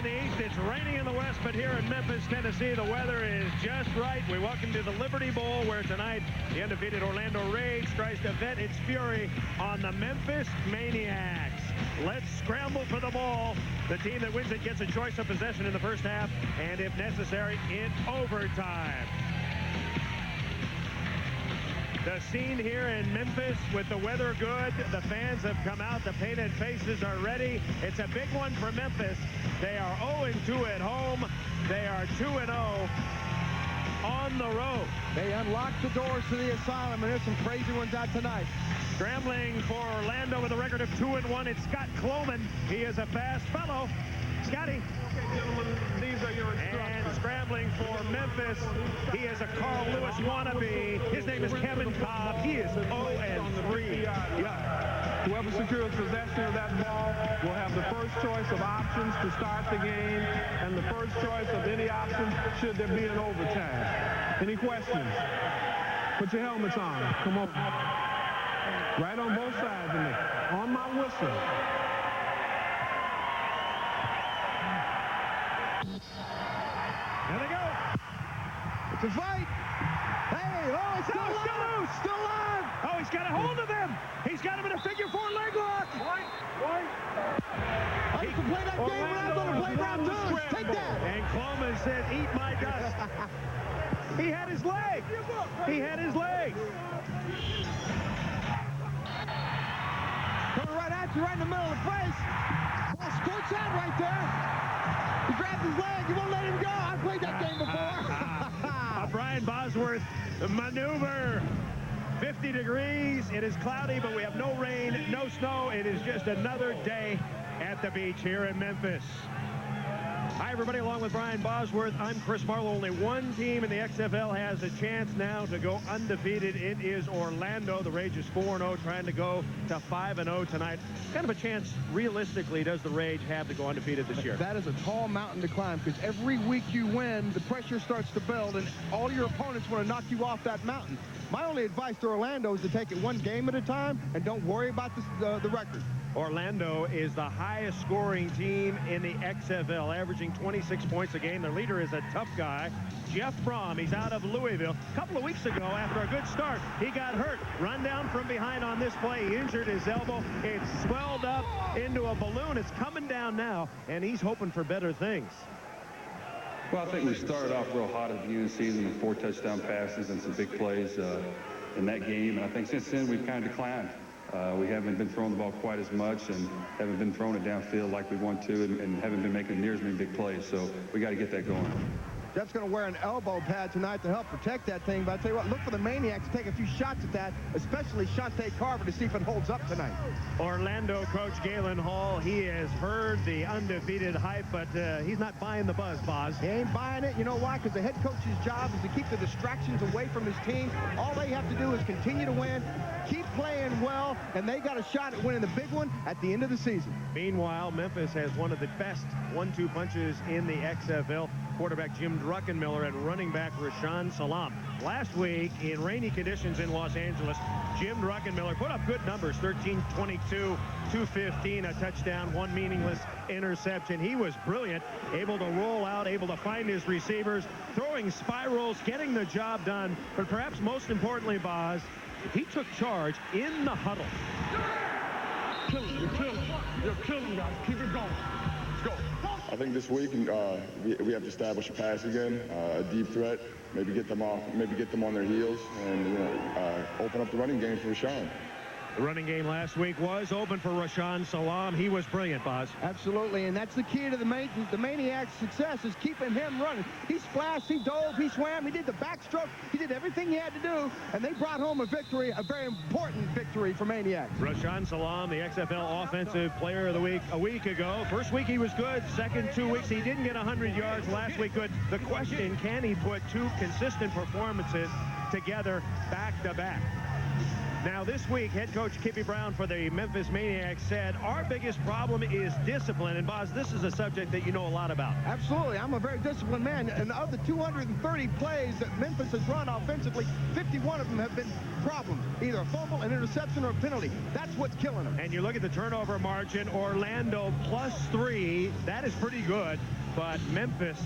in the east. It's raining in the west, but here in Memphis, Tennessee, the weather is just right. We welcome to the Liberty Bowl, where tonight the undefeated Orlando Rage tries to vent its fury on the Memphis Maniax. Let's scramble for the ball. The team that wins it gets a choice of possession in the first half, and if necessary, in overtime. The scene here in Memphis with the weather good. The fans have come out. The painted faces are ready. It's a big one for Memphis. They are 0-2 at home. They are 2-0 on the road. They unlocked the doors to the asylum, and there's some crazy ones out tonight. Scrambling for Orlando with a record of 2-1. It's Scott Cloman. He is a fast fellow. Scotty. Okay, gentlemen, these are your instructions. And scrambling for Memphis, he is a Carl Lewis wannabe. His name is Kevin Cobb. He is 0-3. Yeah. Whoever secures possession of that ball will have the first choice of options to start the game and the first choice of any option should there be an overtime. Any questions? Put your helmets on. Come on. Right on both sides of me. On my whistle. There they go. It's a fight. Hey, oh, it's still loose. Still alive. Oh, he's got a hold of him. He's got him in a figure-4 leg lock. I used to play that game when I was on the playground too. Take that. And Cloman said, eat my dust. He had his leg. He had his leg. Coming right at you, right in the middle of the face. Well, squirts out right there. He grabs his leg. You won't let him go. I played that game before. A Brian Bosworth maneuver. 50 degrees. It is cloudy, but we have no rain, no snow. It is just another day at the beach here in Memphis. Hi, everybody. Along with Brian Bosworth, I'm Chris Marlowe. Only one team in the XFL has a chance now to go undefeated. It is Orlando. The Rage is 4-0, trying to go to 5-0 tonight. Kind of a chance, realistically, does the Rage have to go undefeated this year? That is a tall mountain to climb, because every week you win, the pressure starts to build, and all your opponents want to knock you off that mountain. My only advice to Orlando is to take it one game at a time and don't worry about the record. Orlando is the highest scoring team in the XFL, averaging 26 points a game. Their leader is a tough guy, Jeff Brom. He's out of Louisville. A couple of weeks ago, after a good start, he got hurt. Run down from behind on this play. He injured his elbow. It's swelled up into a balloon. It's coming down now, and he's hoping for better things. Well, I think we started off real hot at the beginning of the season with 4 touchdown passes and some big plays in that game. And I think since then we've kind of declined. We haven't been throwing the ball quite as much and haven't been throwing it downfield like we want to, and haven't been making near as many big plays. So we got to get that going. Jeff's going to wear an elbow pad tonight to help protect that thing. But I'll tell you what, look for the Maniacs to take a few shots at that, especially Shante Carver, to see if it holds up tonight. Orlando coach Galen Hall, he has heard the undefeated hype, but he's not buying the buzz, Boz. He ain't buying it. You know why? Because the head coach's job is to keep the distractions away from his team. All they have to do is continue to win, keep playing well, and they got a shot at winning the big one at the end of the season. Meanwhile, Memphis has one of the best 1-2 punches in the XFL. Quarterback Jim Druckenmiller and running back Rashaan Salaam. Last week, in rainy conditions in Los Angeles, Jim Druckenmiller put up good numbers, 13-22, 215, a touchdown, 1 meaningless interception. He was brilliant, able to roll out, able to find his receivers, throwing spirals, getting the job done. But perhaps most importantly, Boz, he took charge in the huddle. You're killing, guys. Keep it going. Let's go. I think this week we have to establish a pass again, a deep threat, maybe get them on their heels, and open up the running game for Rashaan. The running game last week was open for Rashaan Salaam. He was brilliant, Boz. Absolutely, and that's the key to the Maniac's success, is keeping him running. He splashed, he dove, he swam, he did the backstroke, he did everything he had to do, and they brought home a victory, a very important victory for Maniac. Rashaan Salaam, the XFL Offensive Player of the Week a week ago. First week he was good. Second 2 weeks he didn't get 100 yards. Last week good. The question, can he put 2 consistent performances together back to back? Now, this week, head coach Kippy Brown for the Memphis Maniax said, our biggest problem is discipline. And, Boz, this is a subject that you know a lot about. Absolutely. I'm a very disciplined man. And of the 230 plays that Memphis has run offensively, 51 of them have been problems. Either a fumble, an interception, or a penalty. That's what's killing them. And you look at the turnover margin, Orlando +3. That is pretty good. But Memphis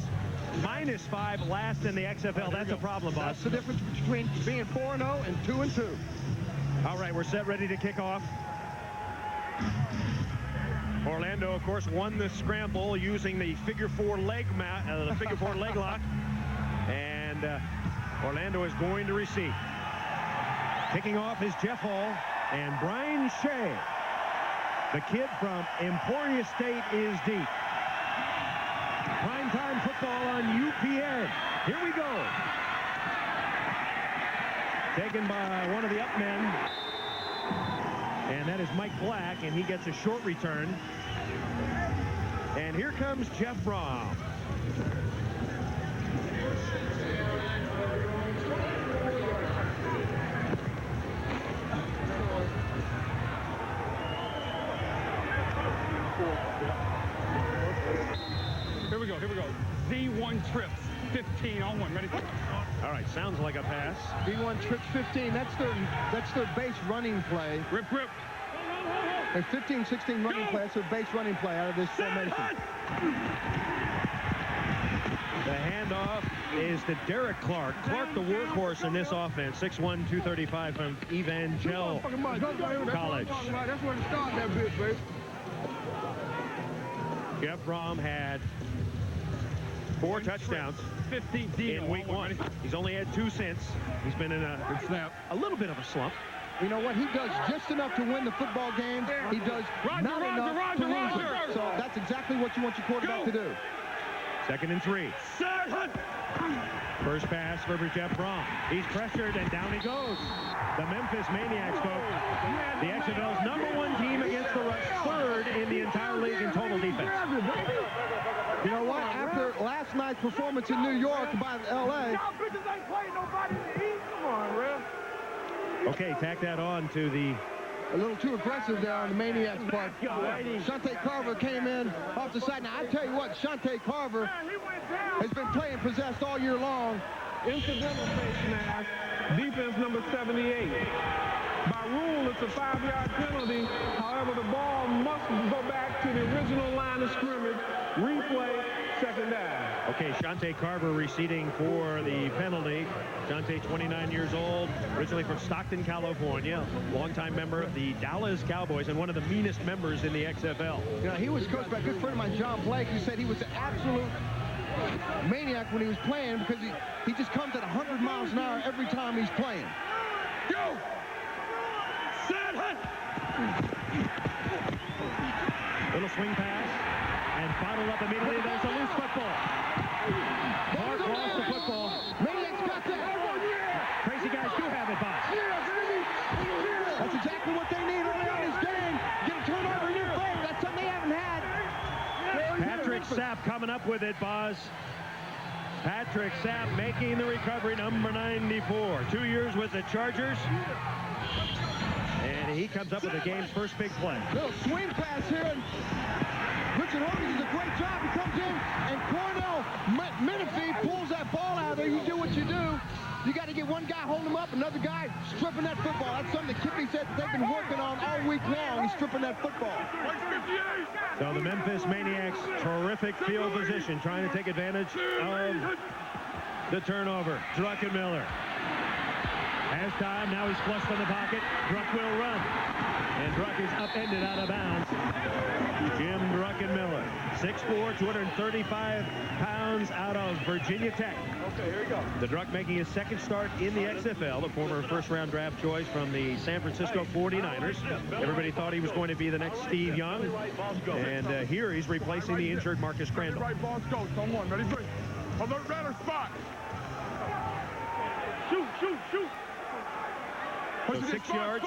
-5, last in the XFL. That's a problem, Boz. That's the difference between being 4-0 and 2-2. All right, we're set, ready to kick off. Orlando, of course, won the scramble using the figure four leg lock. And Orlando is going to receive. Kicking off is Jeff Hall and Brian Shea. The kid from Emporia State is deep. Primetime football on UPN. Here we go. Taken by one of the up men. And that is Mike Black, and he gets a short return. And here comes Jeff Brom. Here we go. Z1 trips, 15 on one. Ready? All right, sounds like a pass. D1 trips 15. That's their base running play. Rip. A 15-16 running play. That's their base running play out of this formation. The handoff is to Derek Clark. Clark, the workhorse in this offense. 6'1", 235 from Evangel College. That's where it starts, that bit, baby. Jeff Brom had 4 touchdowns 15 in week 1. He's only had 2 since. He's been in a little bit of a slump. You know what? He does just enough to win the football games. He does not enough to lose them. So that's exactly what you want your quarterback to do. 2nd and 3. First pass for Jeff Brom. He's pressured, and down he goes. The Memphis Maniacs, folks. The XFL's #1 team against the rush, 3rd in the entire league in total defense. You know what? After last night's performance in New York by L.A. Okay, tack that on to the... A little too aggressive there on the Maniacs part. Shante Carver came in off the side. Now, I tell you what, Shante Carver has been playing possessed all year long. Incidental face mask, defense number 78. By rule, it's a 5-yard penalty. However, the ball must go back to the original line of scrimmage. Replay, 2nd down. Okay, Shante Carver receding for the penalty. Shante, 29 years old, originally from Stockton, California, longtime member of the Dallas Cowboys and one of the meanest members in the XFL. You know, he was coached by a good friend of mine, John Blake, who said he was an absolute maniac when he was playing because he just comes at 100 miles an hour every time he's playing. Go! Set, hut! Little swing pass and bottled up immediately. There's a loose football. Clark lost the football. Maniacs got that. Crazy guys do have it, Boz. That's exactly what they need early on this game. Get a turnover in your favor. That's something they haven't had. Patrick Sapp coming up with it, Boz. Patrick Sapp making the recovery, number 94. 2 years with the Chargers. And he comes up with the game's first big play. Little swing pass here. And Richard Hogan does a great job. He comes in, and Cornell Menifee pulls that ball out of there. You do what you do. You got to get one guy holding him up, another guy stripping that football. That's something that Kippy said they've been working on all week long. He's stripping that football. So the Memphis Maniacs, terrific field position, trying to take advantage of the turnover. Druckenmiller has time. Now he's flushed in the pocket. Druck will run. And Druck is upended out of bounds. Jim Druckenmiller, 6'4", 235 pounds, out of Virginia Tech. Okay, here we go. The Druck making his 2nd start in the XFL, the former first-round draft choice from the San Francisco 49ers. Everybody thought he was going to be the next Steve Young. And here he's replacing the injured Marcus Crandall. Right, balls go. On one. Ready, three. Alert, runner, spot. Shoot. So 6 yards.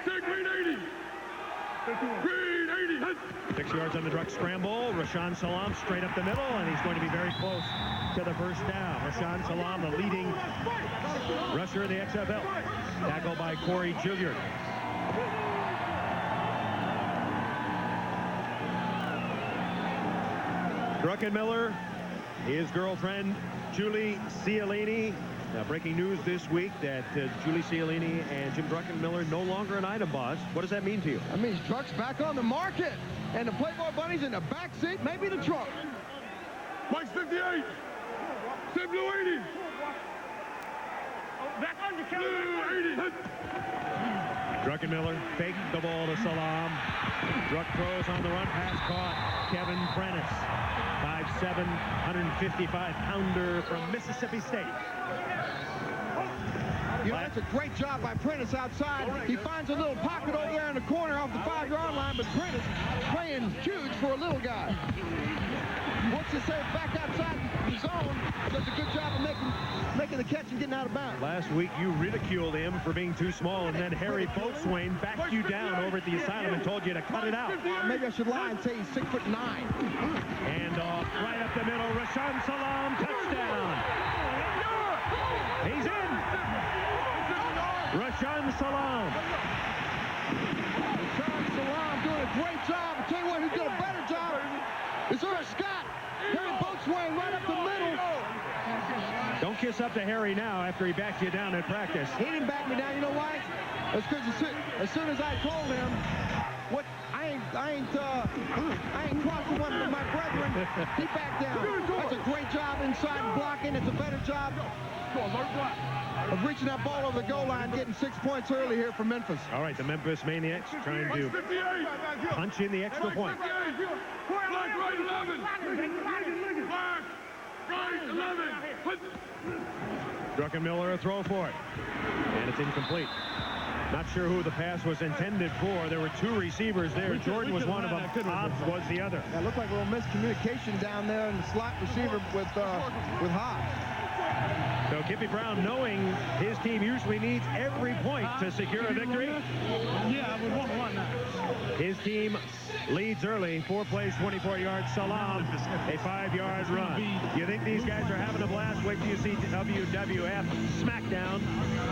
Take green 80. Green 80. 6 yards on the Druck scramble. Rashaan Salaam straight up the middle, and he's going to be very close to the first down. Rashaan Salaam, the leading rusher in the XFL. Tackle by Corey Juilliard. Druckenmiller, his girlfriend, Julie Cialini. Now, breaking news this week that Julie Cialini and Jim Druckenmiller no longer an item boss. What does that mean to you? That means Druck's back on the market. And the Playboy Bunny's in the back seat, maybe the trunk. Mike's 58. Step Blue 80. Back on the counter. Druckenmiller faked the ball to Salaam. Druck throws on the run, pass caught. Kevin Prentice, 5'7", 155-pounder from Mississippi State. You know, that's a great job by Prentice outside. He finds a little pocket over there in the corner off the 5-yard line, but Prentice playing huge for a little guy. Once you say back outside the zone, does a good job of making the catch and getting out of bounds. Last week, you ridiculed him for being too small, and then Harry Boatswain backed you down over at the asylum and told you to cut it out. Maybe I should lie and say he's 6'9". And off right up the middle, Rashaan Salaam, touchdown. He's in. Rashaan Salaam. Rashaan Salaam doing a great job. I'll tell you what, who's doing a better job is Scott. Harry Boatswain right up the middle. Don't kiss up to Harry now after he backed you down at practice. He didn't back me down. You know why? That's because as soon as I told him, what I ain't crossing one of my brethren, he backed down. That's a great job inside blocking. It's a better job of reaching that ball over the goal line, getting 6 points early here for Memphis. All right, the Memphis Maniacs trying to punch in the extra point. Black right 11. Black right 11. Druckenmiller a throw for it. And it's incomplete. Not sure who the pass was intended for. There were two receivers there. Jordan was one of them. Hobbs was the other. It looked like a little miscommunication down there in the slot receiver with Hobbs. So Kippy Brown, knowing his team usually needs every point to secure a victory. Yeah, I would want one now. His team leads early. 4 plays, 24 yards. Salaam, a 5-yard run. You think these guys are having a blast? Wait till you see WWF SmackDown.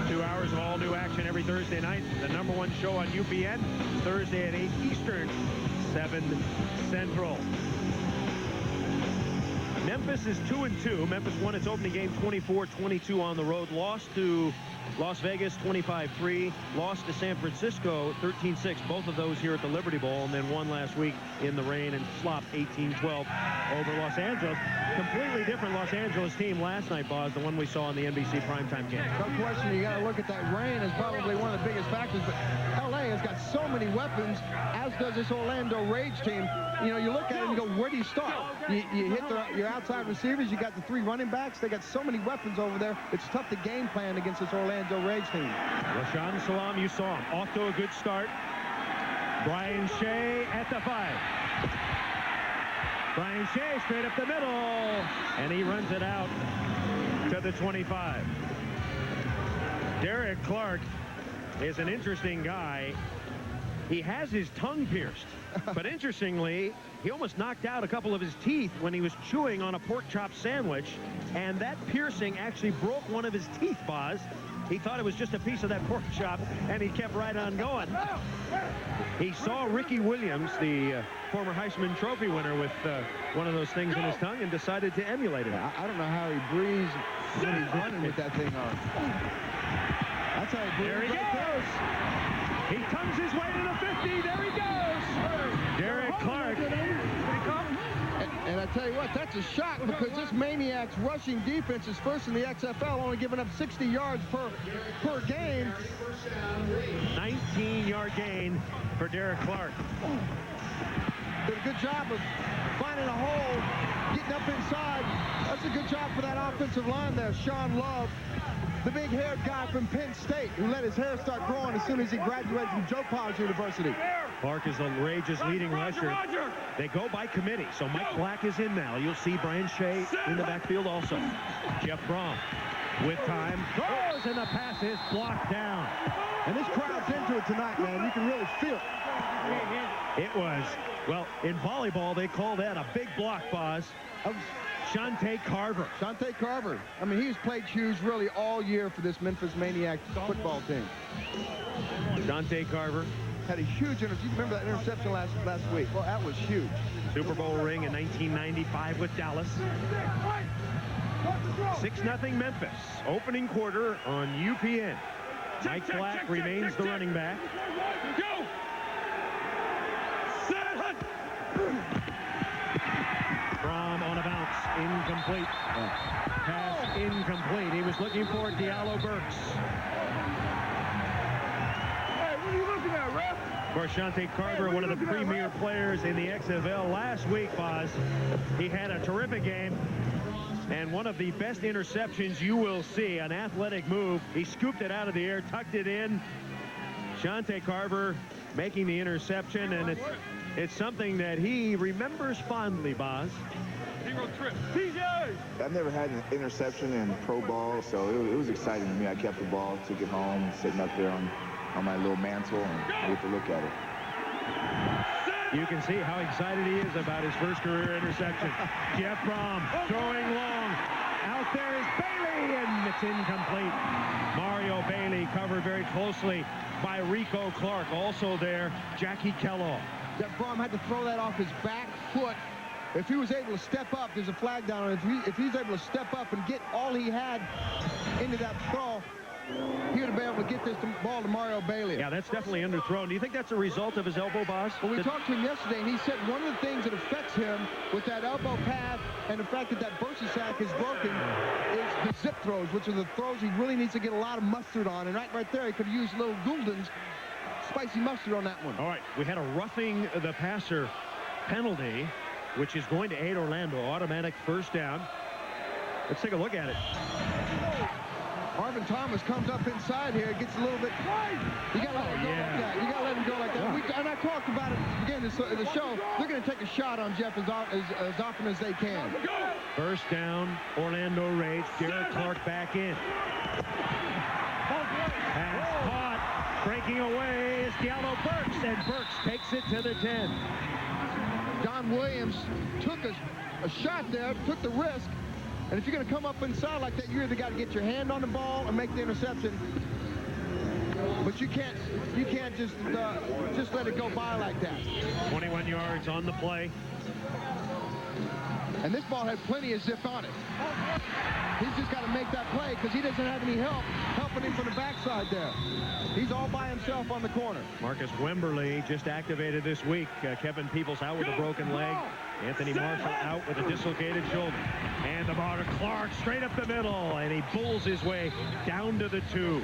2 hours of all new action every Thursday night. The #1 show on UPN. Thursday at 8 Eastern, 7 Central. Memphis is 2-2. Memphis won its opening game 24-22 on the road. Lost to Las Vegas 25-3. Lost to San Francisco 13-6. Both of those here at the Liberty Bowl. And then won last week in the rain and slop 18-12 over Los Angeles. Completely different Los Angeles team last night, Boz, the one we saw in the NBC primetime game. No question, you got to look at that rain as probably one of the biggest factors. But LA has got so many weapons, as does this Orlando Rage team. You know, you look at it and you go, where do you start? You hit your outside receivers. You got the 3 running backs. They got so many weapons over there. It's tough to game plan against this Orlando Rage team. Rashaan Salaam, you saw him. Off to a good start. Brian Shea at the 5. Brian Shea straight up the middle. And he runs it out to the 25. Derek Clark is an interesting guy. He has his tongue pierced. But interestingly, he almost knocked out a couple of his teeth when he was chewing on a pork chop sandwich. And that piercing actually broke one of his teeth, Boz. He thought it was just a piece of that pork chop, and he kept right on going. He saw Ricky Williams, the former Heisman Trophy winner, with one of those things in his tongue and decided to emulate it. I don't know how he breathes when he's running with that thing on. That's how he breathes. There he goes. He tongues his way to the 50. There he goes. Derek Clark. And I tell you what, that's a shock because this Maniacs rushing defense is first in the XFL, only giving up 60 yards per game. 19-yard gain for Derek Clark. Did a good job of finding a hole, getting up inside. That's a good job for that offensive line there. Sean Love, the big-haired guy from Penn State, who let his hair start growing as soon as he graduated from Joe Pa's University. Clark is the Rage's leading rusher. They go by committee, so Mike Black is in now. You'll see Brian Shea in the backfield also. Jeff Brom with time throws, and the pass is blocked down. And this crowd's into it tonight, man. You can really feel it. It was, well, in volleyball, they call that a big block, Boz. Shante Carver. Shante Carver. I mean, he's played huge really all year for this Memphis Maniax football team. Shante Carver. Had a huge interception. You remember that interception last week? Well, that was huge. Super Bowl ring in 1995 with Dallas. 6-0 Memphis. Opening quarter on UPN. Mike Black remains the running back. Go! From on a bounce. Incomplete. Pass incomplete. He was looking for Diallo Burks. Hey, what are you looking at, ref? Of course, Shante Carver, one of the premier players in the XFL last week, Boz. He had a terrific game. And one of the best interceptions you will see, an athletic move. He scooped it out of the air, tucked it in. Shante Carver making the interception, and it's something that he remembers fondly, Boz. 0 trip. TJ! I've never had an interception in pro ball, so it was exciting to me. I kept the ball, took it home, sitting up there on my little mantle, and I get to look at it. You can see how excited he is about his first career interception. Jeff Brom throwing long. Out there is Bailey, and it's incomplete. Mario Bailey covered very closely by Rico Clark. Also there, Jackie Kellogg. Jeff Brom had to throw that off his back foot. If he was able to step up, there's a flag down on it. If he's able to step up and get all he had into that throw, he would have been able to get this ball to Mario Bailey. Yeah, that's definitely underthrown. Do you think that's a result of his elbow, Boz? Well, we talked to him yesterday, and he said one of the things that affects him with that elbow pad and the fact that bursa sack is broken is the zip throws, which are the throws he really needs to get a lot of mustard on. And right there, he could use little Goulden's spicy mustard on that one. All right, we had a roughing the passer penalty, which is going to aid Orlando. Automatic first down. Let's take a look at it. Marvin Thomas comes up inside here, gets a little bit. You got to let him go like that. You got to let him go like that. And I talked about it again in the show. They're going to take a shot on Jeff as often as they can. First down, Orlando Rage. Derek Clark back in. Pass caught. Breaking away is Diallo Burks, and Burks takes it to the 10. John Williams took a shot there, took the risk. And if you're going to come up inside like that, you either got to get your hand on the ball and make the interception. But you can't just let it go by like that. 21 yards on the play. And this ball had plenty of zip on it. He's just got to make that play because he doesn't have any help helping him from the backside there. He's all by himself on the corner. Marcus Wemberly just activated this week. Kevin Peebles out with a broken leg. Anthony Marshall out with a dislocated shoulder. And the ball to Clark straight up the middle. And he pulls his way down to the 2.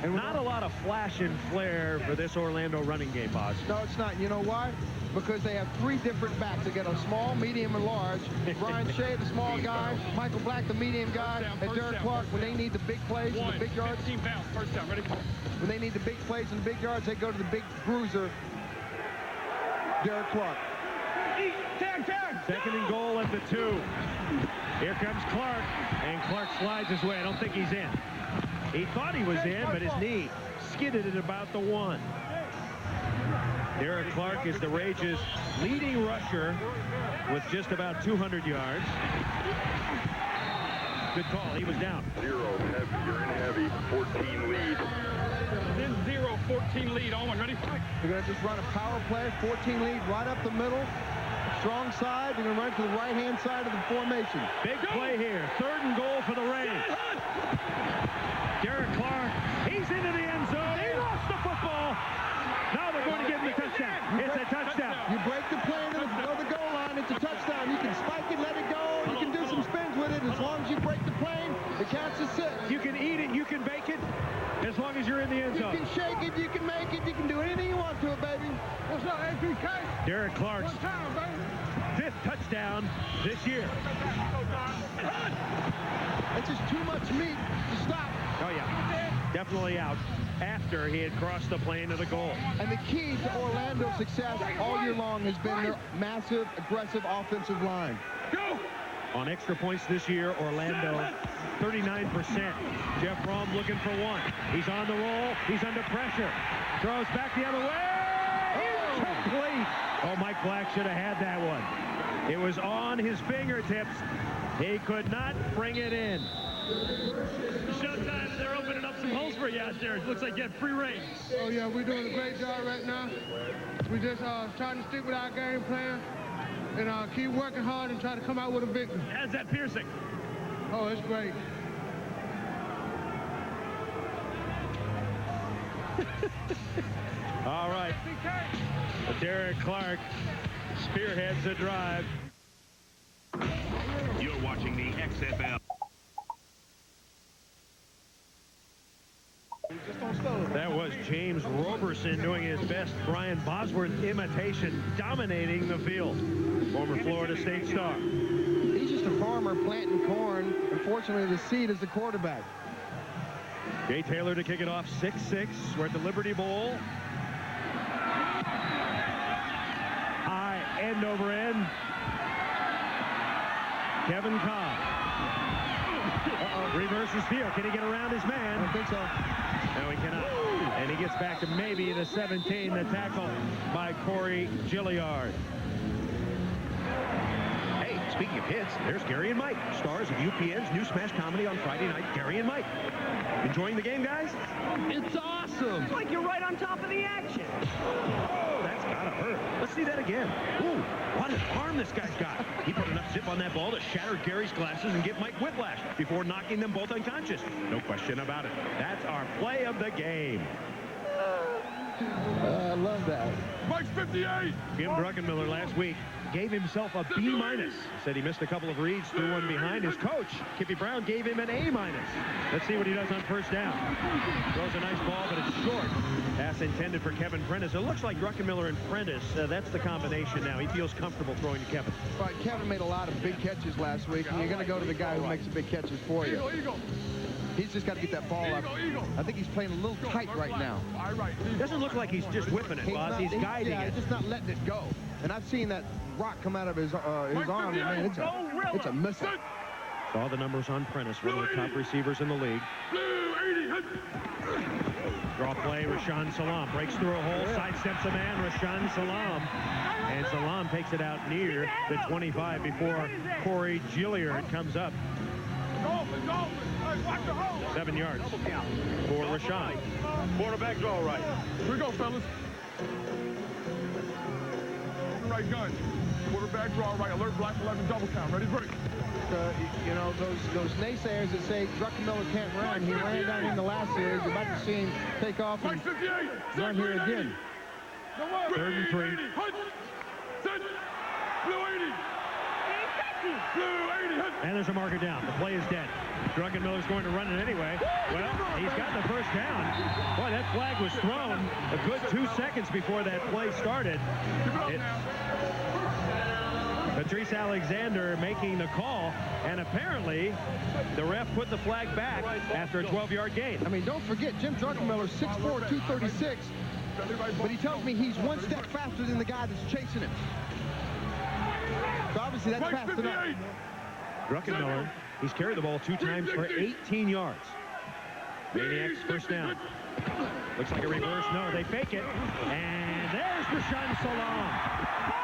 And not a lot of flash and flare for this Orlando running game, Boz. No, it's not. You know why? Because they have 3 different backs. They got a small, medium, and large. Brian Shea, the small guy. Michael Black, the medium guy. And Derek Clark, when they need the big plays and the big yards. 15 pounds, first down, ready? When they need the big plays and the big yards, they go to the big bruiser, Derek Clark. Second and goal at the 2. Here comes Clark, and Clark slides his way. I don't think he's in. He thought he was in, but his knee skidded at about the 1. Derek Clark is the Rage's leading rusher with just about 200 yards. Good call. He was down. 0 heavy. You're in heavy. 14 lead. Then 0, 14 lead. Owen, ready? They're going to just run a power play, 14 lead, right up the middle. Strong side. They're going to run to the right-hand side of the formation. Big play here. 3rd and goal for the Rage. Derek Clark, he's into the end zone. He lost the football. Now they're going to give him the touchdown. It's a touchdown. You break the plane of the goal line, it's a touchdown. You can spike it, let it go. You can do some spins with it. As long as you break the plane, it counts as 6. You can eat it, you can bake it, as long as you're in the end zone. You can shake it, you can make it, you can do anything you want to it, baby. What's up, APK? Derek Clark's One time, baby. 5th touchdown this year. It's just too much meat to stop. Oh, yeah. Definitely out after he had crossed the plane of the goal. And the key to Orlando's success all year long has been their massive, aggressive offensive line. Go! On extra points this year, Orlando, 39%. Jeff Brom looking for 1. He's on the roll. He's under pressure. Throws back the other way. Complete. Oh, Mike Black should have had that one. It was on his fingertips. He could not bring it in. Showtime, they're opening up some holes for you out there. It looks like you have free reign. Oh, yeah, we're doing a great job right now. We just trying to stick with our game plan and keep working hard and try to come out with a victory. How's that piercing? Oh, it's great. All right. Derek Clark spearheads the drive. You're watching the XFL. That was James Roberson doing his best Brian Bosworth imitation, dominating the field. Former Florida State star. He's just a farmer planting corn. Unfortunately, the seed is the quarterback. Jay Taylor to kick it off, 6-6. We're at the Liberty Bowl. High end over end. Kevin Cobb. Reverses field. Can he get around his man? I don't think so. No, he cannot. And he gets back to maybe the 17. The tackle by Corey Gilliard. Hey, speaking of hits, there's Gary and Mike, stars of UPN's new smash comedy on Friday night, Gary and Mike. Enjoying the game, guys? It's awesome. It's like you're right on top of the action. Oh, that's gotta hurt. Let's see that again. Ooh, what an arm this guy's got. He put enough zip on that ball to shatter Gary's glasses and give Mike whiplash before knocking them both unconscious. No question about it. That's our play of the game. I love that. Mike's 58. Jim Druckenmiller last week gave himself a B-. Said he missed a couple of reads, threw one behind. His coach, Kippy Brown, gave him an A-. Let's see what he does on first down. Throws a nice ball, but it's short. Pass intended for Kevin Prentice. It looks like Druckenmiller and Prentice, that's the combination now. He feels comfortable throwing to Kevin. Right, Kevin made a lot of big catches last week, and you're going to go to the guy who makes the big catches for you. He's just got to get that ball up. I think he's playing a little tight right now. Doesn't look like he's just whipping it, Boss. He's guiding it. He's just not letting it go. And I've seen that rock come out of his arm, and man, it's a missile. Saw the numbers on Prentice, one of the top receivers in the league. Draw play, Rashaan Salaam breaks through a hole, sidesteps a man, Rashaan Salaam. And Salaam takes it out near the 25 before Corey Gilliard comes up. 7 yards for Rashaan. Quarterback draw right. Here we go, fellas. Right gun. Quarterback draw right. Alert black 11 double count. Ready, break. You know, those naysayers that say Druckenmiller can't run. He ran down in the last series. You're about to see him take off and run here again. 3rd and 3. And there's a marker down. The play is dead. Druckenmiller's going to run it anyway. Well, he's got the first down. Boy, that flag was thrown a good 2 seconds before that play started. Patrice Alexander making the call, and apparently the ref put the flag back after a 12-yard gain. I mean, don't forget, Jim Druckenmiller, 6'4", 236, but he tells me he's one step faster than the guy that's chasing him. So obviously that's fast enough. Druckenmiller, he's carried the ball 2 times for 18 yards. Maniax first down. Looks like a reverse. No, they fake it. And there's Rashaan Salaam.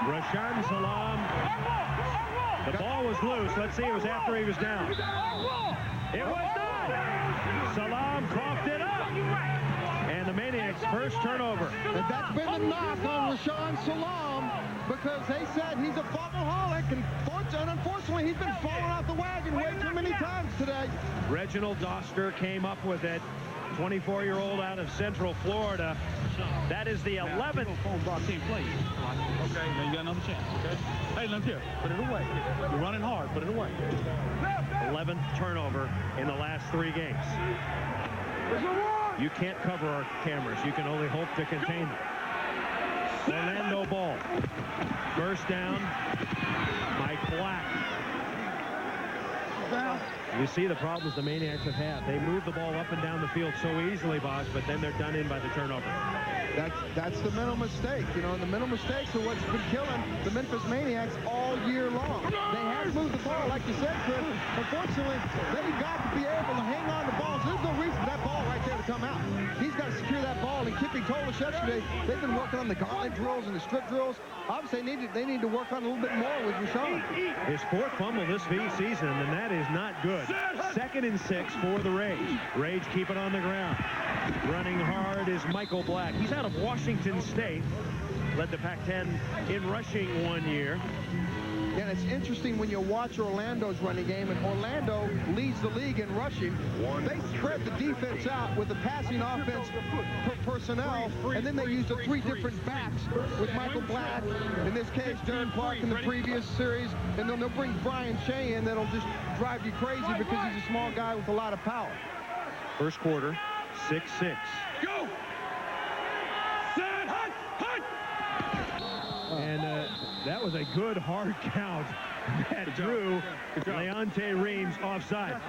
Rashaan Salaam. The ball was loose. Let's see, it was after he was down. It was not. Salaam coughed it up. And the Maniacs' first turnover. And that's been the knock on Rashaan Salaam, because they said he's a fumbleaholic, and unfortunately he's been falling off the wagon way too many times today. Reginald Doster came up with it. 24-year-old out of Central Florida. That is the 11th. Okay, now you got another chance, okay? Hey, look here. Put it away. You're running hard. Put it away. 11th turnover in the last 3 games. You can't cover our cameras. You can only hope to contain them. Orlando ball. First down. Mike Black. You see the problems the Maniacs have had. They move the ball up and down the field so easily, Boss, but then they're done in by the turnover. That's the mental mistake, you know, and the mental mistakes are what's been killing the Memphis Maniacs all year long. They have moved the ball, like you said, Chris. Unfortunately, they've got to be able to hang on to balls. There's no reason for that ball right there to come out. He's got to secure that ball, and Kippy told us yesterday they've been working on the gauntlet drills and the strip drills. Obviously, they need to work on a little bit more with Rashaan. His 4th fumble this season, and that is not good. 2nd and 6 for the Rage. Rage keep it on the ground. Running hard is Michael Black. He's out of Washington State. Led the Pac-10 in rushing 1 year. Yeah, and it's interesting when you watch Orlando's running game, and Orlando leads the league in rushing. They spread the defense out with the passing offense personnel, and then they use the 3 different backs with Michael Black, in this case, Darren Clark in the previous series, and then they'll bring Brian Shea in that'll just drive you crazy because he's a small guy with a lot of power. First quarter, 6-6. Go! Set, hut, hut! And that was a good hard count that drew Leonte Reams offside.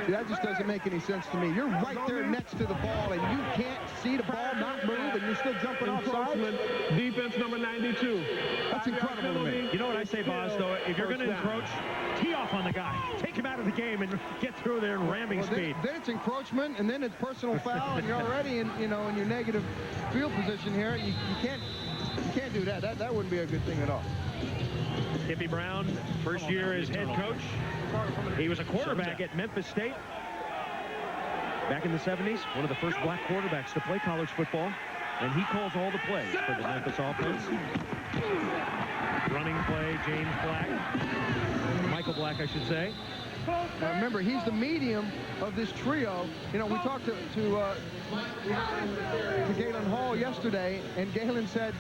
See, that just doesn't make any sense to me. You're right there next to the ball, and you can't see the ball not move, and you're still jumping offside. Defense number 92. That's incredible to me. You know what I say, Boz, though? If you're going to encroach, tee off on the guy. Take him out of the game and get through there in ramming speed. Then it's encroachment, and then it's personal foul, and you're already in your negative field position here. You can't do that. That wouldn't be a good thing at all. Kippy Brown, first year as head coach. He was a quarterback at Memphis State back in the 70s, one of the first black quarterbacks to play college football, and he calls all the plays for the Memphis offense. Running play, James Black. Michael Black, I should say. Now remember, he's the medium of this trio. You know, we talked to Galen Hall yesterday, and Galen said,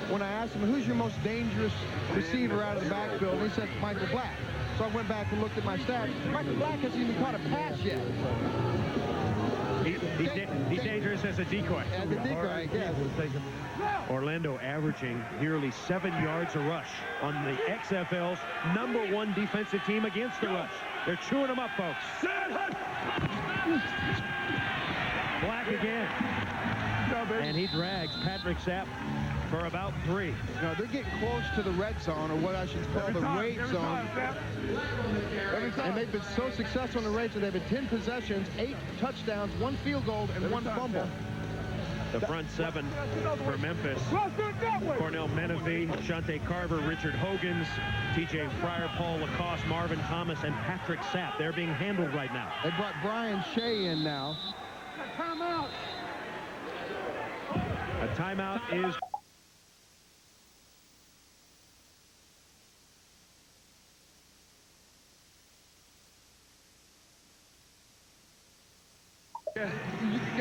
when I asked him, who's your most dangerous receiver out of the backfield, and he said, Michael Black. So I went back and looked at my stats. Michael Black hasn't even caught a pass yet. He's dangerous as a decoy. As a decoy, yes. Orlando averaging nearly 7 yards a rush on the XFL's #1 defensive team against the rush. They're chewing them up, folks. Black again. And he drags Patrick Sapp for about 3. No, they're getting close to the red zone, or what I should call the rate zone. And they've been so successful in the rate zone. They've had 10 possessions, 8 touchdowns, 1 field goal, and 1 fumble. The front 7 for Memphis. Cornell Menifee, Shante Carver, Richard Hogans, TJ Fryer, Paul Lacoste, Marvin Thomas, and Patrick Sapp. They're being handled right now. They brought Brian Shea in now. Timeout. A timeout is...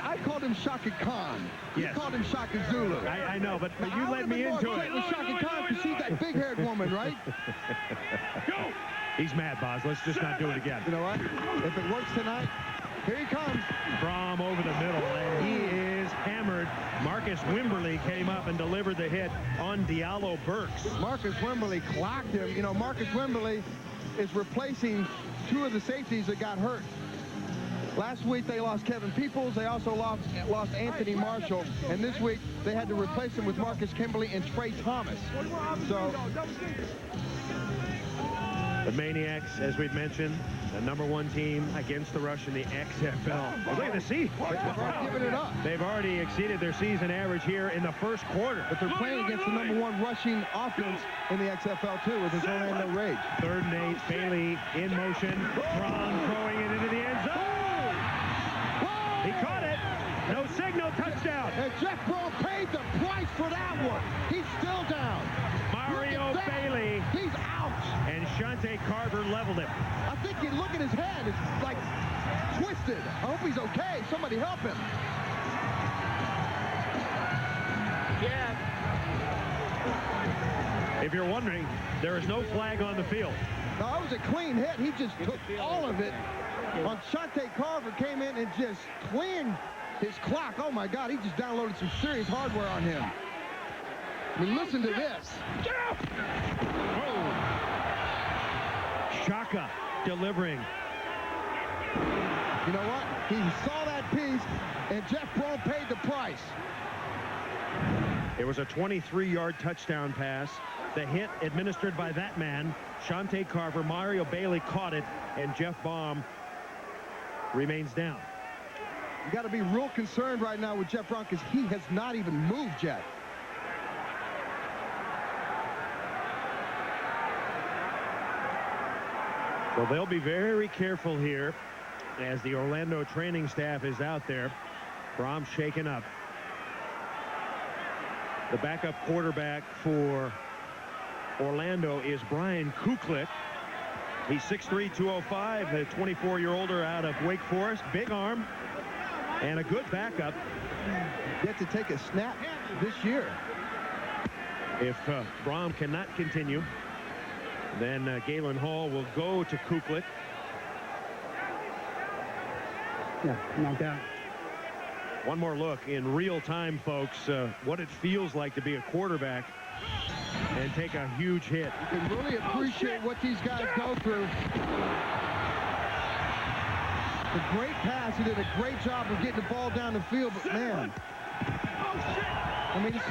I called him Shaka Khan. Yes. You called him Shaka Zulu. I know, but you led me into it. With Shaka Khan, because she's that big-haired woman, right? Go! He's mad, Boz. Let's just not do it again. You know what? If it works tonight, here he comes. From over the middle, and he is hammered. Marcus Wimberly came up and delivered the hit on Diallo Burks. Marcus Wimberly clocked him. You know, Marcus Wimberly is replacing 2 of the safeties that got hurt. Last week they lost Kevin Peoples. They also lost Anthony Marshall. And this week they had to replace him with Marcus Kimberly and Trey Thomas. So the Maniacs, as we've mentioned, the #1 team against the rush in the XFL. Look at the seat. Giving it up. They've already exceeded their season average here in the first quarter. But they're playing against the #1 rushing offense in the XFL too, with his Orlando Rage. 3rd and 8. Bailey in motion. Braun throwing it into the end zone. He caught it. No signal. Touchdown. And Jeff Braun paid the price for that one. He's still down. Mario Bailey. He's out. And Shante Carver leveled him. I think you look at his head. It's like twisted. I hope he's okay. Somebody help him. Yeah. If you're wondering, there is no flag on the field. No, that was a clean hit. He just took all of it. On Shante Carver came in and just cleaned his clock. Oh my God, he just downloaded some serious hardware on him. I mean, listen to this. Shaka delivering. You know what? He saw that piece, and Jeff Brom paid the price. It was a 23-yard touchdown pass. The hit administered by that man, Shante Carver. Mario Bailey caught it, and Jeff Brom remains down. You got to be real concerned right now with Jeff Brom because he has not even moved yet. So they'll be very careful here as the Orlando training staff is out there. Brom shaken up. The backup quarterback for Orlando is Brian Kuklik. He's 6'3", 205, a 24-year-older out of Wake Forest. Big arm and a good backup. Yet to take a snap this year. If Brom cannot continue, then Galen Hall will go to Kuklik. Yeah, knocked out. One more look in real time, folks, what it feels like to be a quarterback and take a huge hit. You can really appreciate what these guys go through. The great pass. He did a great job of getting the ball down the field, but man, I mean, it's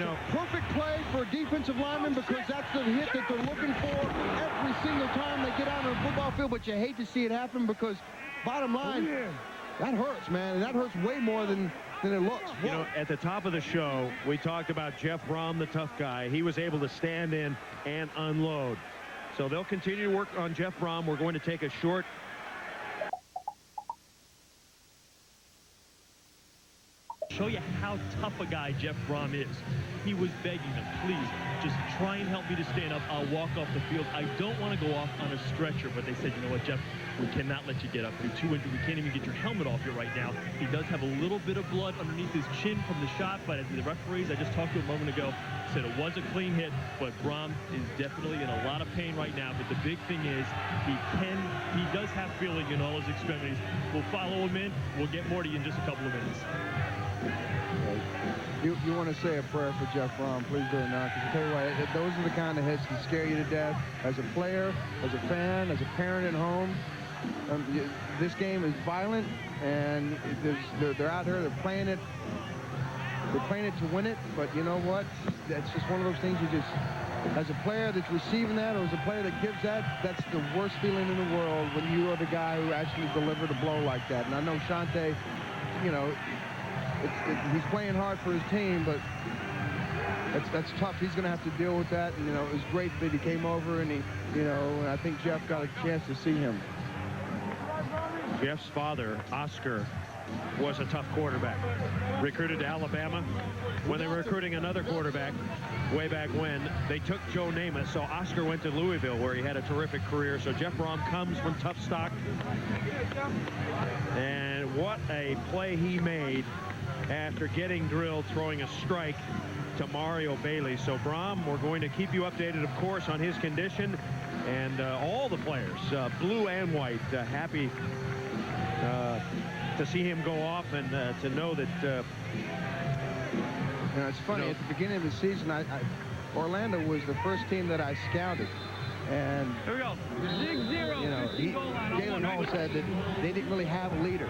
a perfect play for a defensive lineman because that's the hit that they're looking for every single time they get out on the football field, but you hate to see it happen because bottom line, that hurts, man, and that hurts way more than it looks. You know, at the top of the show, we talked about Jeff Brom, the tough guy. He was able to stand in and unload. So they'll continue to work on Jeff Brom. We're going to take a short show you how tough a guy Jeff Brom is. He was begging them, please, just try and help me to stand up. I'll walk off the field. I don't want to go off on a stretcher. But they said, you know what, Jeff, we cannot let you get up. You're too injured. We can't even get your helmet off you right now. He does have a little bit of blood underneath his chin from the shot, but as the referees, I just talked to a moment ago, said it was a clean hit, but Brom is definitely in a lot of pain right now. But the big thing is he does have feeling in all his extremities. We'll follow him in. We'll get more to you in just a couple of minutes. You want to say a prayer for Jeff Brom, please do it now, because I tell you what, those are the kind of hits that scare you to death as a player, as a fan, as a parent at home. This game is violent, and they're out here, they're playing it to win it, but you know what, that's just one of those things you just, as a player that's receiving that, or as a player that gives that, that's the worst feeling in the world when you are the guy who actually delivered a blow like that. And I know Shante, you know, he's playing hard for his team, but that's tough. He's going to have to deal with that. And, you know, it was great that he came over, and and I think Jeff got a chance to see him. Jeff's father, Oscar, was a tough quarterback. Recruited to Alabama. When they were recruiting another quarterback way back when, they took Joe Namath. So Oscar went to Louisville, where he had a terrific career. So Jeff Brom comes from tough stock. And what a play he made after getting drilled, throwing a strike to Mario Bailey. So Brom, we're going to keep you updated, of course, on his condition. And all the players, blue and white, happy to see him go off and to know that... it's funny, at the beginning of the season, Orlando was the first team that I scouted. And, here we go. 6-0. Galen Hall said that they didn't really have a leader.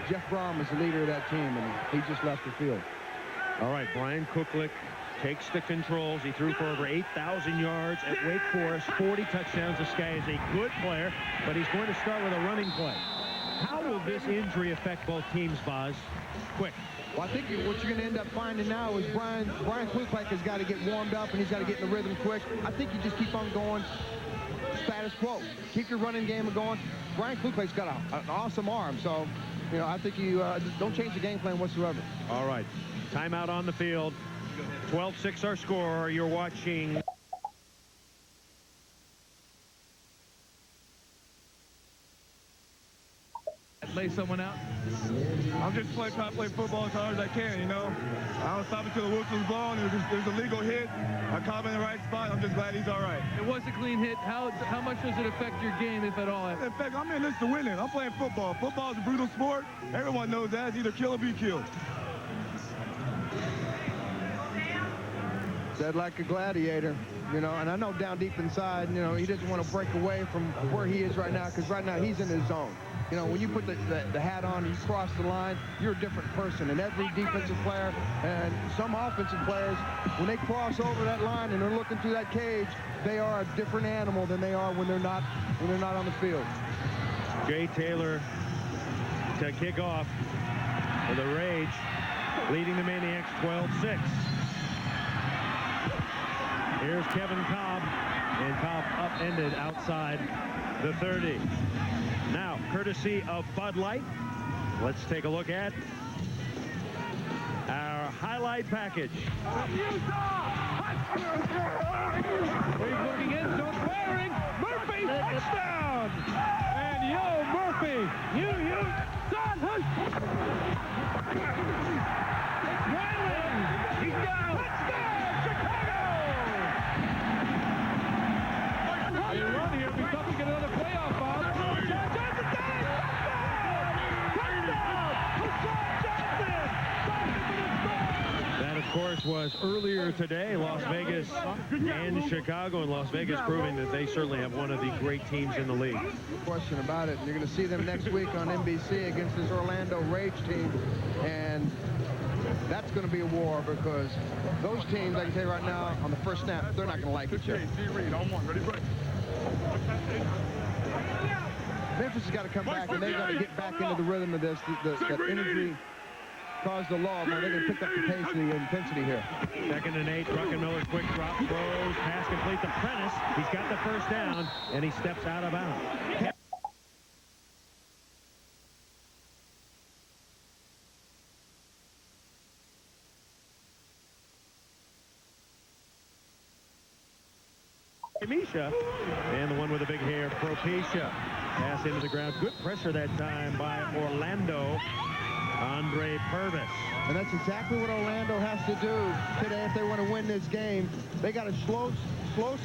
Jeff Brom is the leader of that team, and he just left the field. All right, Brian Kuklik takes the controls. He threw for over 8,000 yards at Wake Forest, 40 touchdowns. This guy is a good player, but he's going to start with a running play. How will this injury affect both teams, Boz? Quick. Well, I think what you're going to end up finding now is Brian Kuklik has got to get warmed up, and he's got to get in the rhythm quick. I think you just keep on going status quo. Keep your running game going. Brian Kuklik's got an awesome arm, so... You know, I think you don't change the game plan whatsoever. All right. Timeout on the field. 12-6 our score. You're watching... Lay someone out. I'm just trying to play football as hard as I can, you know. I don't stop until the whistle's blown. There's a legal hit. I caught him in the right spot. I'm just glad he's all right. It was a clean hit. How much does it affect your game, if at all? In fact, I'm in this to win it. I'm playing football. Football is a brutal sport. Everyone knows that. It's either kill or be killed. Said like a gladiator, you know, and I know down deep inside, you know, he doesn't want to break away from where he is right now, because right now he's in his zone. You know, when you put the hat on and you cross the line, you're a different person. And every defensive player and some offensive players, when they cross over that line and they're looking through that cage, they are a different animal than they are when they're not on the field. Jay Taylor to kick off for the Rage, leading the Maniacs 12-6. Here's Kevin Cobb, and Cobb upended outside the 30. Now, courtesy of Bud Light, let's take a look at our highlight package. He's looking in, so it's firing. Murphy, touchdown! And yo, Murphy, you, son, Wyland, he's down. Touchdown, Chicago! You run here, be tough to get another playoff on. That, of course, was earlier today, Las Vegas and Chicago, and Las Vegas proving that they certainly have one of the great teams in the league. No question about it. You're going to see them next week on NBC against this Orlando Rage team, and that's going to be a war, because those teams, I can tell you right now, on the first snap, they're not going to like each other. Memphis has got to come back, and they've got to get back into the rhythm of this. That energy caused the law. Now they're going to pick up the pace and the intensity here. 2nd and 8. Druckenmiller's quick drop throws. Pass complete to Prentice. He's got the first down, and he steps out of bounds. Misha, and the one with the big hair, Propecia. Pass into the ground. Good pressure that time by Orlando. Andre Purvis. And that's exactly what Orlando has to do today if they want to win this game. They got to slow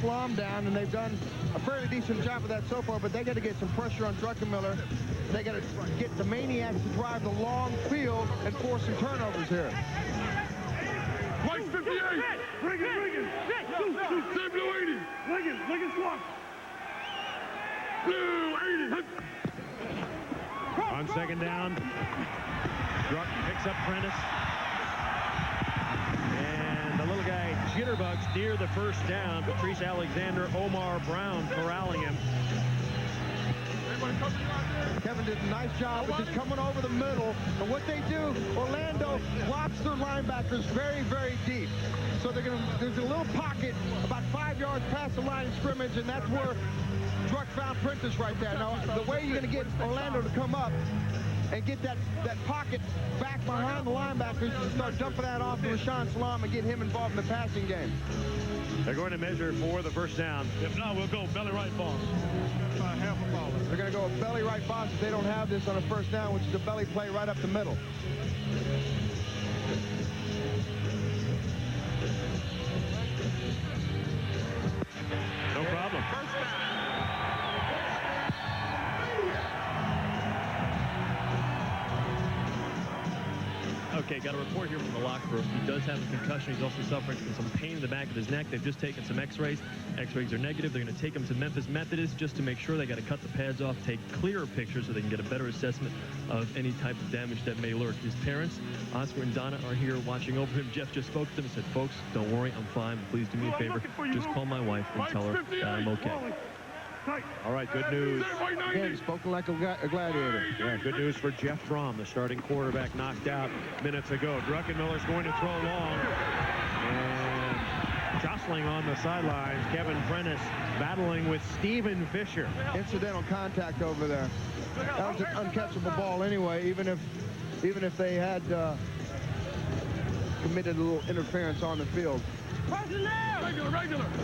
Salaam down, and they've done a fairly decent job of that so far, but they got to get some pressure on Druckenmiller. They got to get the Maniacs to drive the long field and force some turnovers here. White 58. Riggin. Same blue 80. Riggin swap. Blue 80. On 2nd down, Druck picks up Prentice. And the little guy jitterbugs near the first down. Patrice Alexander, Omar Brown corralling him. Kevin did a nice job of just coming over the middle. And what they do, Orlando blocks their linebackers very, very deep. So there's a little pocket about 5 yards past the line of scrimmage, and that's where Druck found Prentice right there. Now, the way you're going to get Orlando to come up and get that pocket back behind the linebackers and start dumping that off to Rashaan Salaam and get him involved in the passing game. They're going to measure for the first down. If not, we'll go belly right ball. Half a ball. They're going to go a belly right box if they don't have this on a first down, which is a belly play right up the middle. No problem. Okay, got a report here from the locker room. He does have a concussion. He's also suffering from some pain in the back of his neck. They've just taken some x-rays. X-rays are negative. They're going to take him to Memphis Methodist just to make sure. They got to cut the pads off, take clearer pictures so they can get a better assessment of any type of damage that may lurk. His parents, Oscar and Donna, are here watching over him. Jeff just spoke to them and said, folks, don't worry, I'm fine. Please do me a favor. Just call my wife and tell her that I'm okay. All right, good news. Again, spoken like a gladiator. Yeah, good news for Jeff Fromm, the starting quarterback, knocked out minutes ago. Druckenmiller's going to throw long. And jostling on the sidelines, Kevin Prentice battling with Stephen Fisher. Incidental contact over there. That was an uncatchable ball anyway, even if they had committed a little interference on the field. Regular.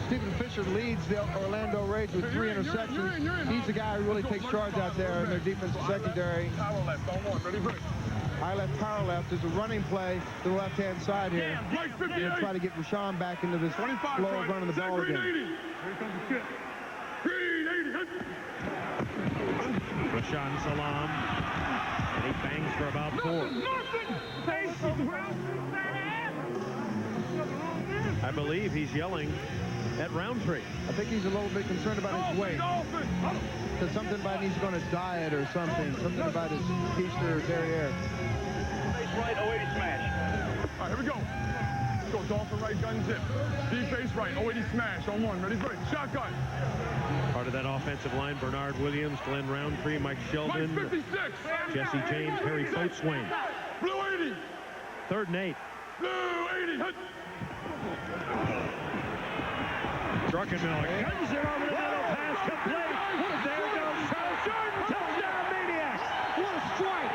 Stephen Fisher leads the Orlando Rage with 3 interceptions. He's the guy who really takes charge out there in their defensive secondary. High left, power left. There's a running play to the left-hand side here. They'll try to get Rashaan back into this flow of running the ball again. Here comes the kid. Rashaan Salaam. And he bangs for about 4. I believe he's yelling at Roundtree. I think he's a little bit concerned about his weight. Said something about he's going to diet or something. Something about his Keister or derriere. Face right, 080 smash. All right, here we go. Let's go, Dolphin right, gun zip. Deep face right, 080 smash on one. Ready, break. Shotgun. Part of that offensive line, Bernard Williams, Glenn Roundtree, Mike Sheldon, Mike 56. Jesse James, Harry Boatswain. Blue 80. 3rd and 8. Blue 80. Hit. Druckenmiller guns it over the middle, pass complete. There goes Charles Jordan, touchdown Maniax. What a strike!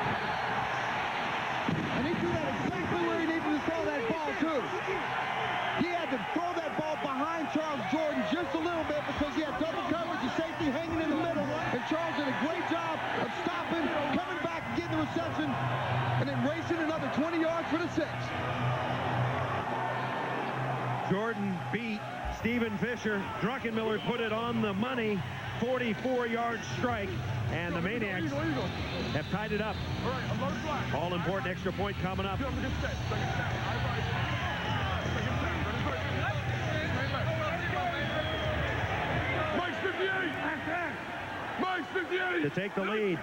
And he threw that exactly where he needed to throw that ball, too. He had to throw that ball behind Charles Jordan just a little bit because he had double coverage and safety hanging in the middle. And Charles did a great job of stopping, coming back, getting the reception, and then racing another 20 yards for the 6. Jordan beat Stephen Fisher. Druckenmiller put it on the money. 44-yard strike. And the Maniacs have tied it up. All important extra point coming up. Mike's 58. Mike's 58. To take the lead.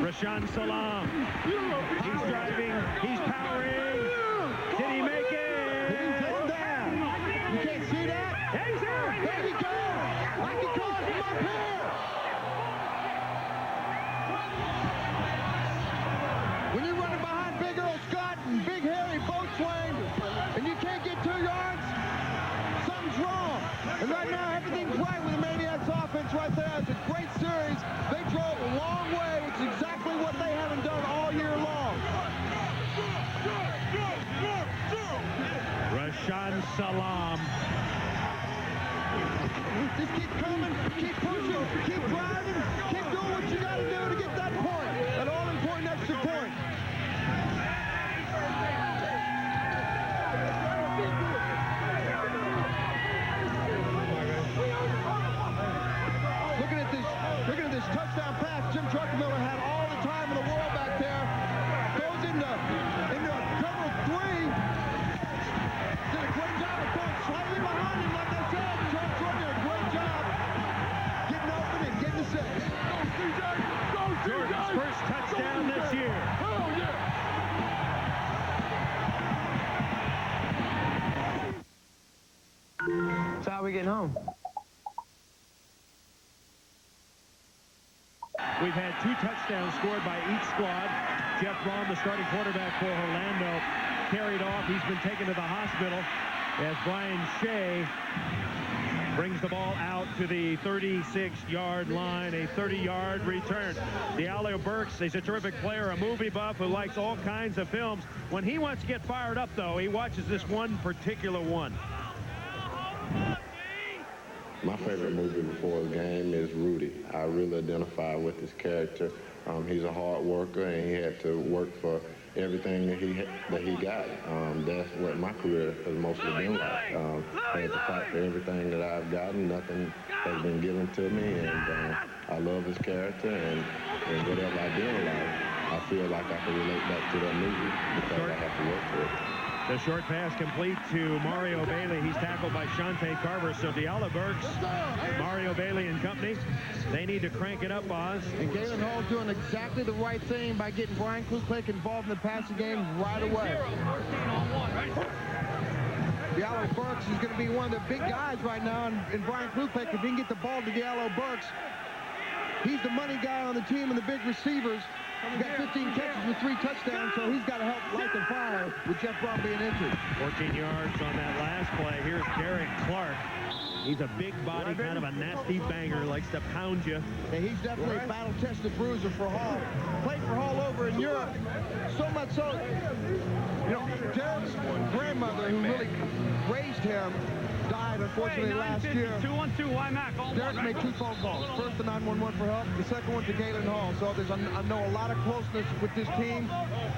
Rashaan Salaam. He's driving. He's powering. Did he make it? You can't see that? He's there. There you go. I can call it from up here. When you're running behind Big Earl Scott and Big Harry Boatswain and you can't get 2 yards, something's wrong. And right now, everything's right with the Maniacs offense right there. It's a great series. They drove a long way, which is exactly what they haven't done all year long. Rashaan Salaam. Just keep coming, keep pushing, keep driving, keep doing what you got to do to get that point, that all-important extra point. Looking at this touchdown pass, Jim Druckenmiller had all the time in the world back there. Goes into cover 3. Did a great job of going slightly behind him, like I said. Charles Jordan did a great job getting open and getting the 6. Go, CJ! Go, CJ! Jordan's first touchdown this year. Hell yeah! So how are we getting home? We've had 2 touchdowns scored by each squad. Jeff Braun, the starting quarterback for Orlando, carried off. He's been taken to the hospital as Brian Shea brings the ball out to the 36-yard line, a 30-yard return. Diallo Burks is a terrific player, a movie buff who likes all kinds of films. When he wants to get fired up, though, he watches this one particular one. My favorite movie before the game is Rudy. I really identify with his character. He's a hard worker, and he had to work for everything that he got. That's what my career has mostly been like. I had to fight for everything that I've gotten. Nothing has been given to me, and I love his character, and whatever I do in life, I feel like I can relate back to that movie because I have to work for it. The short pass complete to Mario Bailey. He's tackled by Shante Carver. So Diallo Burks, Mario Bailey and company, they need to crank it up, Oz. And Galen Hall doing exactly the right thing by getting Brian Kluzpek involved in the passing game right away. Diallo Burks is going to be one of the big guys right now, and Brian Kluzpek, if he can get the ball to Diallo Burks, he's the money guy on the team and the big receivers. He's got 15 catches with 3 touchdowns, so he's got to help light the fire with Jeff Braun being injured. 14 yards on that last play. Here's Derek Clark. He's a big body, kind of a nasty banger, likes to pound you. Yeah, he's definitely a battle-tested bruiser for Hall. Played for Hall over in Europe. So much so, you know, Derek's grandmother, who really raised him, died unfortunately, last year, 2-on-2, why not? Derek made 2 phone calls. First to 911 for help. The second one to Galen Hall. So I know a lot of closeness with this team,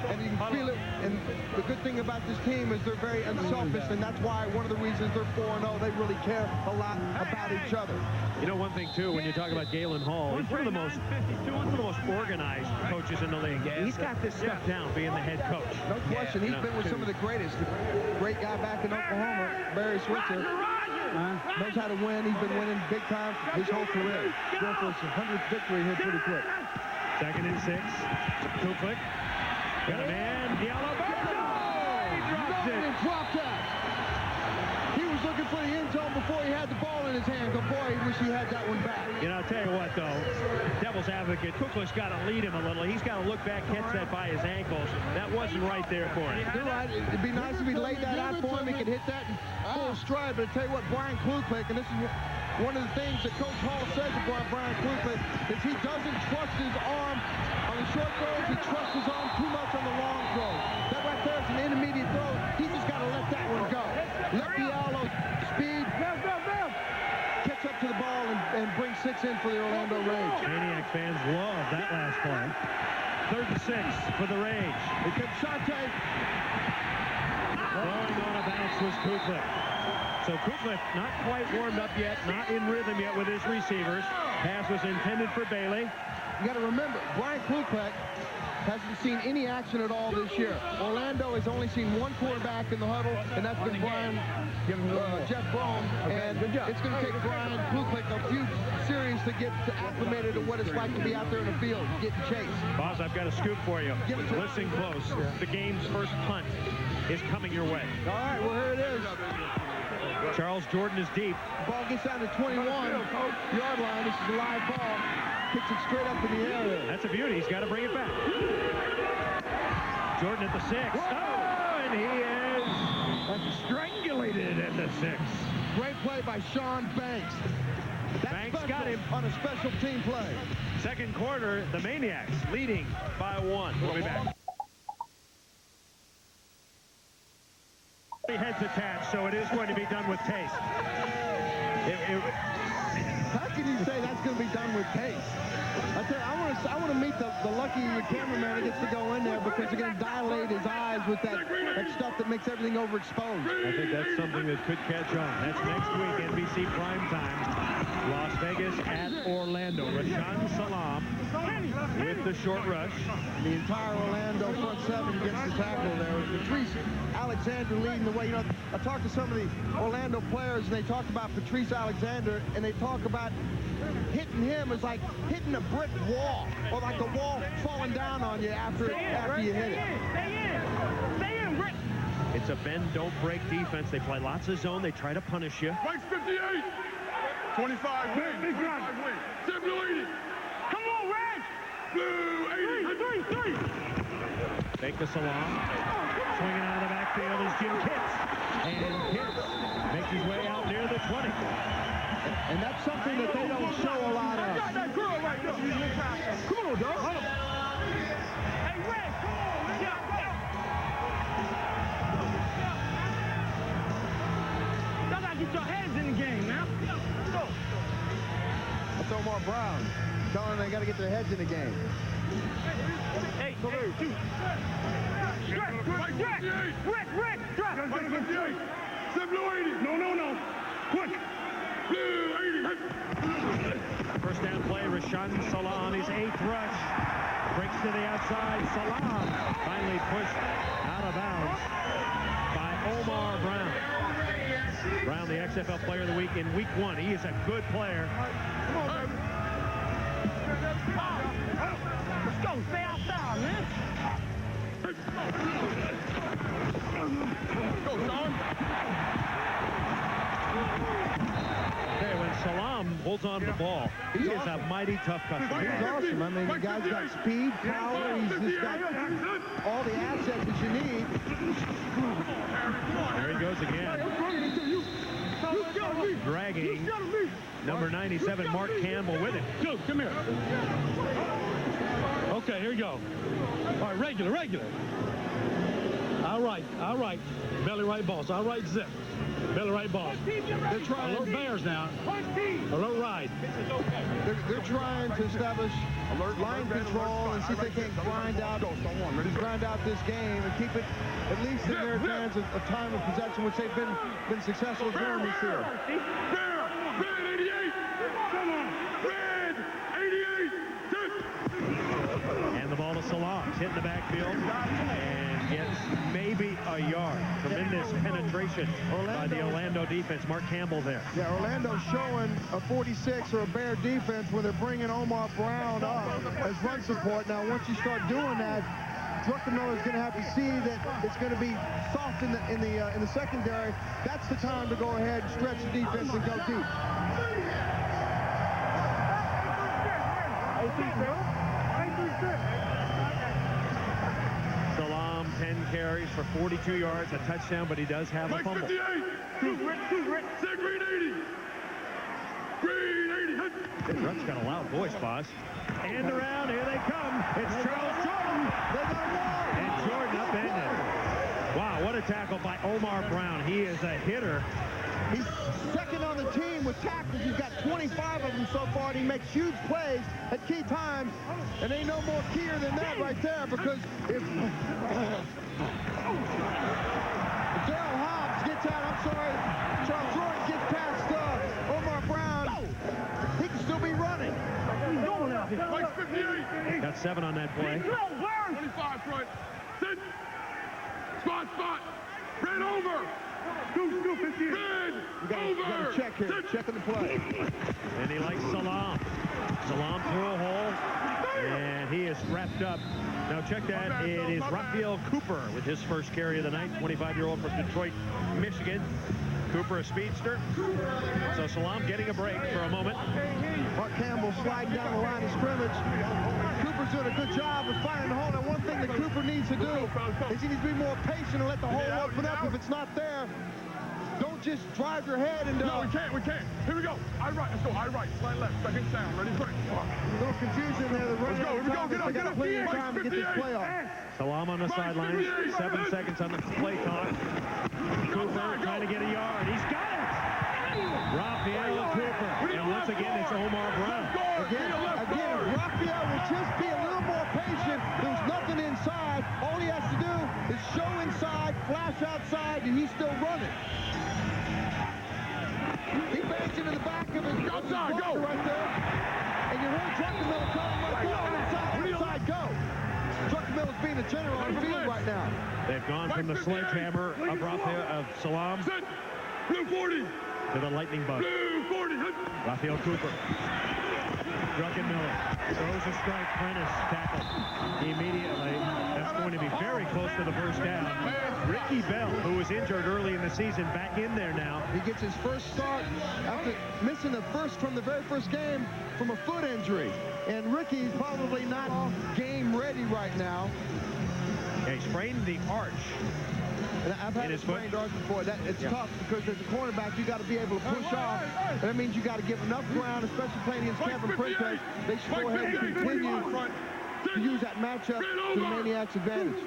and you can feel it. And the good thing about this team is they're very unselfish, and that's why one of the reasons they're 4-0. They really care a lot about each other. You know, one thing too, when you talk about Galen Hall, he's one of the most organized coaches in the league. He's got this stuff down, being the head coach. No question. He's been with some of the greatest. Great guy back in Oklahoma, Barry Switzer. Knows how to win. He's been winning big time his whole career. Going for his 100th victory here pretty quick. 2nd and 6. Kuklik. Got a man. Diallo. Dropped that. He was looking for the end zone before he had the ball in his hand. But boy, he wish he had that one back. You know, I'll tell you what, though. Devil's advocate, Kuklik's got to lead him a little. He's got to look back, catch that by his ankles. That wasn't right there for him. You're right. It'd be nice if he laid that out for him. He could hit that in full stride. But I tell you what, Brian Kuklik, and this is one of the things that Coach Hall says about Brian Kuklik, is he doesn't trust his arm on the short throws. He trusts his arm too much on the long throws. That right there is an intermediate throw. He just got to let that one go. Let Diallo speed. Catch up to the ball and bring 6 in for the Orlando Rage. Maniax fans love that last play. 3rd and 6 for the Rage. Here comes Shante. Throwing on a bounce was Kuklik. So Kuklik not quite warmed up yet, not in rhythm yet with his receivers. Pass was intended for Bailey. You got to remember, Brian Kuklik hasn't seen any action at all this year. Orlando has only seen one quarterback in the huddle, and that's been Jeff Brom. And it's going to take Brian Kuklik a few series to get acclimated to what it's like to be out there in the field, getting chased. Boss, I've got a scoop for you. Listen close. The game's first punt is coming your way. All right, well, here it is. Charles Jordan is deep. Ball gets down to 21-yard line. This is a live ball. Kicks it straight up in the air. That's a beauty. He's got to bring it back. Jordan at the 6. Oh, and he is strangulated at the 6. Great play by Sean Banks. Banks got him on a special team play. 2nd quarter, the Maniacs leading by 1. We'll be back. Heads attached, so it is going to be done with taste. How can you say that's going to be done with taste? I tell you, I want to meet the lucky cameraman that gets to go in there, because they're going to dilate his eyes with that stuff that makes everything overexposed. I think that's something that could catch on. That's next week, NBC primetime. Las Vegas at Orlando. Rashaan Salaam with the short rush. The entire Orlando front 7 gets the tackle there. Patrice Alexander leading the way. You know, I talked to some of the Orlando players, and they talked about Patrice Alexander, and they talk about hitting him as like hitting a brick wall, or like the wall falling down on you after you hit it. Stay in, Rick. It's a bend, don't break defense. They play lots of zone. They try to punish you. Mike's 58. 25 wing. 25 wing. Tim Blue 80. Come on, Red. Blue 80. 3. Fake the Salaam. Swinging out of the backfield is Jim Kitts. And Kitts makes his way out near the 20. And that's something that they don't show a lot of. I got that girl right there. Come on, dog. Hey, Red, come on, man. Y'all got to get your heads in the game, man. Go. That's Omar Brown telling them they got to get their heads in the game. Hey, 2. Rick, drop. Mike 58. Tim Blue 80. No. Quick. Blue 80. First down play, Rashaan Salaam, his 8th rush. Breaks to the outside. Salaam finally pushed out of bounds by Omar Brown. Brown, the XFL Player of the Week in Week 1. He is a good player. Come on, baby. Let's go. Stay outside, man. Go, Sean. Okay, when Salaam holds on to the ball, he is a mighty tough customer. He's awesome. I mean, the guy's got speed, power. He's just got all the assets that you need. There he goes again. Dragging number 97, Mark Campbell, with him. Dude, come here. Okay, here we go. All right, regular. All right. Belly right balls. All right, zip. Miller right ball. They're trying. Alert Bears now. Alert right. They're trying to establish line control and see if they can grind out this game and keep it at least in their hands of time of possession, which they've been successful doing this year. Red 88. Red 88. And the ball to Salaam. Hit in the backfield and gets maybe a yard. Tremendous penetration by the Orlando defense. Mark Campbell there. Yeah, Orlando's showing a 46 or a Bear defense when they're bringing Omar Brown up as run support. Now, once you start doing that, Druckenmiller is going to have to see that it's going to be soft in the secondary. That's the time to go ahead and stretch the defense and go deep. Salaam, 10 carries for 42 yards, a touchdown, but he does have a fumble. 58. Green 80. Green 80. Druck's got a loud voice, boss. And around, here they come. It's Charles Jordan. And Jordan upended. Wow, what a tackle by Omar Brown. He is a hitter. He's second on the team with tackles. He's got 25 of them so far, and he makes huge plays at key times. And ain't no more keyer than that right there, because if Daryl Hobbs gets out, I'm sorry, Charles Jordan gets past Omar Brown, he can still be running. Mike 58. Got 7 on that play. 25 front. Sit. Spot. Red over. Red You got to check here. Checking the play. And he likes Salaam. Salaam through a hole. And he is wrapped up. Now check that. It is Raphael Cooper with his first carry of the night. 25-year-old from Detroit, Michigan. Cooper, a speedster. So Salaam getting a break for a moment. Mark Campbell sliding down the line of scrimmage. Cooper's doing a good job of finding the hole. And one thing that Cooper needs to do is he needs to be more patient and let the hole open up. If it's not there, don't just drive your head into... No, we can't. Here we go. Eye right. Let's go. Eye right. Slide left. Second sound. Ready, break. A little confusion there. Let's go. Here we go. Get up. Plenty of time to get this play off. Salaam on the sidelines. 7 seconds on the play clock. Cooper trying to get a yard. He's got it. Raphael Cooper. And once again, it's Omar Brown. Again, if Raphael will just be a little more patient, there's nothing inside. All he has to do is show inside, flash outside, and he's still running. He bangs into the back of his outside, go right there. And you heard Druckenmiller calling right there. Inside, go. Druckenmiller's being the general on the field right now. They've gone from the sledgehammer of Raphael of Salaam Blue 40 to the lightning bug. Blue 40. Raphael Cooper. Druckenmiller throws a strike. Prentice tackles immediately. That's going to be very close to the first down. Ricky Bell, who was injured early in the season, back in there now. He gets his first start after missing from the very first game from a foot injury. And Ricky's probably not game ready right now. Yeah, he sprained the arch. And I've had sprained arch before. It's tough because as a cornerback, you got to be able to push off. And that means you got to give enough ground, especially playing against Kevin Prentice. They should go ahead and continue to use that matchup to the Maniax advantage.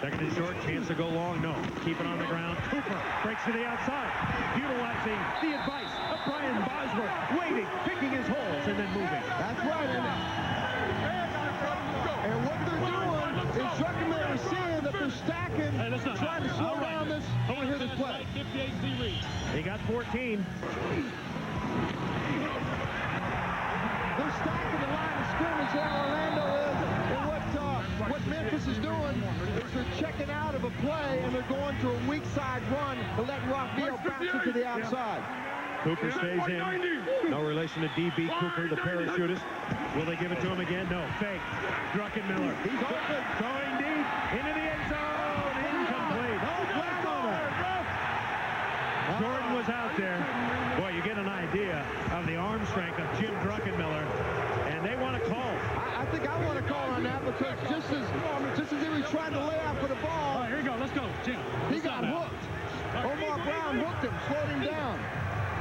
Second and short, chance to go long. No. Keep it on the ground. Cooper breaks to the outside, utilizing the advice of Brian Bosworth, waiting, picking his holes, and then moving. That's right. And what they're doing is Druckenmiller is seeing that they're stacking, trying to slow down this. I want to hear this play. He got 14. They're stacking the line of scrimmage there, Orlando is. And what Memphis is doing is they're checking out of a play and they're going to a weak side run to let Raphael bounce it to the outside. Cooper stays in. No relation to D.B. Cooper, the parachutist. Will they give it to him again? No. Fake. Druckenmiller. He's open. Going deep into the end zone. Incomplete. Jordan was out there. Boy, you get an idea of the arm strength of Jim Druckenmiller. And they want to call. I think I want to call on that because just as he was trying to lay out for the ball. All right, here we go. Let's go, Jim. He got hooked. Omar Brown hooked him, slowed him down.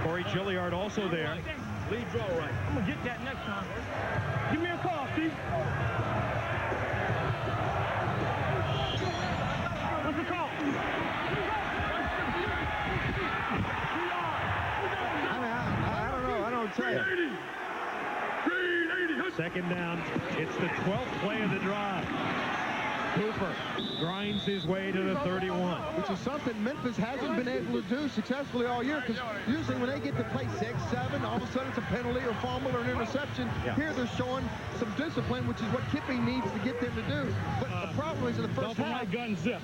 Corey Chilliard also there. Lead draw right. I'm going to get that next time. Give me a call, Steve. What's the call? Second down. It's the 12th play of the drive. Cooper grinds his way to the 31. Which is something Memphis hasn't been able to do successfully all year, because usually when they get to play 6, 7, all of a sudden it's a penalty or fumble or an interception. Yeah. Here they're showing some discipline, which is what Kippy needs to get them to do. But the problem is in the first half. Right gun zip.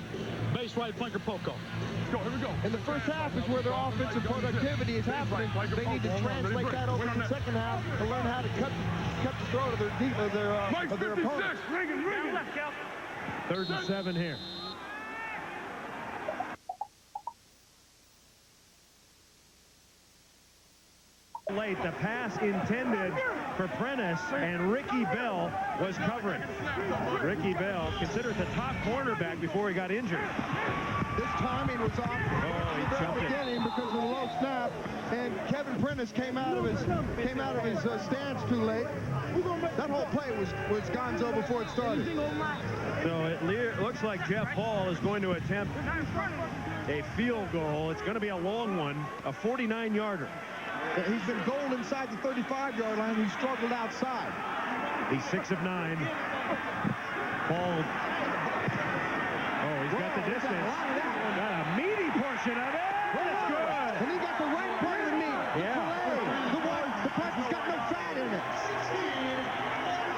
Base right flanker Poco. Let's go, here we go. In the first half is where their offensive productivity is happening. They need to translate that over to the second half to learn how to cut the throat of their opponent. Reagan. 3rd and 7 here. Late, the pass intended for Prentice, and Ricky Bell was covering. Ricky Bell, considered the top cornerback before he got injured. This timing was off He jumped it. beginning because of the low snap, and Kevin Prentice came out of his stance too late. That whole play was gonzo before it started. So it looks like Jeff Hall is going to attempt a field goal. It's going to be a long one, a 49-yarder. He's been goaled inside the 35-yard line. He struggled outside. He's 6 of 9. Ball. Oh, he's got the distance. Got a meaty portion of it. That's good. And he got the right part of the meat. Yeah. The part that's got no fat in it.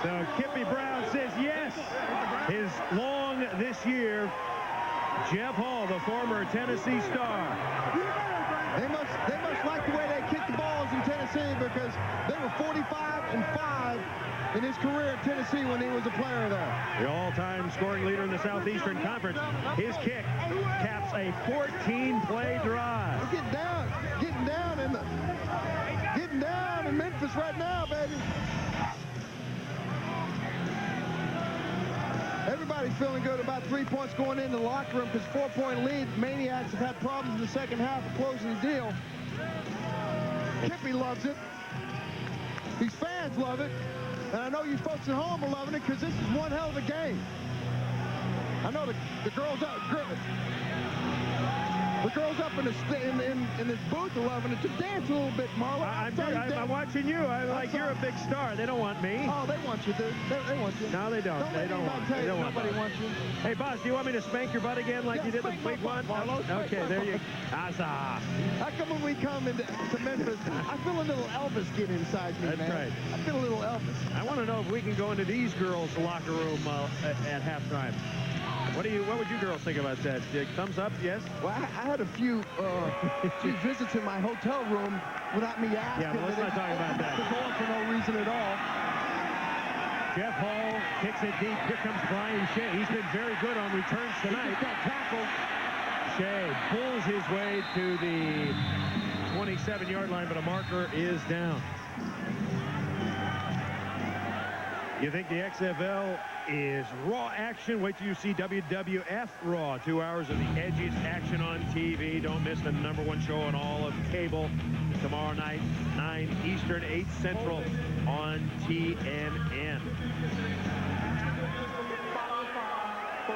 So Kippy Brown says yes. His long this year. Jeff Hall, the former Tennessee star. They must like the way they kick the balls in Tennessee, because they were 45-5 in his career at Tennessee when he was a player there. The all-time scoring leader in the Southeastern Conference. His kick caps a 14-play drive. We're getting down in Memphis right now, baby. Everybody's feeling good about 3 points going into the locker room, because 4-point lead. Maniacs have had problems in the second half of closing the deal. Kippy loves it. These fans love it. And I know you folks at home are loving it, because this is one hell of a game. I know the girls up. The girls up in this booth are loving it. Just dance a little bit, Marlon. I'm watching you. You're a big star. They don't want me. Oh, they want you, dude. They want you. No, they don't. They don't want you. Nobody wants you. Hey, boss, do you want me to spank your butt again like you did the big one? Okay, there you go. How come when we come into Memphis, I feel a little Elvis get inside me, man. That's right. I feel a little Elvis. I want to know if we can go into these girls' locker room at halftime. What would you girls think about that? Thumbs up, yes? Well, I had a few visits in my hotel room without me asking. Yeah, well, let's not talk about that. For no reason at all. Jeff Hall kicks it deep. Here comes Brian Shea. He's been very good on returns tonight. He just got tackled. Shea pulls his way to the 27-yard line, but a marker is down. You think the XFL is raw action? Wait till you see WWF Raw. 2 hours of the edgiest action on TV. Don't miss the #1 show on all of cable tomorrow night, 9 Eastern, 8 Central on TNN.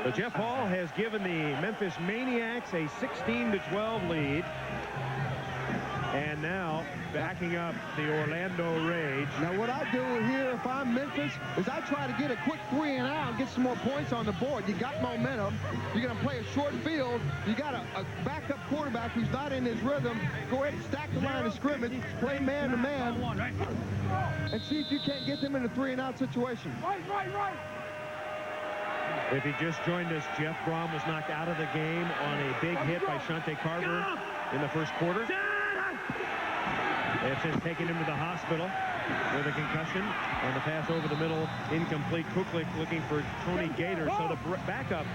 So Jeff Hall has given the Memphis Maniacs a 16-12 lead. And now backing up the Orlando Rage. Now what I do here if I'm Memphis is I try to get a quick 3 and out and get some more points on the board. You got momentum. You're going to play a short field. You got a backup quarterback who's not in his rhythm. Go ahead and stack the line of scrimmage. Play man-to-man. And see if you can't get them in a 3 and out situation. Right. If you just joined us, Jeff Brom was knocked out of the game on a big hit by Shante Carver in the first quarter. They've since taken him to the hospital with a concussion on the pass over the middle, incomplete. Kuklik looking for Tony Gator. So the backup,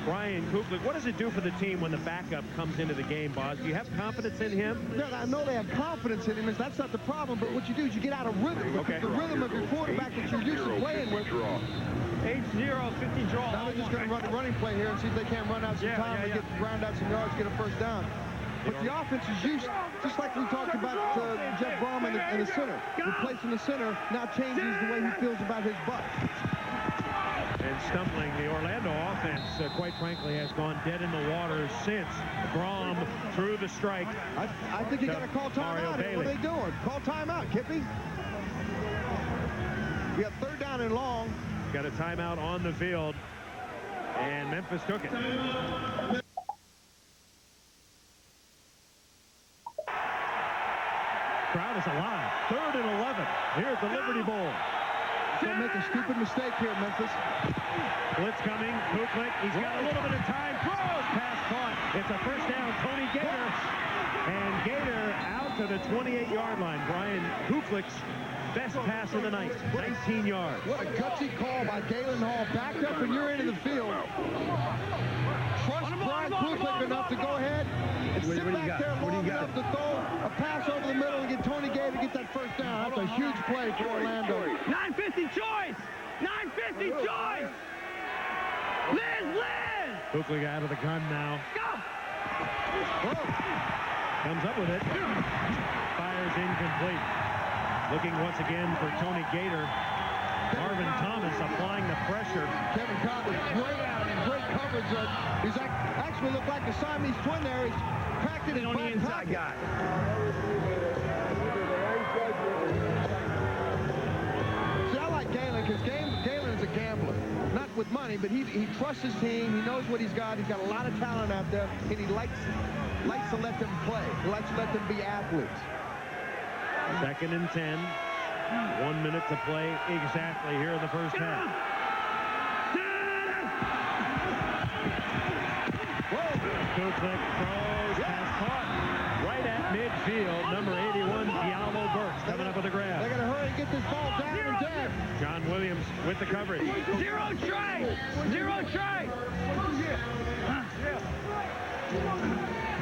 Brian Kuklik, what does it do for the team when the backup comes into the game, Boz? Do you have confidence in him? No, I know they have confidence in him. That's not the problem, but what you do is you get out of rhythm. Okay. The rhythm of your quarterback that you're used to playing with. 8-0, 50 draw. Now they're just going to run the running play here and see if they can't run out some time and get round out some yards, get a first down. But the offense is used, just like we talked about Jeff Brom in the center. Replacing the center now changes the way he feels about his butt. And stumbling, the Orlando offense, quite frankly, has gone dead in the water since Brom threw the strike. I think you got to call timeout. What are they doing? Call timeout, Kippy. We have 3rd down down and long. Got a timeout on the field, and Memphis took it. Crowd is alive. 3rd and 11 here at the Liberty Bowl. Don't make a stupid mistake here, Memphis. Blitz coming. Kuklik. He's got a little bit of time. Throws. Pass caught. It's a first down. Tony Gator. And Gator out to the 28-yard line. Brian Kuklik's best pass of the night. 19 yards. What a gutsy call by Galen Hall. Backed up and you're into the field. Trust Brian Kuklik enough to go ahead and sit back there long enough to throw a pass over the middle and get Tony Gator to get that first down. That's a huge play for Orlando. 950 choice! 950 choice! Liz! Kuklik out of the gun now. Go! Whoa. Comes up with it. Fires incomplete. Looking once again for Tony Gator. Marvin Thomas applying the pressure. Kevin Cobb was great out and great coverage. He's actually looked like a Siamese twin there. He's cracked it in on the inside guy. See, I like Galen because Galen is a gambler. Not with money, but he trusts his team. He knows what he's got. He's got a lot of talent out there, and he likes to let them play. He likes to let them be athletes. 2nd and 10. 1 minute to play exactly here in the first half. Kuklik throws, pass caught right at midfield. Number 81, Diallo Burks coming up with a grab. They got to hurry and get this ball down and dead. John Williams with the coverage. Zero try! Zero try!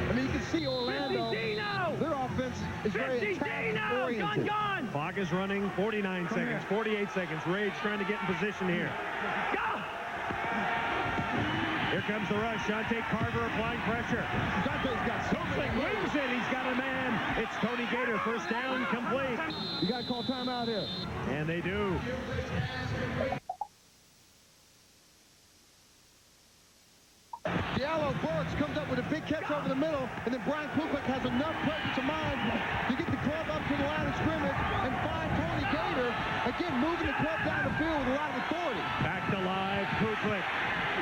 I mean, you can see Orlando, their offense is very attack-oriented. Clock is running, 49 seconds, 48 seconds. Rage trying to get in position here. Go! Here comes the rush. Shante Carver applying pressure. Shante's got so many wins it. He's got a man. It's Tony Gator. First down, complete. You got to call timeout here. And they do. Diallo Burks comes up with a big catch over the middle, and then Brian Kuklik has enough presence of mind to get the club up to the line of scrimmage and find Tony Gator, again, moving the club down the field with a lot of authority. Back to live, Kuklik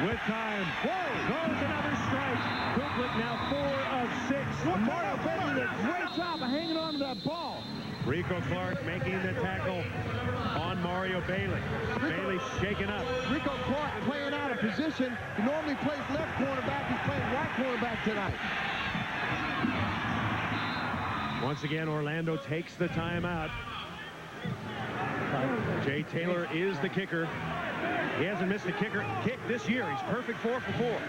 with time. Whoa, goes another strike. Kuklik now 4 of 6. Mario Bailey did a great job of hanging on to that ball. Rico Clark making the tackle on Mario Bailey. Bailey shaken up. Rico Clark playing out of position. He normally plays left cornerback. He's playing right cornerback tonight. Once again, Orlando takes the timeout. Jay Taylor is the kicker. He hasn't missed a kick this year. He's perfect 4 for 4.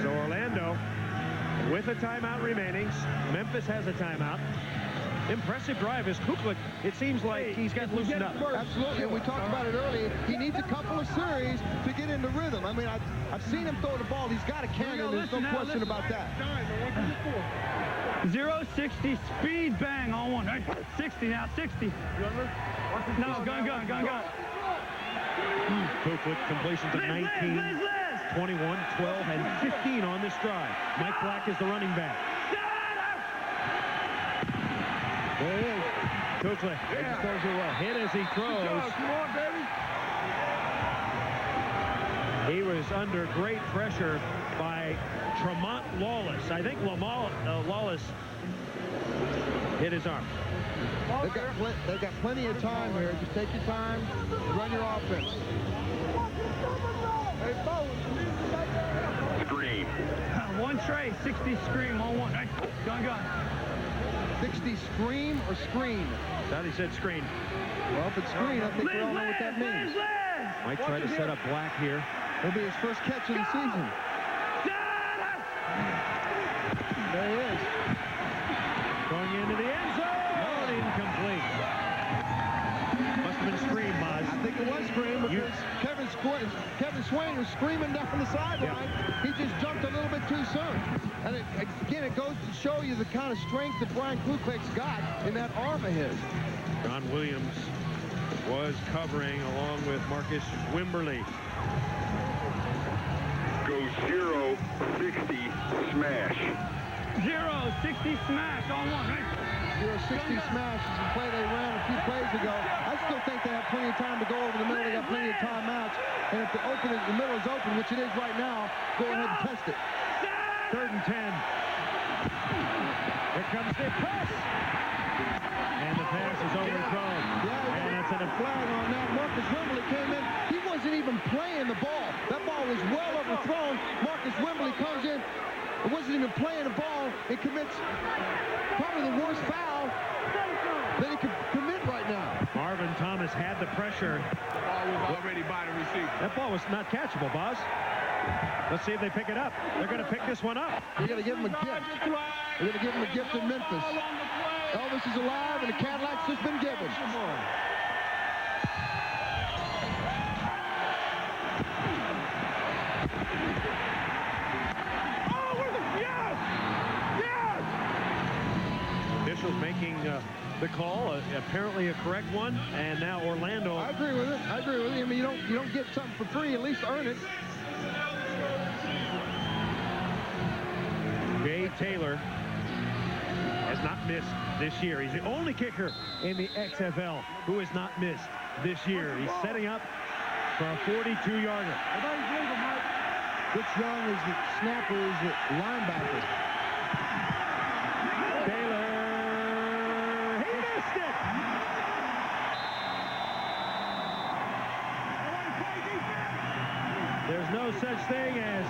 So Orlando with a timeout remaining. Memphis has a timeout. Impressive drive as Kuklik, it seems like he's got loosened up. Absolutely, and we talked about it earlier. He needs a couple of series to get into rhythm. I mean, I've seen him throw the ball. He's got a cannon. There's no question about that. 0-60 speed, bang on one. 60 now, 60. No, gun. Kuklik completions of 19, 21, 12, and 15 on this drive. Mike Black is the running back. There he is. Kuklik throws it well. Hit as he throws. Come on, baby. He was under great pressure by Tremont Lawless. I think Lawless hit his arm. They've got plenty of time here. Just take your time, run your offense. Screen. One tray, 60 scream on one. Gun. 60 scream or screen? Thought he said screen. Well, if it's screen, I think we all know what that means. Might try to set up Black here. It'll be his first catch of the season. There he is. Going into the end zone. Incomplete. Must have been a screen, Maz. I think it was screen because Kevin Swain was screaming down the sideline. Yeah. He just jumped a little bit too soon. And again, it goes to show you the kind of strength that Brian Kuklik's got in that arm of his. John Williams was covering along with Marcus Wimberly. Go 0-60 smash. 0-60 smash on one. There were 60 smashes and play they ran a few plays ago. I still think they have plenty of time to go over the middle. They got plenty of timeouts. And if the middle is open, which it is right now, go ahead and test it. 3rd and 10. Here comes the press. And the pass is overthrown. Yeah, and that's a flag on that. Marcus Wembley came in. He wasn't even playing the ball. That ball was well overthrown. Marcus Wembley comes in. It wasn't even playing the ball. It commits probably the worst foul that he could commit right now. Marvin Thomas had the pressure. The ball was already by the receiver. That ball was not catchable, boss. Let's see if they pick it up. They're going to pick this one up. You're going to give him a gift. You're going to give him a gift in Memphis. Elvis is alive, and the Cadillac's just been given. Officials making the call, apparently a correct one, and now Orlando. I agree with it. I agree with it. I mean, you don't get something for free. At least earn it. Jay Taylor has not missed this year. He's the only kicker in the XFL who has not missed this year. He's setting up for a 42-yarder. Rich Young is the snapper, is the linebacker. Taylor, he missed it. There's no such thing as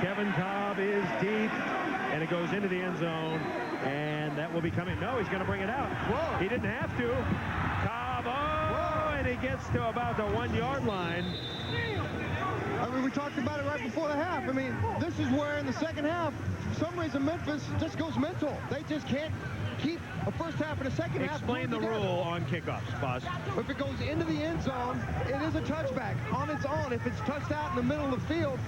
Kevin Cobb is deep, and it goes into the end zone, and that will be coming. No, he's going to bring it out. Whoa. He didn't have to. Cobb, and he gets to about the 1-yard line. I mean, we talked about it right before the half. I mean, this is where in the second half, for some reason, Memphis just goes mental. They just can't keep a first half and a second half. Explain the rule on kickoffs, boss. If it goes into the end zone, it is a touchback on its own. If it's touched out in the middle of the field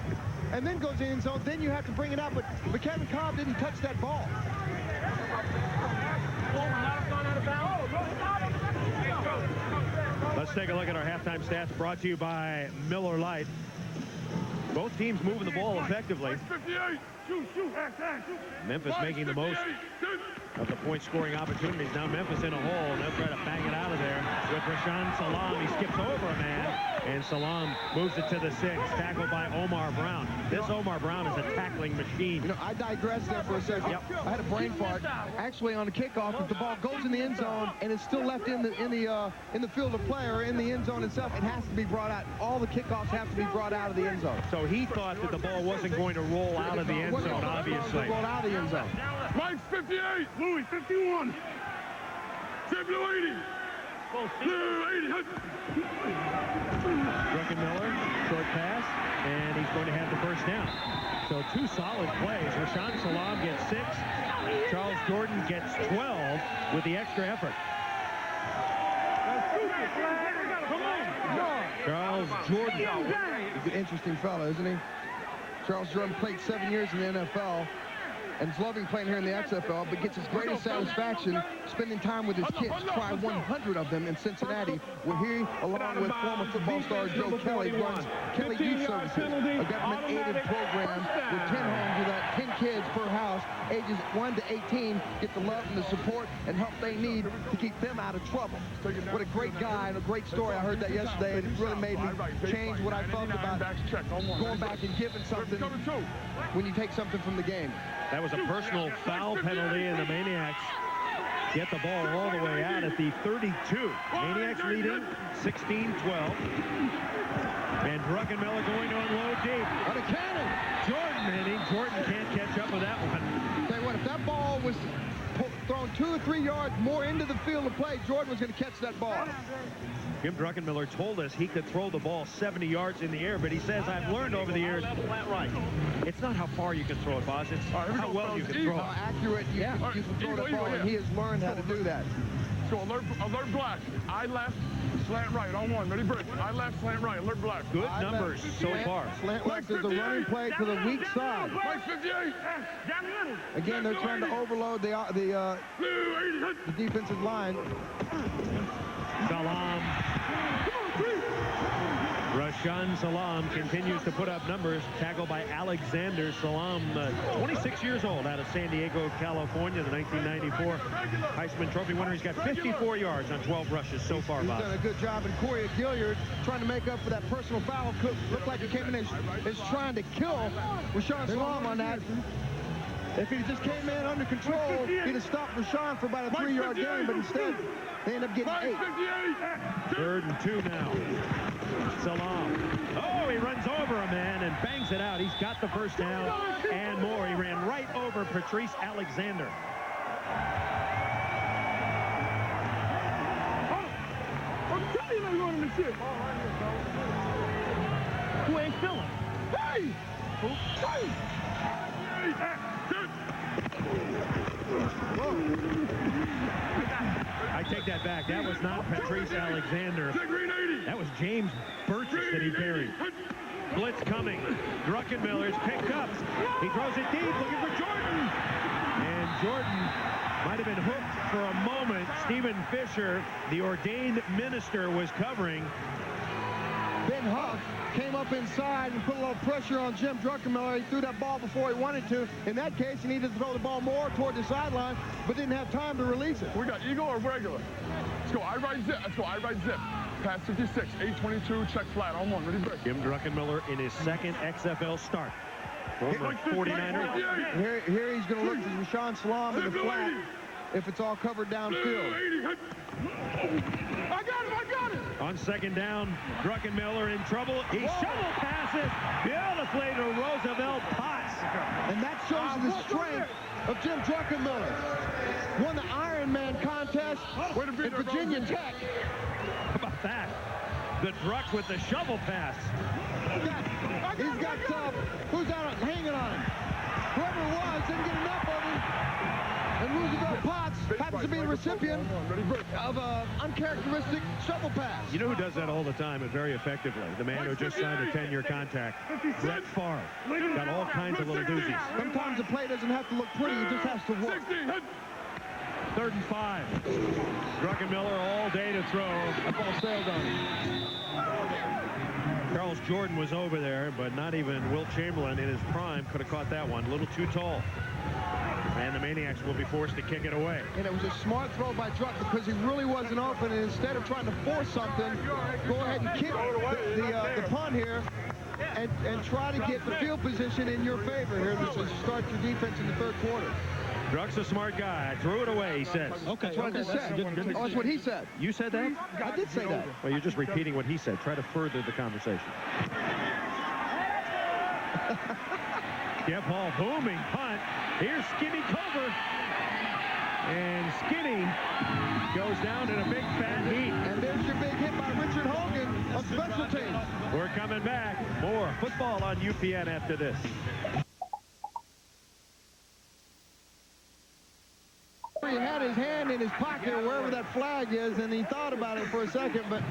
and then goes in the end zone, then you have to bring it out. But Kevin Cobb didn't touch that ball. Let's take a look at our halftime stats brought to you by Miller Lite. Both teams moving the ball effectively. Memphis making the most of the point-scoring opportunities. Now Memphis in a hole, and they'll try to bang it out of there with Rashaan Salaam. He skips over a man, and Salaam moves it to the 6, tackled by Omar Brown. This Omar Brown is a tackling machine. You know, I digressed there for a second. Yep. I had a brain fart. Actually, on the kickoff, if the ball goes in the end zone and it's still left in the field of play or in the end zone itself, it has to be brought out. All the kickoffs have to be brought out of the end zone. So he thought that the ball wasn't going to roll out of the end zone, obviously. Roll out of the end zone. Mike's 58. Louis 51. Blue 80. Blue 80. Druckenmiller, short pass, and he's going to have the first down. So 2 solid plays. Rashaan Salaam gets 6. Charles Jordan gets 12 with the extra effort. Charles Jordan. He's an interesting fellow, isn't he? Charles Jordan played 7 years in the NFL and is loving playing here in the XFL, but gets his greatest satisfaction spending time with his kids. Try 100 of them in Cincinnati, where he, along with former football star Joe Kelly, runs Kelly Youth Services, a government-aided program with 10 homes with 10 kids per house, ages 1 to 18, get the love and the support and help they need to keep them out of trouble. What a great guy and a great story. I heard that yesterday, and it really made me change what I felt about going back and giving something when you take something from the game. That was a personal foul penalty, and the Maniax get the ball all the way out at the 32. Maniax leading 16-12. And Druckenmiller going to unload deep. What a cannon! Jordan can't catch up with that one. Tell you what, if that ball was thrown 2 or 3 yards more into the field of play, Jordan was going to catch that ball. Jim Druckenmiller told us he could throw the ball 70 yards in the air, but he says, I've learned over the years, it's not how far you can throw it, boss. It's how well you can throw it. How accurate you can throw the ball, and he has learned how to do that. So alert black. I left, slant right, on one. Ready, break. I left, slant right, alert black. Good numbers so far. Slant left is the running play to the weak side. Mike 58. Again, they're trying to overload the defensive line. Salaam. Rashaan Salaam continues to put up numbers. Tackled by Alexander. Salaam, 26 years old, out of San Diego, California, the 1994 Heisman Trophy winner. He's got 54 yards on 12 rushes so far, Bob. He's done a good job. And Corey Gilliard trying to make up for that personal foul. Looked like he came in is trying to kill Rashaan Salaam on that. If he just came in under control, he'd have stopped Rashaan for about a 3-yard gain, but instead, they end up getting 8. 3rd and 2 now. Salaam. Oh, he runs over a man and bangs it out. He's got the first down and more. He ran right over Patrice Alexander. I'm telling you, I'm going to shit. Who ain't feeling? Hey! Hey! I take that back. That was not Patrice Alexander. That was James Burgess that he carried. Blitz coming. Druckenmiller's picked up. He throws it deep, looking for Jordan. And Jordan might have been hooked for a moment. Stephen Fisher, the ordained minister, was covering. Ben Huff came up inside and put a little pressure on Jim Druckenmiller. He threw that ball before he wanted to. In that case, he needed to throw the ball more toward the sideline, but didn't have time to release it. We got eagle or regular? Let's go, I right zip. Let's go, I right zip. Pass 56, 822, check flat, on one, ready, break. Jim Druckenmiller in his second XFL start. Former 49er. Here he's going to look to Rashaan Salaam in the flat if it's all covered downfield. I got it! On second down, Druckenmiller in trouble. He shovel passes beautifully to Roosevelt Potts. And that shows the strength of Jim Druckenmiller. Won the Ironman contest at Virginia Tech. How about that? The Druck with the shovel pass. He's got who's out hanging on him? Whoever it was didn't get enough of him. And Roosevelt Potts happens to be the recipient of an uncharacteristic shovel pass. You know who does that all the time and very effectively? The man who just signed a 10-year contract, Brett Favre. Got all kinds of little doozies. Sometimes the play doesn't have to look pretty, it just has to work. 3rd and 5. Druckenmiller all day to throw. That ball sailed on him. Charles Jordan was over there, but not even Wilt Chamberlain in his prime could have caught that one. A little too tall. And the Maniacs will be forced to kick it away. And it was a smart throw by Druck because he really wasn't open. And instead of trying to force something, go ahead and kick the punt here and try to get the field position in your favor here to start your defense in the 3rd quarter. Druck's a smart guy. I threw it away, he says. Okay, that's what I just said. Oh, that's what he said. You said that? I did say that. Well, you're just repeating what he said. Try to further the conversation. Jeff Hall, booming punt. Here's Skinny Cover. And Skinny goes down in a big fat heap. And there's your big hit by Richard Hogan on special teams. We're coming back. More football on UPN after this. He had his hand in his pocket wherever that flag is, and he thought about it for a second, but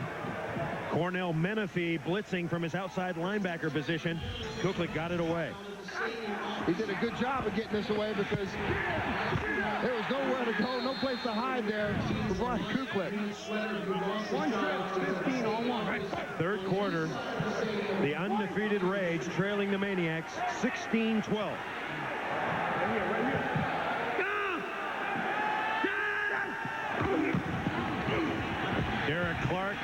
Cornell Menifee blitzing from his outside linebacker position. Kuklik got it away. He did a good job of getting this away because there was nowhere to go, no place to hide there for Brian Kuklik. 3rd quarter, the undefeated Rage trailing the Maniacs 16-12. Derek Clark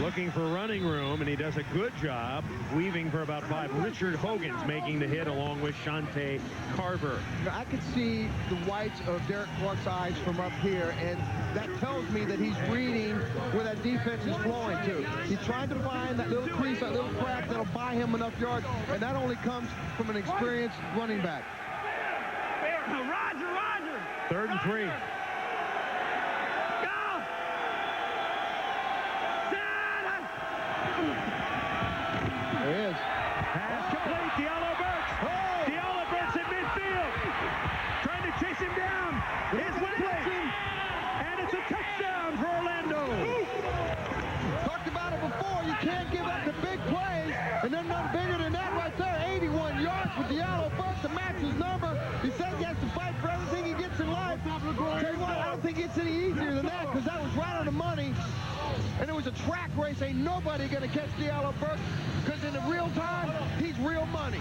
looking for running room, and he does a good job weaving for about 5. Richard Hogan's making the hit along with Shante Carver. I could see the whites of Derek Clark's eyes from up here, and that tells me that he's reading where that defense is flowing to. He's trying to find that little crease, that little crack that'll buy him enough yards, and that only comes from an experienced running back. Roger! 3rd and 3. There he is. Pass complete. Diallo Burks. Diallo Burks in midfield. Trying to chase him down. His way. And it's a touchdown for Orlando. can't give up the big plays, and then nothing bigger than that right there. 81 yards with Diallo Burks to match his number. He says he has to fight for everything he gets in life. Tell you what, I don't think it's any easier than that, because that was right on the money. And it was a track race. Ain't nobody going to catch Diallo Burks, because in the real time, he's real money.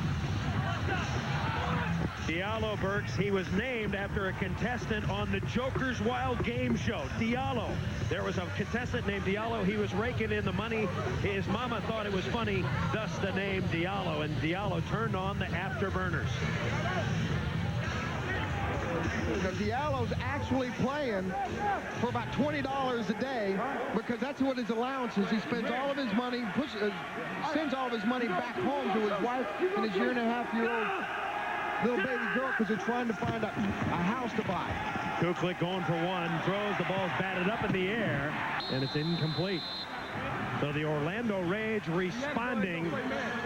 Diallo Burks, he was named after a contestant on the Joker's Wild Game Show. Diallo. There was a contestant named Diallo. He was raking in the money. His mama thought it was funny, thus the name Diallo. And Diallo turned on the afterburners. Diallo's actually playing for about $20 a day, because that's what his allowance is. He spends all of his money, sends all of his money back home to his wife and his 1.5-year-old little baby girl, because they're trying to find a house to buy. Kuklik going for one, throws, the ball's batted up in the air, and it's incomplete. So the Orlando Rage responding,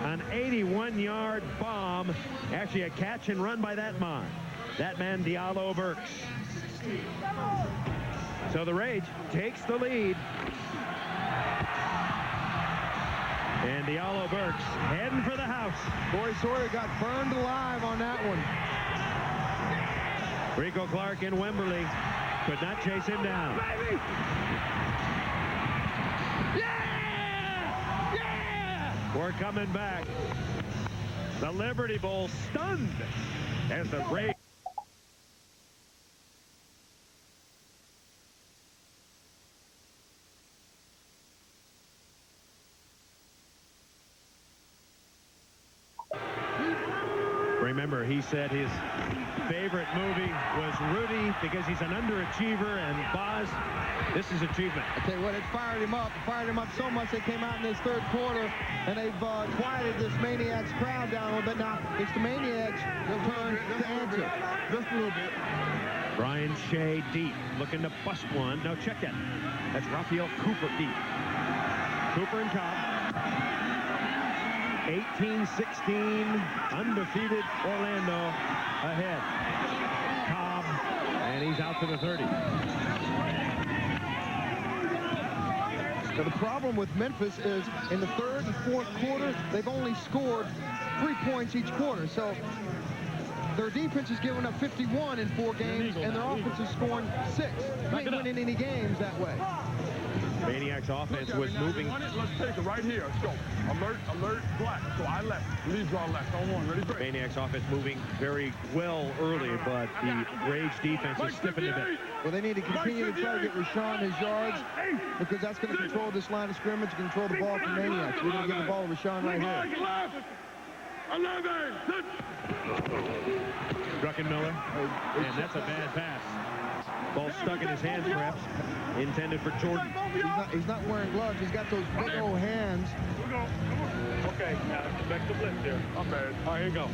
an 81-yard bomb, actually a catch and run by that man Diallo Burks. So the Rage takes the lead. And Diallo Burks heading for the house. Corey Sawyer got burned alive on that one. Rico Clark in Wembley could not chase him down. Yeah! We're coming back. The Liberty Bowl stunned as the Rage. Remember, he said his favorite movie was Rudy because he's an underachiever, and Boz, this is achievement. I tell you what, it fired him up so much they came out in this third quarter, and they've quieted this Maniax crowd down a little bit. Now it's the Maniax' turn to answer. Just a little bit. Brian Shea deep, looking to bust one. No, check that. That's Raphael Cooper deep. Cooper and Cobb. 18-16, undefeated Orlando ahead. Cobb, and he's out to the 30. Now, the problem with Memphis is in the third and fourth quarter, they've only scored 3 points each quarter. So their defense is giving up 51 in 4 games, and their offense is scoring 6. They ain't winning any games that way. Maniax offense was moving. Let's take it right here. Let's go. Alert, alert, black. So I left. Lead draw left. On one. Ready, break. Maniax offense moving very well early, but the Rage defense is stiffened a bit. Well, they need to continue to try to get Rashaan his yards, because that's going to control this line of scrimmage, control the ball from Maniax. We're going to get the ball to Rashaan right here. 11. Druckenmiller, and that's a bad pass. Ball stuck in his hands, perhaps. Intended for Jordan. He's not wearing gloves. He's got those big old hands. Okay, now back to blitz here. I'm bad. All right, here you go.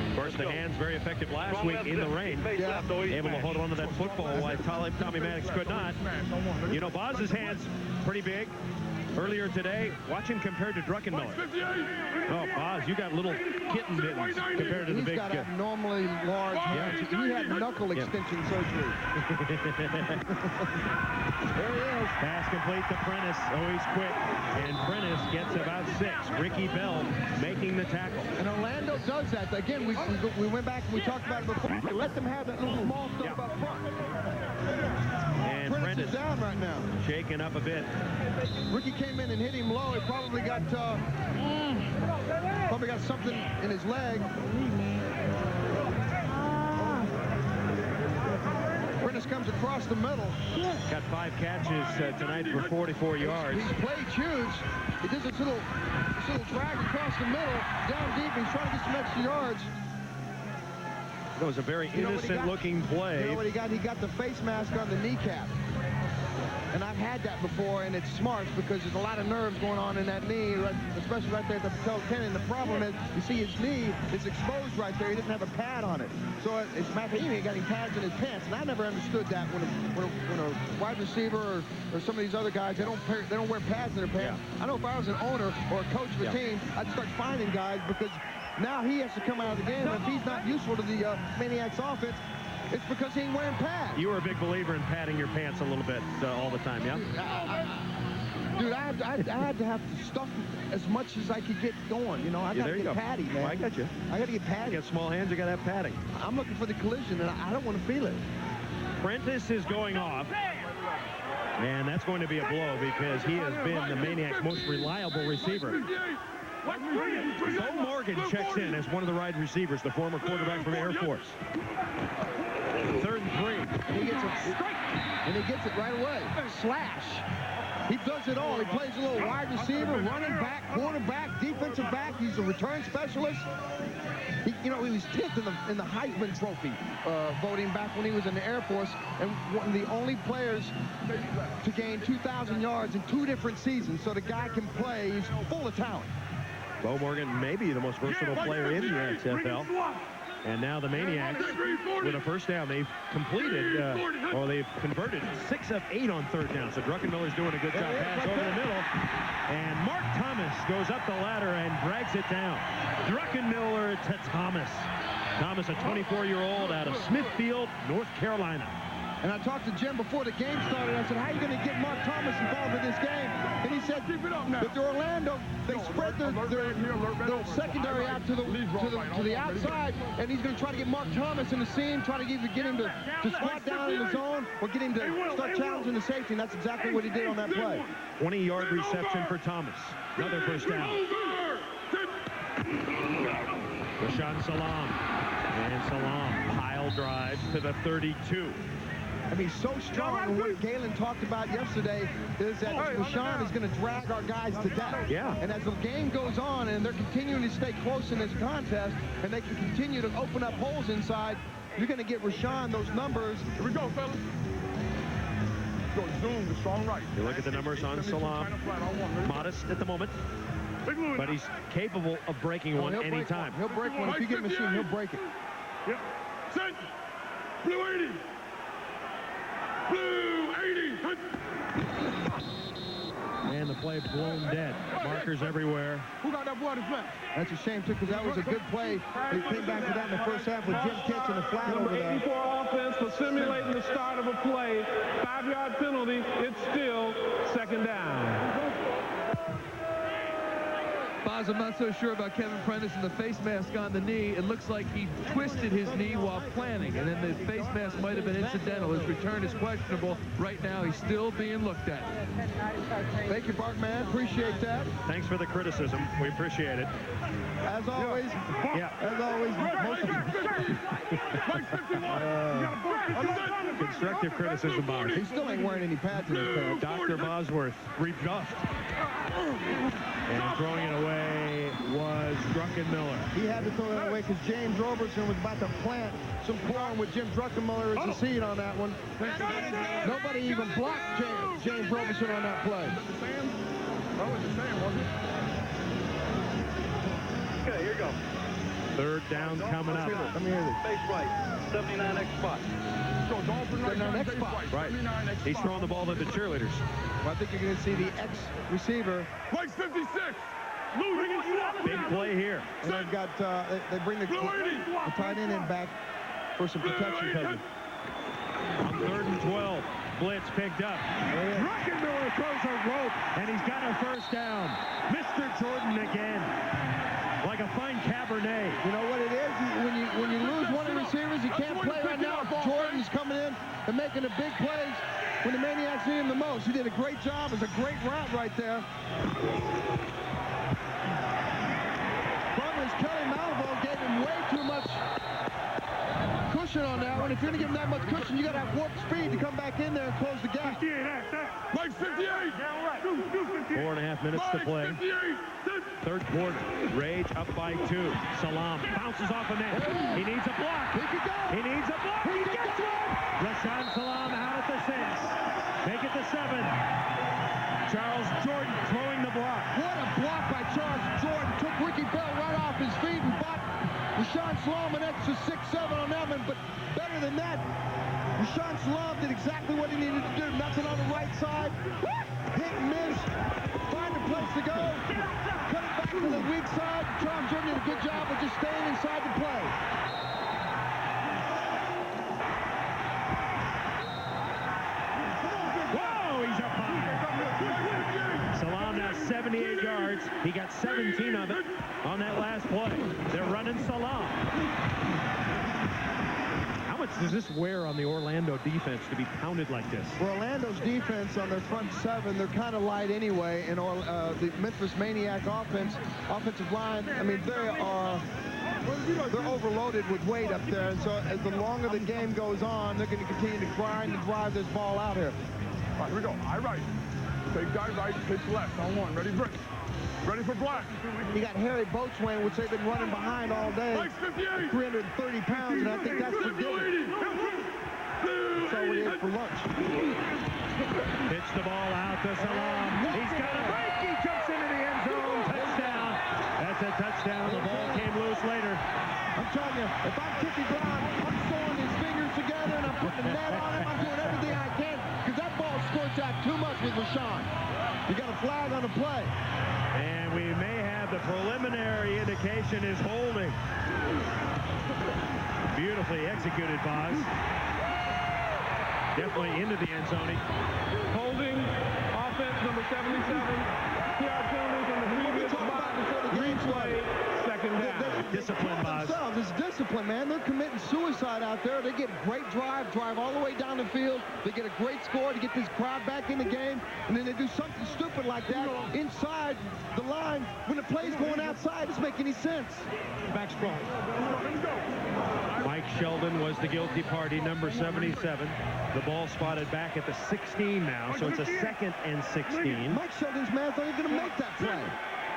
Of course, the hands very effective last week in the rain. Yeah. Able to hold on to that football while Tommy Maddox could not. You know, Boz's hands pretty big. Earlier today, watch him compared to Druckenmiller. Oh, Boz, you got little kitten mittens compared to the big. He's got abnormally large hands. He had knuckle extension surgery. There he is. Pass complete to Prentice. Oh, he's quick. And Prentice gets about 6. Ricky Bell making the tackle. And Orlando does that. Again, we went back and we talked about it before. Let them have that little small stuff up front. And Prentice is down right now. Shaking up a bit. Ricky came in and hit him low. He probably got something in his leg. Prentice comes across the middle. Got 5 catches tonight for 44 yards. He's played huge. He does this little drag across the middle, down deep. He's trying to get some extra yards. That was a very innocent-looking play. You know what he got? He got the face mask on the kneecap. And I've had that before, and it's smart because there's a lot of nerves going on in that knee, especially right there at the patella tendon. The problem is, you see his knee is exposed right there. He didn't have a pad on it. So it's Matheny got him pads in his pants, and I never understood that when a wide receiver or some of these other guys, they don't wear pads in their pants. Yeah. I know if I was an owner or a coach of a team, I'd start finding guys because now he has to come out of the game. If he's not useful to the Maniax offense, it's because he ain't wearing pads. You were a big believer in padding your pants a little bit all the time, yeah? Dude, I I had to have to stuff as much as I could get going. You know, I got to get patty, man. Well, I got you. I got to get patty. You got small hands, you got to have padding. I'm looking for the collision, and I don't want to feel it. Prentice is going off. And that's going to be a blow because he has been the Maniac's most reliable receiver. Bo Morgan checks in as one of the wide receivers, the former quarterback from Air Force. 3rd and 3. And he gets it straight. And he gets it right away. Slash. He does it all. He plays a little wide receiver, running back, quarterback, defensive back. He's a return specialist. He was 10th in the Heisman Trophy voting back when he was in the Air Force, and one of the only players to gain 2,000 yards in 2 different seasons. So the guy can play. He's full of talent. Bo Morgan may be the most versatile player in the XFL. And now the Maniacs with a first down. They've completed, or they've converted 6 of 8 on 3rd down. So Druckenmiller's doing a good job. Pass over the middle. And Mark Thomas goes up the ladder and drags it down. Druckenmiller to Thomas. Thomas, a 24-year-old out of Smithfield, North Carolina. And I talked to Jim before the game started. I said, how are you going to get Mark Thomas involved in this game? And he said, with the Orlando, they spread their secondary out to the outside, and he's going to try to get Mark Thomas in the seam, try to get him to squat down in the zone, or get him to start challenging the safety, and that's exactly what he did on that play. 20-yard reception for Thomas. Another first down. Rashaan Salaam. And Salaam pile drives to the 32. I mean, so strong. And what Galen talked about yesterday is that Rashaan is going to drag our guys to death. Yeah. And as the game goes on and they're continuing to stay close in this contest and they can continue to open up holes inside, you're going to get Rashaan those numbers. Here we go, fellas. Go zoom the strong right. You look at the numbers on Salaam. Modest at the moment. But he's capable of breaking one anytime. He'll break one. If you get machine, he'll break it. Yep. Set. Blue 80. Blue 80. And the play blown dead. Markers everywhere. Who got that boy to flat? That's a shame, too, because that was a good play. They came back to that in the first half with Jim catching the flat over there. Number 84 offense for simulating the start of a play. 5-yard penalty. It's still 2nd down. Boz, I'm not so sure about Kevin Prentice and the face mask on the knee. It looks like he twisted his knee while planning, and then the face mask might have been incidental. His return is questionable. Right now, he's still being looked at. Thank you, Bart, man. Appreciate that. Thanks for the criticism. We appreciate it. As always. Yeah. As always. Constructive criticism, Bob. He still ain't wearing any pads in his pants. Dr. Bosworth rebuffed. And throwing it away was Druckenmiller. He had to throw that away because James Robertson was about to plant some corn with Jim Druckenmiller as the seed on that one. Nobody even blocked James Robertson on that play. That was the same, wasn't it? Okay, here you go. 3rd down coming up. Let me hear this. Face right, 79X spot. So Dolphin right now, next spot. Right. He's throwing the ball to the cheerleaders. Well, I think you're going to see the ex-receiver. Place 56. Big play here. And they've got, they bring the tight end in back for some protection coverage. On 3rd and 12. Blitz picked up. Druckenmiller throws a rope, and he's got a first down. Mr. Jordan again. Like a fine Cabernet. You know what it is? When you lose one of the receivers, you can't play right now. Jordan's coming in and making the big plays when the Maniacs need him the most. He did a great job. It was a great route right there. Problem is Kelly Malvo gave him way too much cushion on that one. If you're going to give him that much cushion, you got to have warp speed to come back in there and close the gap. Like 58. 4.5 minutes to play. 3rd quarter. Rage up by 2. Salaam bounces off a net. He needs a block. He needs a block. He gets one. Rashaan Salaam out at the 6. Make it the 7. Charles Jordan throwing the block. What a block by Charles Jordan. Took Ricky Bell right off his feet and bought Rashaan Salaam an extra 6-7 on that one. But better than that, Rashaan Salaam did exactly what he needed to do. Nothing on the right side. Hit and miss. Find a place to go. Cut it back to the weak side. Charles Jordan did a good job of just staying inside the play. Whoa, he's up high. Salaam 78 yards. He got 17 of it on that last play. They're running Salaam. How much does this wear on the Orlando defense to be pounded like this? For Orlando's defense on their front seven, they're kind of light anyway. And the Memphis Maniac offensive line, I mean, they're overloaded with weight up there. And so as the longer the game goes on, they're going to continue to grind and drive this ball out here. All right, here we go. Eye right. Take guy right, pitch left on one. Ready, Brick. Ready for black. You got Harry Boatswain, which they've been running behind all day. 330 pounds, and I think that's forgiven. That's all it is for lunch. Pitch the ball out to Salaam. He's got a break. He jumps into the end zone. Touchdown. That's a touchdown. The ball came loose later. I'm telling you, if I'm Kippy Brown, I'm sewing his fingers together and I'm putting a net on him. I'm doing everything I can because that ball squirts out too much with Rashaan. You got a flag on the play. And we may have the preliminary indication is holding. Beautifully executed, Boz. Definitely into the end zone. Holding, offense number 77. PR penalties on the previous spot. Replay, second down. Discipline, Boz. It's discipline, man. They're committing suicide out there. They get a great drive all the way down the field. They get a great score to get this crowd back in the game. And then they do something stupid like that inside the line when the play's going outside. It doesn't make any sense. Back strong. Mike Sheldon was the guilty party, number 77. The ball spotted back at the 16 now, so it's a 2nd and 16. Mike Sheldon's man's not even going to make that play.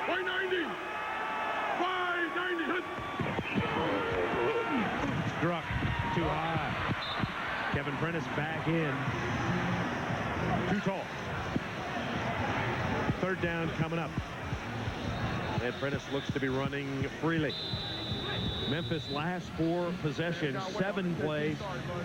590. 590. Struck too high. Kevin Prentice back in. Too tall. 3rd down coming up. And Prentice looks to be running freely. Memphis last 4 possessions, 7 plays,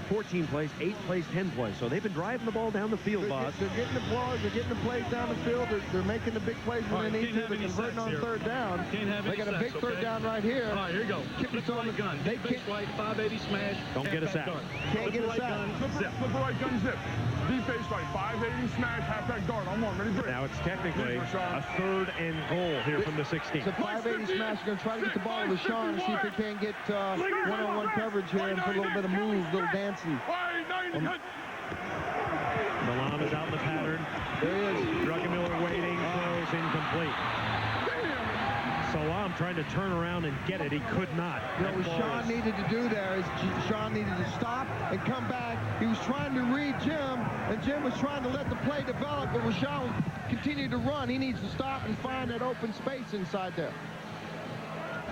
14 plays, 8 plays, 10 plays. So they've been driving the ball down the field, Boz. They're getting the balls, they're getting the plays down the field. They're making the big plays when they need to. They're converting on 3rd down. They got a big 3rd down right here. All right, here you go. Kippy's on the gun. They base right, 580 smash. Don't get us out. Can't get us out. Flip the right gun, zip. Deep face right, 580 smash, halfback dart. On one, ready, Brick. Now it's technically a 3rd and goal here from the 16. It's a 580 smash. They're going to try to get the ball to Rashaan and see if they can get one-on-one coverage here and put a little bit of move, a little dancing. Milan is out in the pattern. There he is. Druckenmiller waiting, throws incomplete. Salaam trying to turn around and get it. He could not. What Rashaan needed to do there is Rashaan needed to stop and come back. He was trying to read Jim, and Jim was trying to let the play develop, but Rashaan continued to run. He needs to stop and find that open space inside there.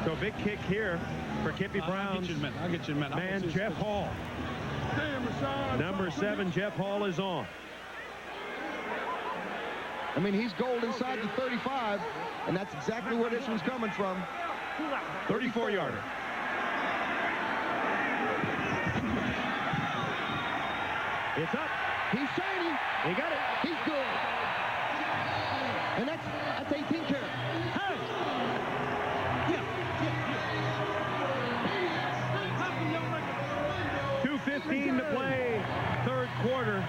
So big kick here for Kippy Brown's man, Jeff Hall. Number 7, Jeff Hall is on. I mean, he's gold inside the 35, and that's exactly where this one's coming from. 34-yarder. It's up. He's shiny. He got it. He's good. And that's 18 carries. Hey! 2:15 to play, 3rd quarter.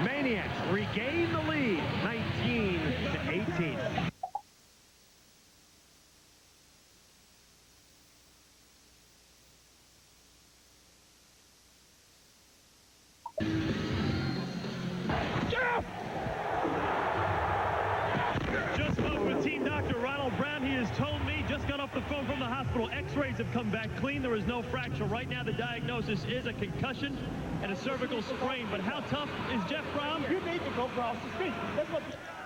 Maniacs regain the lead, 19-18. Just spoke with team doctor Ronald Brown. He has told me, just got off the phone from the hospital, x-rays have come back clean. There is no fracture. Right now the diagnosis is a concussion and a cervical sprain. But how tough is Jeff Brown? You need to go across the street. That's what.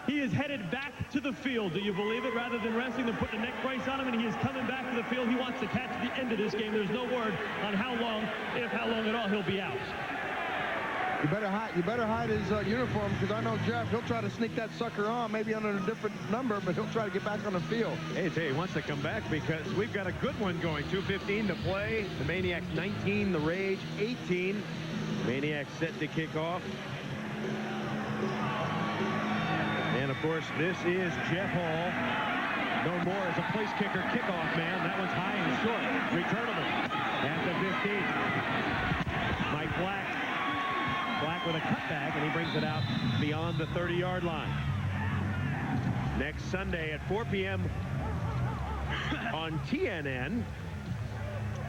He is headed back to the field. Do you believe it? Rather than resting, they're putting a neck brace on him, and he is coming back to the field. He wants to catch the end of this game. There's no word on how long, if how long at all, he'll be out. You better hide his uniform, because I know Jeff, he'll try to sneak that sucker on, maybe under a different number, but he'll try to get back on the field. Hey, he wants to come back because we've got a good one going. 2:15 to play. The Maniacs 19, the Rage 18. Maniacs set to kick off. And, of course, this is Jeff Hall. No more as a place kicker kickoff, man. That one's high and short. Returnable at the 15. Mike Black with a cutback, and he brings it out beyond the 30-yard line. next Sunday at 4 p.m. on TNN.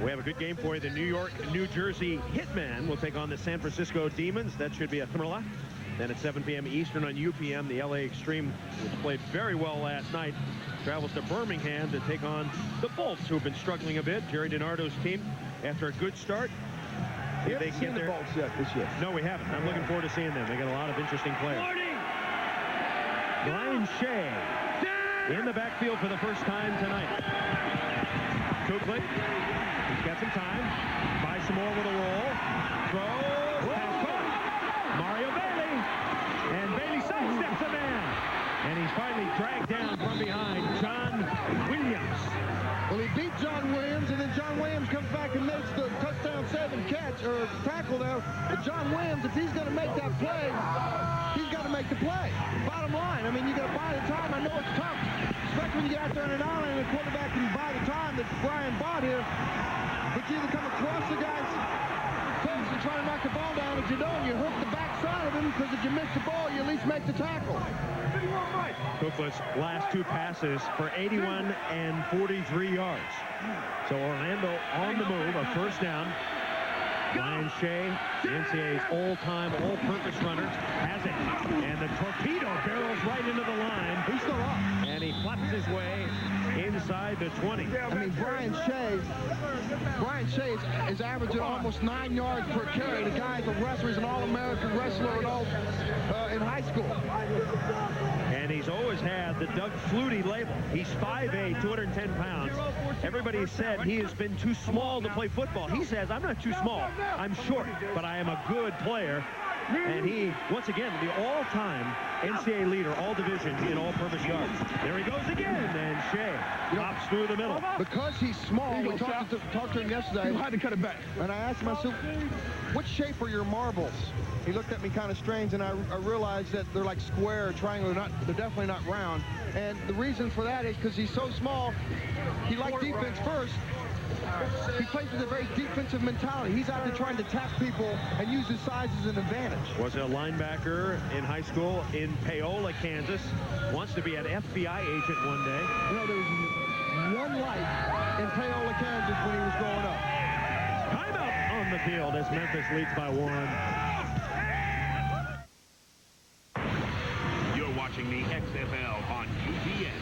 We have a good game for you. The New Jersey Hitmen will take on the San Francisco Demons. That should be a thriller. Then at 7 p.m. Eastern on UPM, the LA Extreme, which played very well last night, travels to Birmingham to take on the Bolts, who have been struggling a bit. Jerry DiNardo's team, after a good start. We haven't seen the Bolts yet this year. No, we haven't. I'm looking forward to seeing them. They got a lot of interesting players. Brian Shea in the backfield for the first time tonight. Kuklin, he's got some time. Buys some more with a roll. Throws. Pass caught. Mario Bailey. And Bailey sidesteps a man. And he's finally dragged down from behind. John Williams. Well, he beat John Williams, and then John Williams comes back and makes the touchdown catch or tackle there. But John Williams, if he's going to make that play, he's got to make the play. Bottom line, I mean, you got to buy the time. I know it's tough, especially when you get out there in an island and the quarterback can buy the time that Brian bought here. But you either come across the guy's face and try to knock the ball down. If you don't, you hook the backside of him, because if you miss the ball, you at least make the tackle. Cooklin's last two passes for 81 and 43 yards. So Orlando on the move, a first down. Brian Shea, the NCAA's all-time, all-purpose runner, has it. And the torpedo barrels right into the line. He's still up. And he flaps his way inside the 20. I mean, Brian Shea is averaging almost 9 yards per carry. The guy's a wrestler. He's an all-American wrestler in high school. And he's always had the Doug Flutie label. He's 5'8", 210 pounds. Everybody said he has been too small to play football. He says, I'm not too small. I'm short, but I am a good player. And he, once again, the all-time NCAA leader, all division in all-purpose yards. There he goes again, and Shea hops through the middle. Because he's small, we talked to him yesterday. You had to cut it back. And I asked him, I said, what shape are your marbles? He looked at me kind of strange, and I realized that they're like square, triangular. They're definitely not round. And the reason for that is because he's so small, he likes defense first. He plays with a very defensive mentality. He's out there trying to tap people and use his size as an advantage. Was a linebacker in high school in Paola, Kansas. Wants to be an FBI agent one day. You know, there was one light in Paola, Kansas when he was growing up. Timeout on the field as Memphis leads by 1. You're watching the XFL on UPN.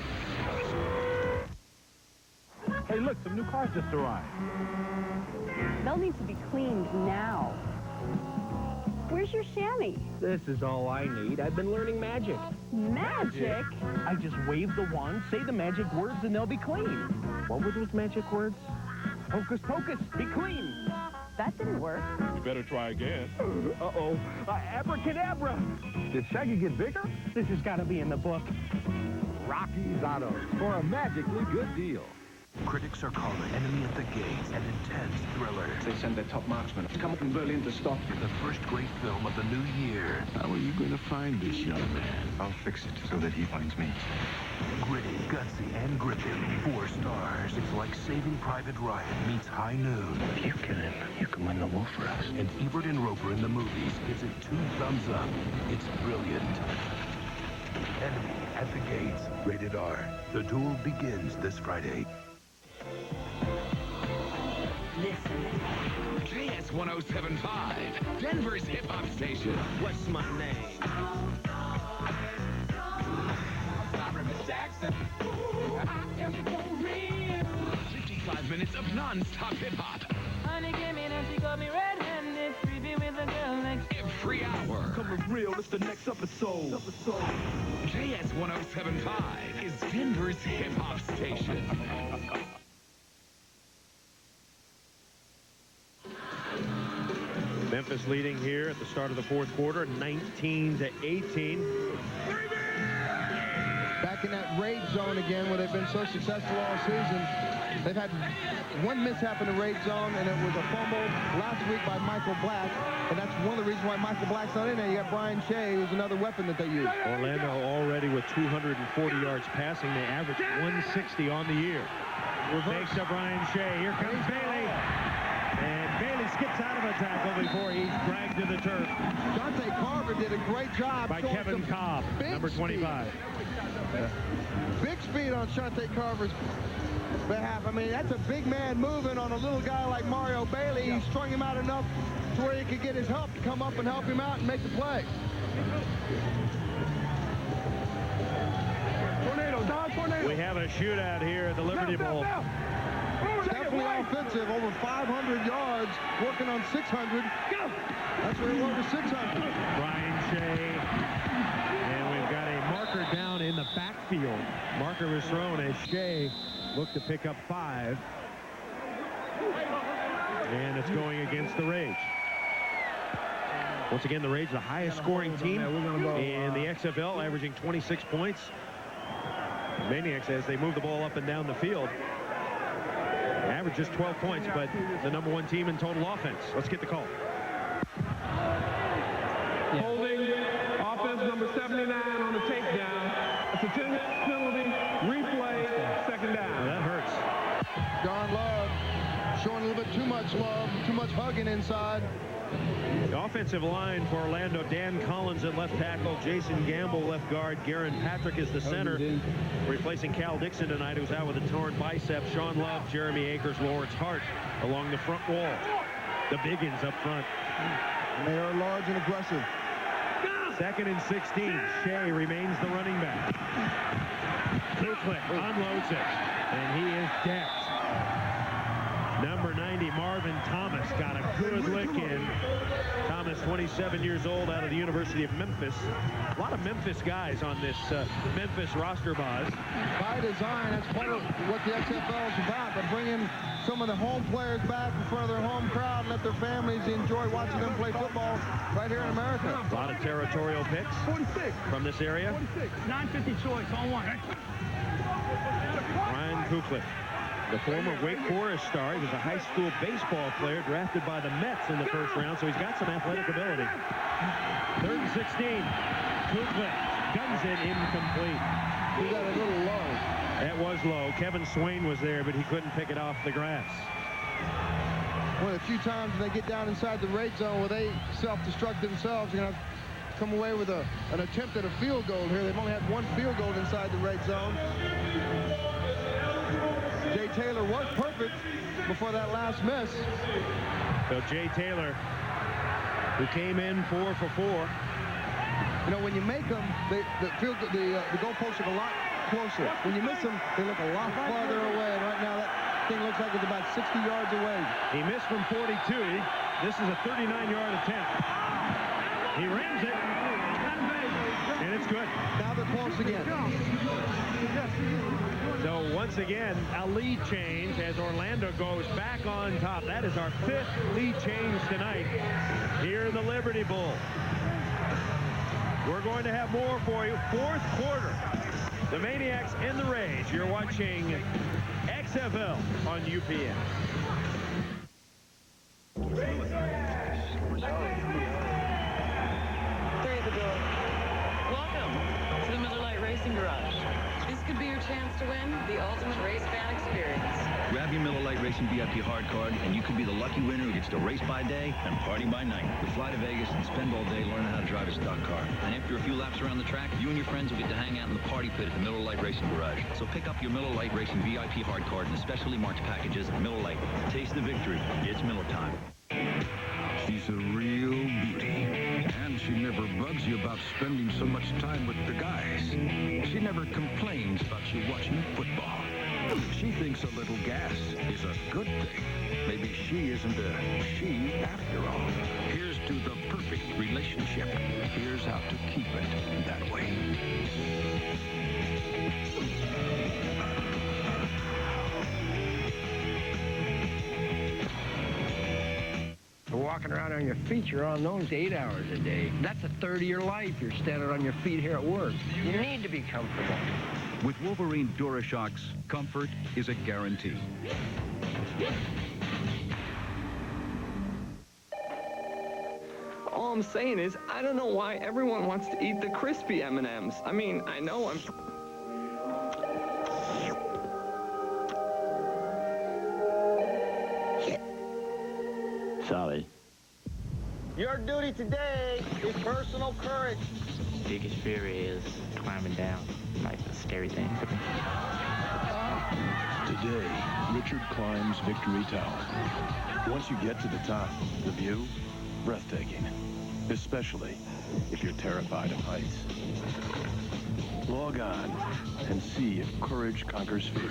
Hey, look, some new cars just arrived. They'll need to be cleaned now. Where's your chamois? This is all I need. I've been learning magic. Magic? I just wave the wand, say the magic words, and they'll be clean. What were those magic words? Hocus pocus, be clean. That didn't work. You better try again. Uh-oh. Abracadabra. Did Shaggy get bigger? This has got to be in the book. Rocky's Auto for a magically good deal. Critics are calling Enemy at the Gates an intense thriller. They send their top marksmen to come from Berlin to stop you. The first great film of the new year. How are you going to find this young man? I'll fix it so that he finds me. Gritty, gutsy, and gripping. 4 stars. It's like Saving Private Ryan meets High Noon. If you kill him, you can win the war for us. And Ebert and Roper in the movies gives it 2 thumbs up. It's brilliant. Enemy at the Gates. Rated R. The duel begins this Friday. Listen. JS 1075, Denver's hip-hop station. What's my name? Jackson. I am for real. 55 minutes of non-stop hip-hop. Honey came in and she got me red-handed, creepy with the girl next. Every hour. Coming real, it's the next episode. JS 1075 is Denver's hip-hop station. Memphis leading here at the start of the fourth quarter, 19-18. Back in that raid zone again where they've been so successful all season. They've had one mishap in the raid zone, and it was a fumble last week by Michael Black. And that's one of the reasons why Michael Black's not in there. You got Brian Shea, who's another weapon that they use. Orlando already with 240 yards passing. They average 160 on the year. Fakes to Brian Shea. Here comes Bailey. And Bailey skips out of a tackle before he's dragged to the turf. Dante Carver did a great job. By Kevin Cobb, number 25. Speed. Big speed on Shante Carver's behalf. I mean, that's a big man moving on a little guy like Mario Bailey. He strung him out enough to where he could get his help to come up and help him out and make the play. We have a shootout here at the Liberty Bowl. Definitely offensive, over 500 yards, working on 600. That's where he was, 600. Brian Shea. And we've got a marker down in the backfield. Marker was thrown as Shea looked to pick up 5. And it's going against the Rage. Once again, the Rage, the highest scoring team in the XFL, averaging 26 points. Maniax, as they move the ball up and down the field, average just 12 points, but the #1 team in total offense. Let's get the call. Holding offense number 79 on the takedown. It's a 10-minute penalty. Replay, second down. Well, that hurts. John Love showing a little bit too much love, too much hugging inside. The offensive line for Orlando, Dan Collins at left tackle, Jason Gamble left guard, Garen Patrick is the center, replacing Cal Dixon tonight, who's out with a torn bicep. Sean Love, Jeremy Akers, Lawrence Hart along the front wall. The biggins up front. And they are large and aggressive. 2nd and 16. Shea remains the running back. Kuklik unloads it, and he is decked. Number 90, Marvin Thomas, got a good lick in. Thomas, 27 years old, out of the University of Memphis. A lot of Memphis guys on this Memphis roster, Boz. By design, that's part of what the XFL is about. They're bringing some of the home players back in front of their home crowd and let their families enjoy watching them play football right here in America. A lot of territorial picks 46 from this area. 46, 950 choice on 1. Ryan Kuklik, the former Wake Forest star. He was a high school baseball player drafted by the Mets in the first round, so he's got some athletic ability. 3rd and 16. Kuklik guns it incomplete. He got a little low. That was low. Kevin Swain was there, but he couldn't pick it off the grass. One of the few times they get down inside the red zone where they self-destruct themselves, you're going to come away with an attempt at a field goal here. They've only had 1 field goal inside the red zone. Jay Taylor was perfect before that last miss. So Jay Taylor, who came in 4 for 4. You know, when you make them, the goalposts look a lot closer. When you miss them, they look a lot farther away. And right now, that thing looks like it's about 60 yards away. He missed from 42. This is a 39-yard attempt. He rams it, and it's good. Now they're close again. So once again, a lead change as Orlando goes back on top. That is our 5th lead change tonight here in the Liberty Bowl. We're going to have more for you. 4th quarter. The Maniacs and the Rage. You're watching XFL on UPN. Welcome to the Miller Lite Racing Garage. This could be your chance to win the ultimate race fan experience. Grab your Miller Lite Racing VIP hard card, and you could be the lucky winner who gets to race by day and party by night. You'll fly to Vegas and spend all day learning how to drive a stock car. And after a few laps around the track, you and your friends will get to hang out in the party pit at the Miller Lite Racing Garage. So pick up your Miller Lite Racing VIP hard card in the specially marked packages at Miller Lite. Taste the victory. It's Miller time. She's a real beauty, and she never bugs you about spending so much time with the guys. She never complains about you watching football. She thinks a little gas is a good thing. Maybe she isn't a she after all. Here's to the perfect relationship. Here's how to keep it that way. Walking around on your feet, you're on those 8 hours a day. That's a third of your life you're standing on your feet here at work. You need to be comfortable. With Wolverine DuraShocks, comfort is a guarantee. All I'm saying is, I don't know why everyone wants to eat the crispy M&Ms. I mean, I know I'm... Sorry. Your duty today is personal courage. Biggest fear is climbing down. might be a scary thing. Today, Richard climbs Victory Tower. Once you get to the top, the view, breathtaking. Especially if you're terrified of heights. Log on and see if courage conquers fear.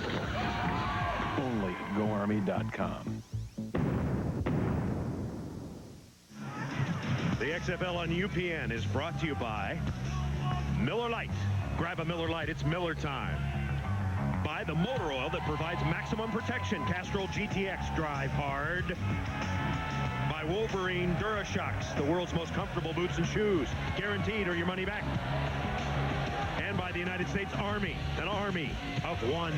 Only at GoArmy.com. The XFL on UPN is brought to you by Miller Lite. Grab a Miller Lite, it's Miller time. By the motor oil that provides maximum protection. Castrol GTX, drive hard. By Wolverine DuraShocks, the world's most comfortable boots and shoes. Guaranteed or your money back. And by the United States Army, an army of one.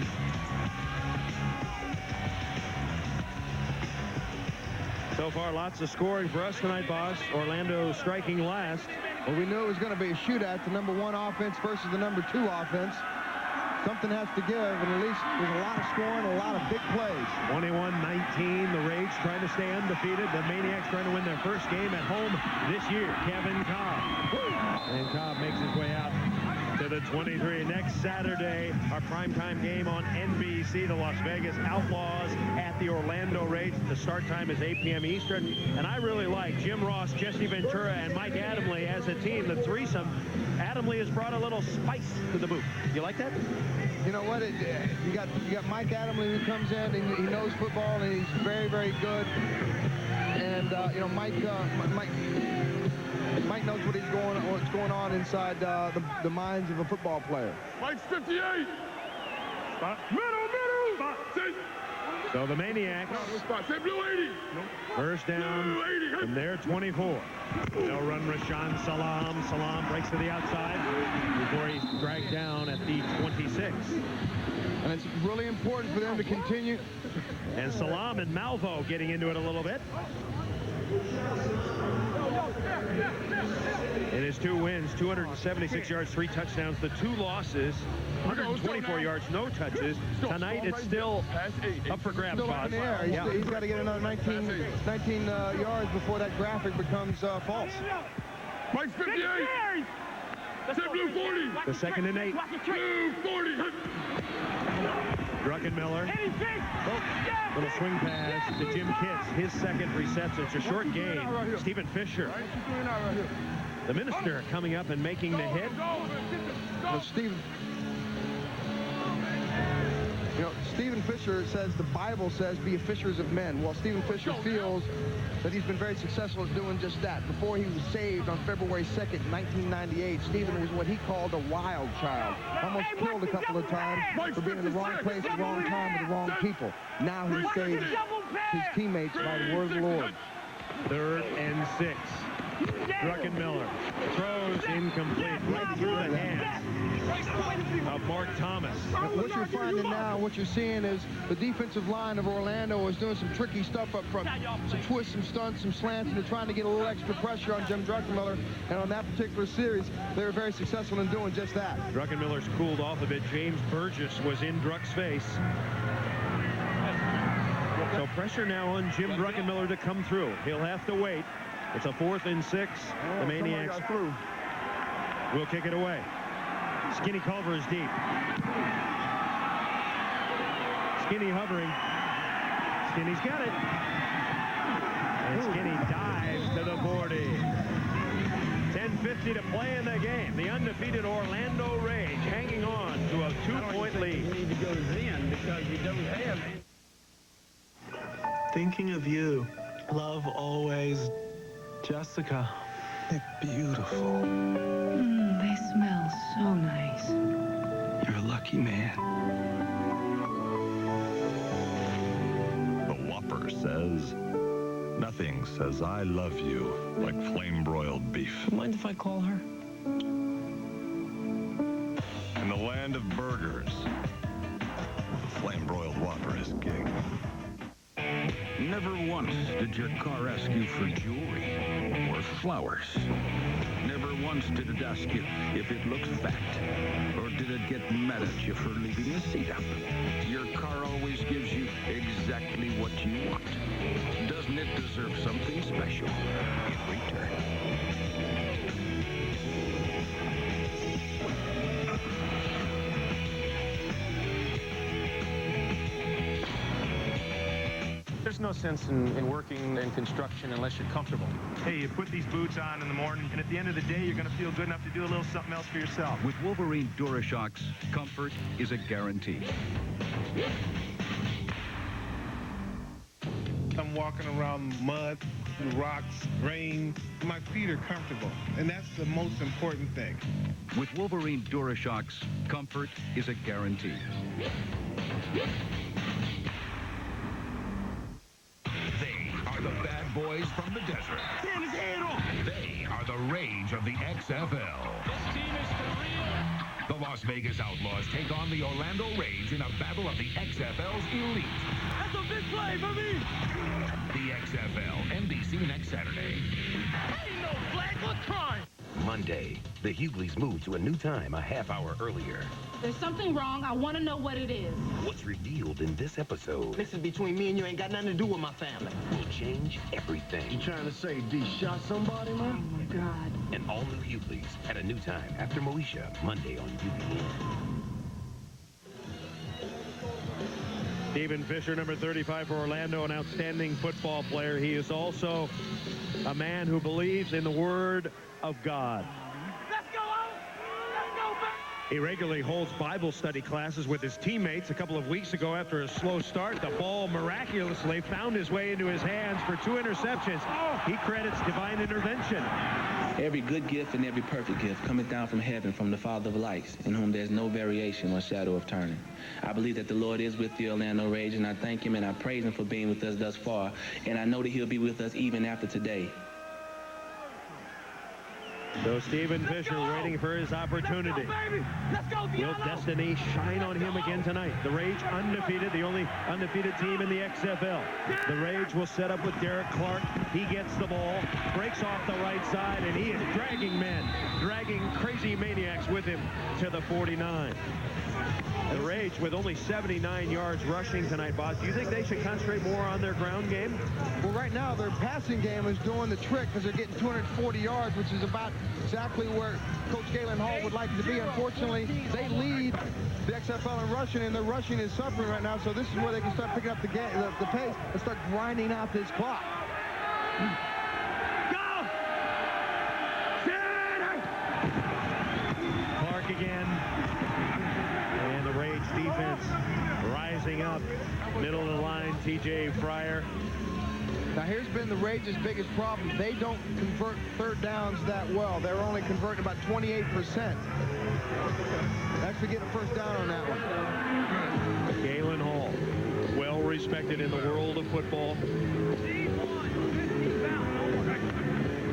So far, lots of scoring for us tonight, boss. Orlando striking last. Well, we knew it was going to be a shootout, the number 1 offense versus the number 2 offense. Something has to give, and at least there's a lot of scoring, a lot of big plays. 21-19, the Rage trying to stay undefeated. The Maniacs trying to win their first game at home this year. Kevin Cobb. And Cobb makes his way out to the 23. Next Saturday, our primetime game on NBC, the Las Vegas Outlaws at the Orlando Rage. The start time is 8 p.m. Eastern. And I really like Jim Ross, Jesse Ventura, and Mike Adamle as a team, the threesome. Adamle has brought a little spice to the booth. You like that? You know what? You got Mike Adamle who comes in, and he knows football, and he's very, very good. And you know, Mike knows what's going on inside the minds of a football player. Mike's 58. Spot. Middle. Spot. So the Maniacs. No spot. Say blue 80. First down from their 24. They'll run Rashaan Salaam. Salaam breaks to the outside before he's dragged down at the 26. And it's really important for them to continue. And Salaam and Malvo getting into it a little bit. In his 2 wins, 276 yards, 3 touchdowns. The 2 losses, 124 yards, no touches. Tonight, it's still up for grabs, boss. He's got to get another 19 yards before that graphic becomes false. Mike's 58. Say blue 40. The 2nd and 8. Blue 40. Druckenmiller. Little swing pass to Jim Kitts. His 2nd reception. It's a short gain. Stephen Fisher. The minister coming up and making the hit. Stephen Fisher says the Bible says be fishers of men. Well, Stephen Fisher feels that he's been very successful at doing just that. Before he was saved on February 2nd, 1998, Stephen was what he called a wild child. Almost killed a couple of times for being in the wrong place at the wrong time with the wrong people. Now he saves his teammates by the word of the Lord. 3rd and 6. Druckenmiller throws incomplete right through the hands of Mark Thomas. What you're finding now, what you're seeing is the defensive line of Orlando is doing some tricky stuff up front. Some twists, some stunts, some slants, and they're trying to get a little extra pressure on Jim Druckenmiller. And on that particular series, they were very successful in doing just that. Druckenmiller's cooled off a bit. James Burgess was in Druck's face. So pressure now on Jim Druckenmiller to come through. He'll have to wait. It's a 4th and 6. The Maniacs will kick it away. Skinny Culver is deep. Skinny hovering. Skinny's got it. And Skinny dives to the 40. 10:50 to play in the game. The undefeated Orlando Rage hanging on to a 2-point lead. You need to go then because you don't have it. Thinking of you. Love always. Jessica. They're beautiful. They smell so nice. You're a lucky man. The Whopper says, nothing says I love you like flame-broiled beef. Mind if I call her? In the land of burgers, the flame-broiled Whopper is king. Never once did your car ask you for jewelry or flowers. Never once did it ask you if it looked fat, or did it get mad at you for leaving the seat up. Your car always gives you exactly what you want. Doesn't it deserve something special in return? There's no sense in working in construction unless you're comfortable. Hey, you put these boots on in the morning, and at the end of the day, you're going to feel good enough to do a little something else for yourself. With Wolverine DuraShocks, comfort is a guarantee. I'm walking around mud, rocks, rain. My feet are comfortable, and that's the most important thing. With Wolverine DuraShocks, comfort is a guarantee. They are the bad boys from the desert. They are the rage of the XFL. This team is for real. The Las Vegas Outlaws take on the Orlando Rage in a battle of the XFL's elite. That's a big play for me. The XFL, NBC next Saturday. Ain't no flag, what crime? Monday, the Hughleys move to a new time a half hour earlier. There's something wrong. I want to know what it is. What's revealed in this episode This is between me and you. Ain't got nothing to do with my family. will change everything. You trying to say D shot somebody, man? Oh, my God. And all new Hughleys at a new time after Moesha, Monday on UPN. Stephen Fisher, number 35 for Orlando, an outstanding football player. He is also a man who believes in the Word of God. Let's go out. Let's go back. He regularly holds Bible study classes with his teammates. A couple of weeks ago, after a slow start, the ball miraculously found his way into his hands for 2 interceptions. He credits divine intervention. Every good gift and every perfect gift cometh down from heaven from the Father of lights, in whom there's no variation or shadow of turning. I believe that the Lord is with the Orlando Rage, and I thank him and I praise him for being with us thus far, and I know that he'll be with us even after today. So Stephen Fisher waiting for his opportunity. Will destiny shine on him again tonight? The Rage undefeated, the only undefeated team in the XFL. The Rage will set up with Derek Clark. He gets the ball, breaks off the right side, and he is dragging men, dragging crazy Maniacs with him to the 49. The Rage with only 79 yards rushing tonight, Boss. Do you think they should concentrate more on their ground game? Well, right now their passing game is doing the trick because they're getting 240 yards, which is about exactly where Coach Galen Hall would like it to be. Unfortunately, they lead the XFL in rushing, and their rushing is suffering right now, so this is where they can start picking up the pace and start grinding out this clock. Go! Clark again. And the Rage defense rising up. Middle of the line, T.J. Fryer. Now, here's been the Rage's biggest problem. They don't convert third downs that well. They're only converting about 28%. Actually get a first down on that one. Galen Hall, well respected in the world of football.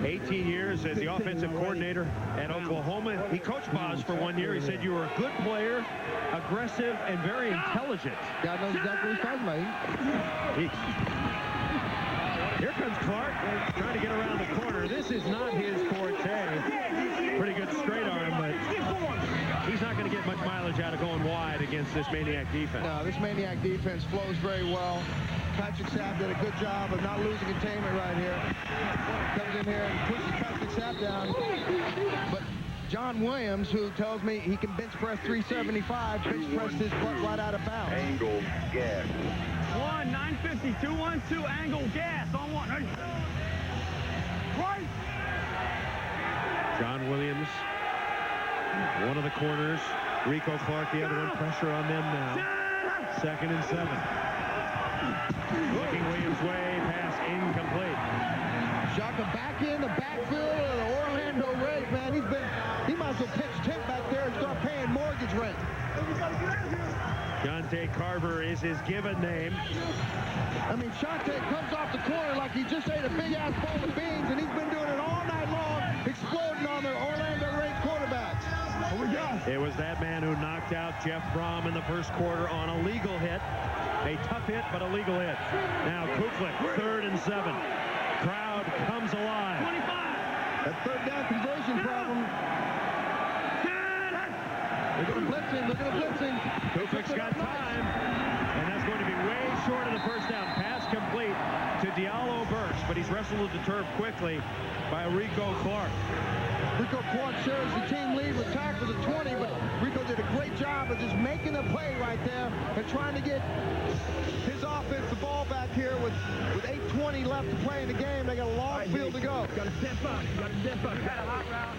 18 years as the offensive coordinator at Oklahoma. He coached Boz for 1 year. He said you were a good player, aggressive, and very intelligent. God knows exactly what he's talking about. Here comes Clark, trying to get around the corner. This is not his forte. Pretty good straight arm, but he's not going to get much mileage out of going wide against this Maniac defense. No, this Maniac defense flows very well. Patrick Sapp did a good job of not losing containment right here. Comes in here and pushes Patrick Sapp down. But John Williams, who tells me he can bench press 375, bench pressed his butt right out of bounds. Angle gas. 950, 212, angle gas on one. Right. John Williams, one of the corners. Rico Clark, the other one. Pressure on them now. 2nd and 7. Looking Williams' way, pass incomplete. Shaka back in the backfield of the Orlando Rage, man. He might as well pitch tent back there and start paying mortgage rent. Jonte Carver is his given name. I mean, Shante comes off the corner like he just ate a big-ass bowl of beans, and he's been doing it all night long, exploding on their Orlando Rage quarterbacks. What we got? It was that man who knocked out Jeff Brom in the first quarter on a legal hit. A tough hit, but a legal hit. Now Kuklik, 3rd and 7. Crowd comes alive. 25. That third down conversion problem. They're going to blitz him. They're going to blitz him. Kuklik's got time. And that's going to be way short of the first down. Pass complete to Diallo Burks, but he's wrestled to the turf quickly by Rico Clark. Rico Clark shares the team lead with tackles at 20, but Rico did a great job of just making a play right there and trying to get his offense the ball back left here with 8:20 left to play in the game. They got a long field to go. Got to step up. Got to step up. Got a hot route.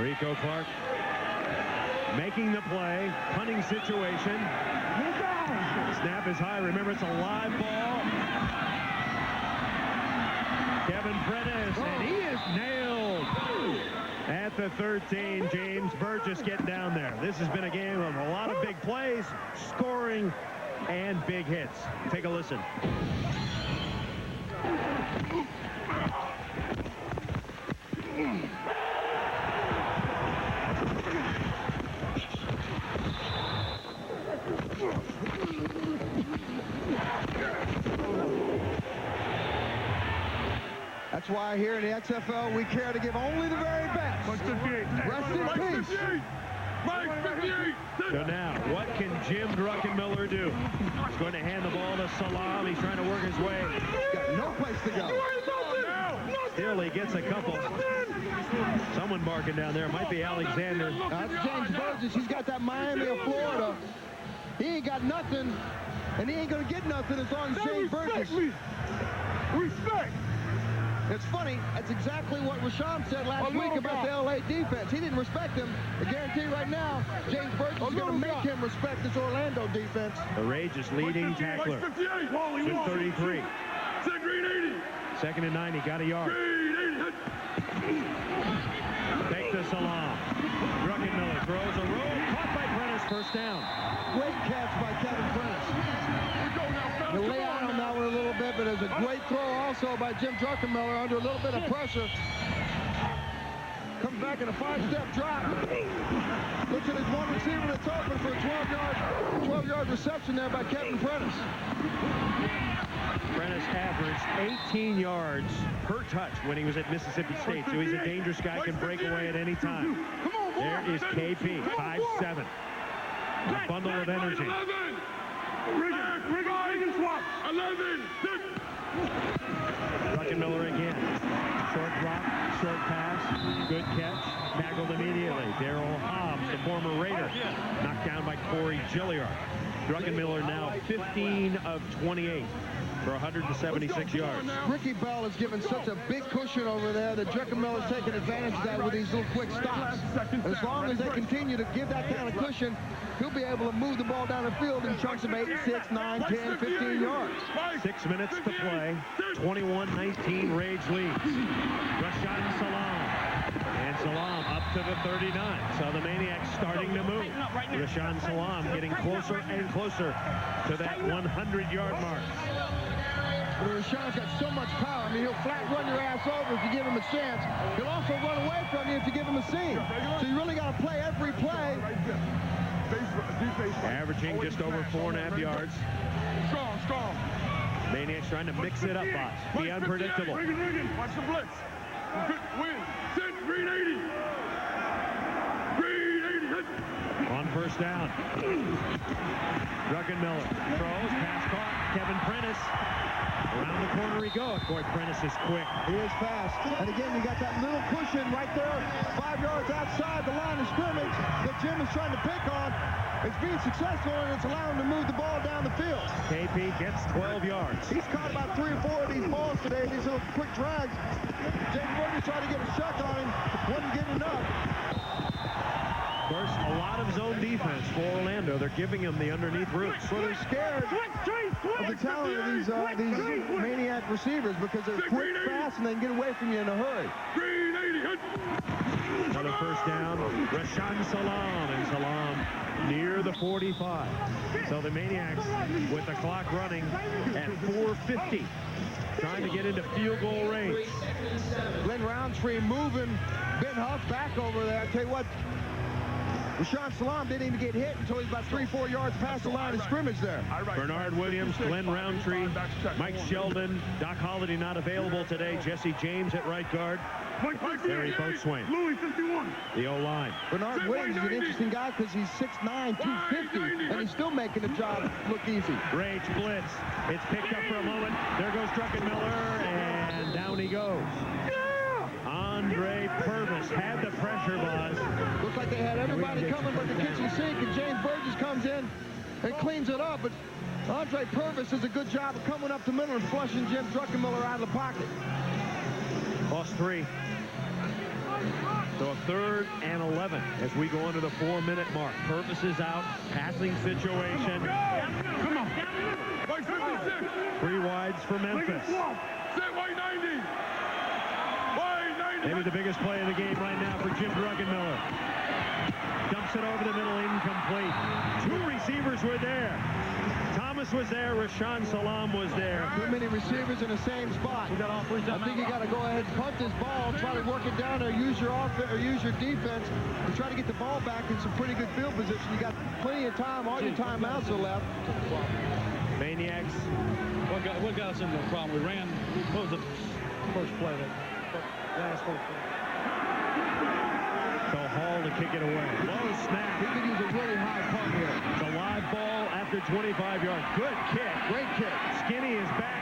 Rico Clark making the play. Punting situation. Snap is high. Remember, it's a live ball. Kevin Prentice, and he is nailed at the 13. James Burgess getting down there. This has been a game of a lot of big plays, scoring, and big hits. Take a listen. That's why here in the XFL, we care to give only the very best. Rest in peace. So now, what can Jim Druckenmiller do? He's going to hand the ball to Salaam. He's trying to work his way. He's got no place to go. Still, he gets a couple. Someone barking down there. Might be Alexander. That's James Burgess. He's got that Miami of Florida. He ain't got nothing, and he ain't going to get nothing as long as James Burgess. Respect. It's funny, that's exactly what Rashaan said last week about the LA defense. He didn't respect them. I guarantee right now, James Burgess is going to make him respect this Orlando defense. The Rage is leading tackler. 2:33. Second and 90, got a yard. Take to Salaam. Druckenmiller throws a roll, caught by Prentice, first down. Great catch by Kevin Prentice. The layout on that one a little bit, but it's a great throw also by Jim Druckenmiller under a little bit of pressure. Comes back in a 5-step drop. Looks at his one receiver that's open for a 12-yard reception there by Kevin Prentice. Prentice averaged 18 yards per touch when he was at Mississippi State, so he's a dangerous guy, can break away at any time. There is KP, 5'7". A bundle of energy. Druckenmiller again. Short drop, short pass, good catch, tackled immediately. Darryl Hobbs, the former Raider, knocked down by Corey Gilliard. Druckenmiller now 15 of 28 for 176 yards. Ricky Bell has given such a big cushion over there that Druckenmiller's taking advantage of that with these little quick stops. And as long as they continue to give that kind of cushion, he'll be able to move the ball down the field in chunks of 8, 6, 9, 10, 15 yards. 6 minutes to play. 21-19 Rage leads. Rashaan Salaam. And Salaam up to the 39. So the Maniacs starting to move. Rashaan Salaam getting closer and closer to that 100-yard mark. But Rashaan's got so much power. I mean, he'll flat run your ass over if you give him a chance. He'll also run away from you if you give him a seam. So you really got to play every play. Averaging just over 4.5 yards. Strong. Maniacs trying to mix it up, boss. Be unpredictable. Watch the blitz. Win. Sit. Green 80. Green 80. On first down. Druckenmiller throws, pass caught. Kevin Prentice. Around the corner he goes. Boy, Prentice is quick. He is fast. And again, you got that little cushion right there, 5 yards outside the line of scrimmage that Jim is trying to pick on. It's being successful, and it's allowing him to move the ball down the field. KP gets 12 yards. He's caught about 3 or 4 of these balls today, these little quick drags. James Burgess tried to get a shot on him, wasn't getting enough. Of course, a lot of zone defense for Orlando. They're giving him the underneath routes. Well, they're scared of the talent of these Maniac receivers because they're quick, fast, and they can get away from you in a hurry. Another first down. Rashaan Salaam, and Salaam near the 45. So the Maniacs with the clock running at 4:50. Trying to get into field goal range. Glenn Roundtree moving Ben Huff back over there. I tell you what, Rashaan Salaam didn't even get hit until he's about 3-4 yards past the line of scrimmage there. Bernard Williams, Glenn Roundtree, Mike Sheldon, Doc Holliday not available today. Jesse James at right guard. Barry Boatswain. Louis 51. The O-line. Bernard Williams is an interesting guy because he's 6'9", 250, and he's still making the job look easy. Rage blitz. It's picked up for a moment. There goes Druckenmiller, and down he goes. Andre Purvis had the pressure, Buzz. Looks like they had everybody coming but the kitchen sink, and James Burgess comes in and cleans it up. But Andre Purvis does a good job of coming up the middle and flushing Jim Druckenmiller out of the pocket. Lost 3. So a 3rd and 11 as we go into the 4-minute mark. Purvis is out. Passing situation. Come on. 3 wides for Memphis. White 90. White 90. Maybe the biggest play of the game right now for Jim Druckenmiller. Dumps it over the middle, incomplete. 2 receivers were there. Thomas was there. Rashaan Salaam was there. Too many receivers in the same spot. I think you got to go ahead and punt this ball, try to work it down, or use your offense or use your defense to try to get the ball back in some pretty good field position. You got plenty of time. All your timeouts are left. Maniax. What got us into the problem? We ran. What was the first play? Last first play. So Hall to kick it away. Low snap. He could use a really high punt here. It's a live ball after 25 yards. Good kick. Great kick. Skinny is back.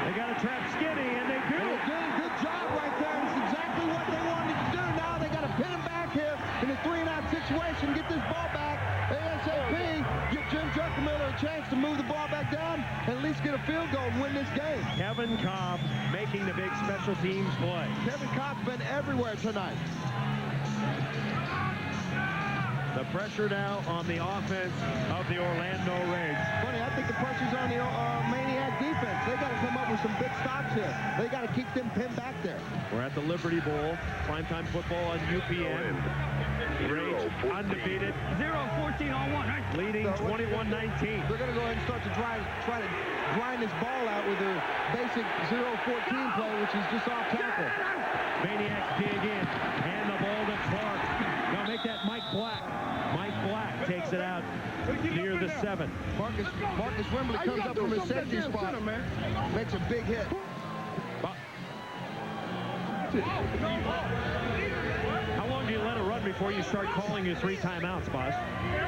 They got to trap Skinny, and they do. They did a good job right there. It's exactly what they wanted to do. Now they got to pin him back here in a 3-and-out situation, get this ball back. ASAP, give Jim Druckenmiller a chance to move the ball back down and at least get a field goal and win this game. Kevin Cobb making the big special teams play. Kevin Cobb's been everywhere tonight. The pressure now on the offense of the Orlando Rage. Funny, I think the pressure's on the Maniac defense. They got to come up with some big stops here. They got to keep them pinned back there. We're at the Liberty Bowl. Primetime football on UPN. Rage undefeated. 0-14 on 1. Right? Leading 21-19. They're going to go ahead and start to try to grind this ball out with their basic 0-14 play, which is just off tackle. Maniacs dig in. Hand the ball to Clark. Now make that Mike Black. Mike Black takes it out near the 7. Marcus Wembley comes up from his safety spot. Makes a big hit. How long do you let it run before you start calling your 3 timeouts, boss?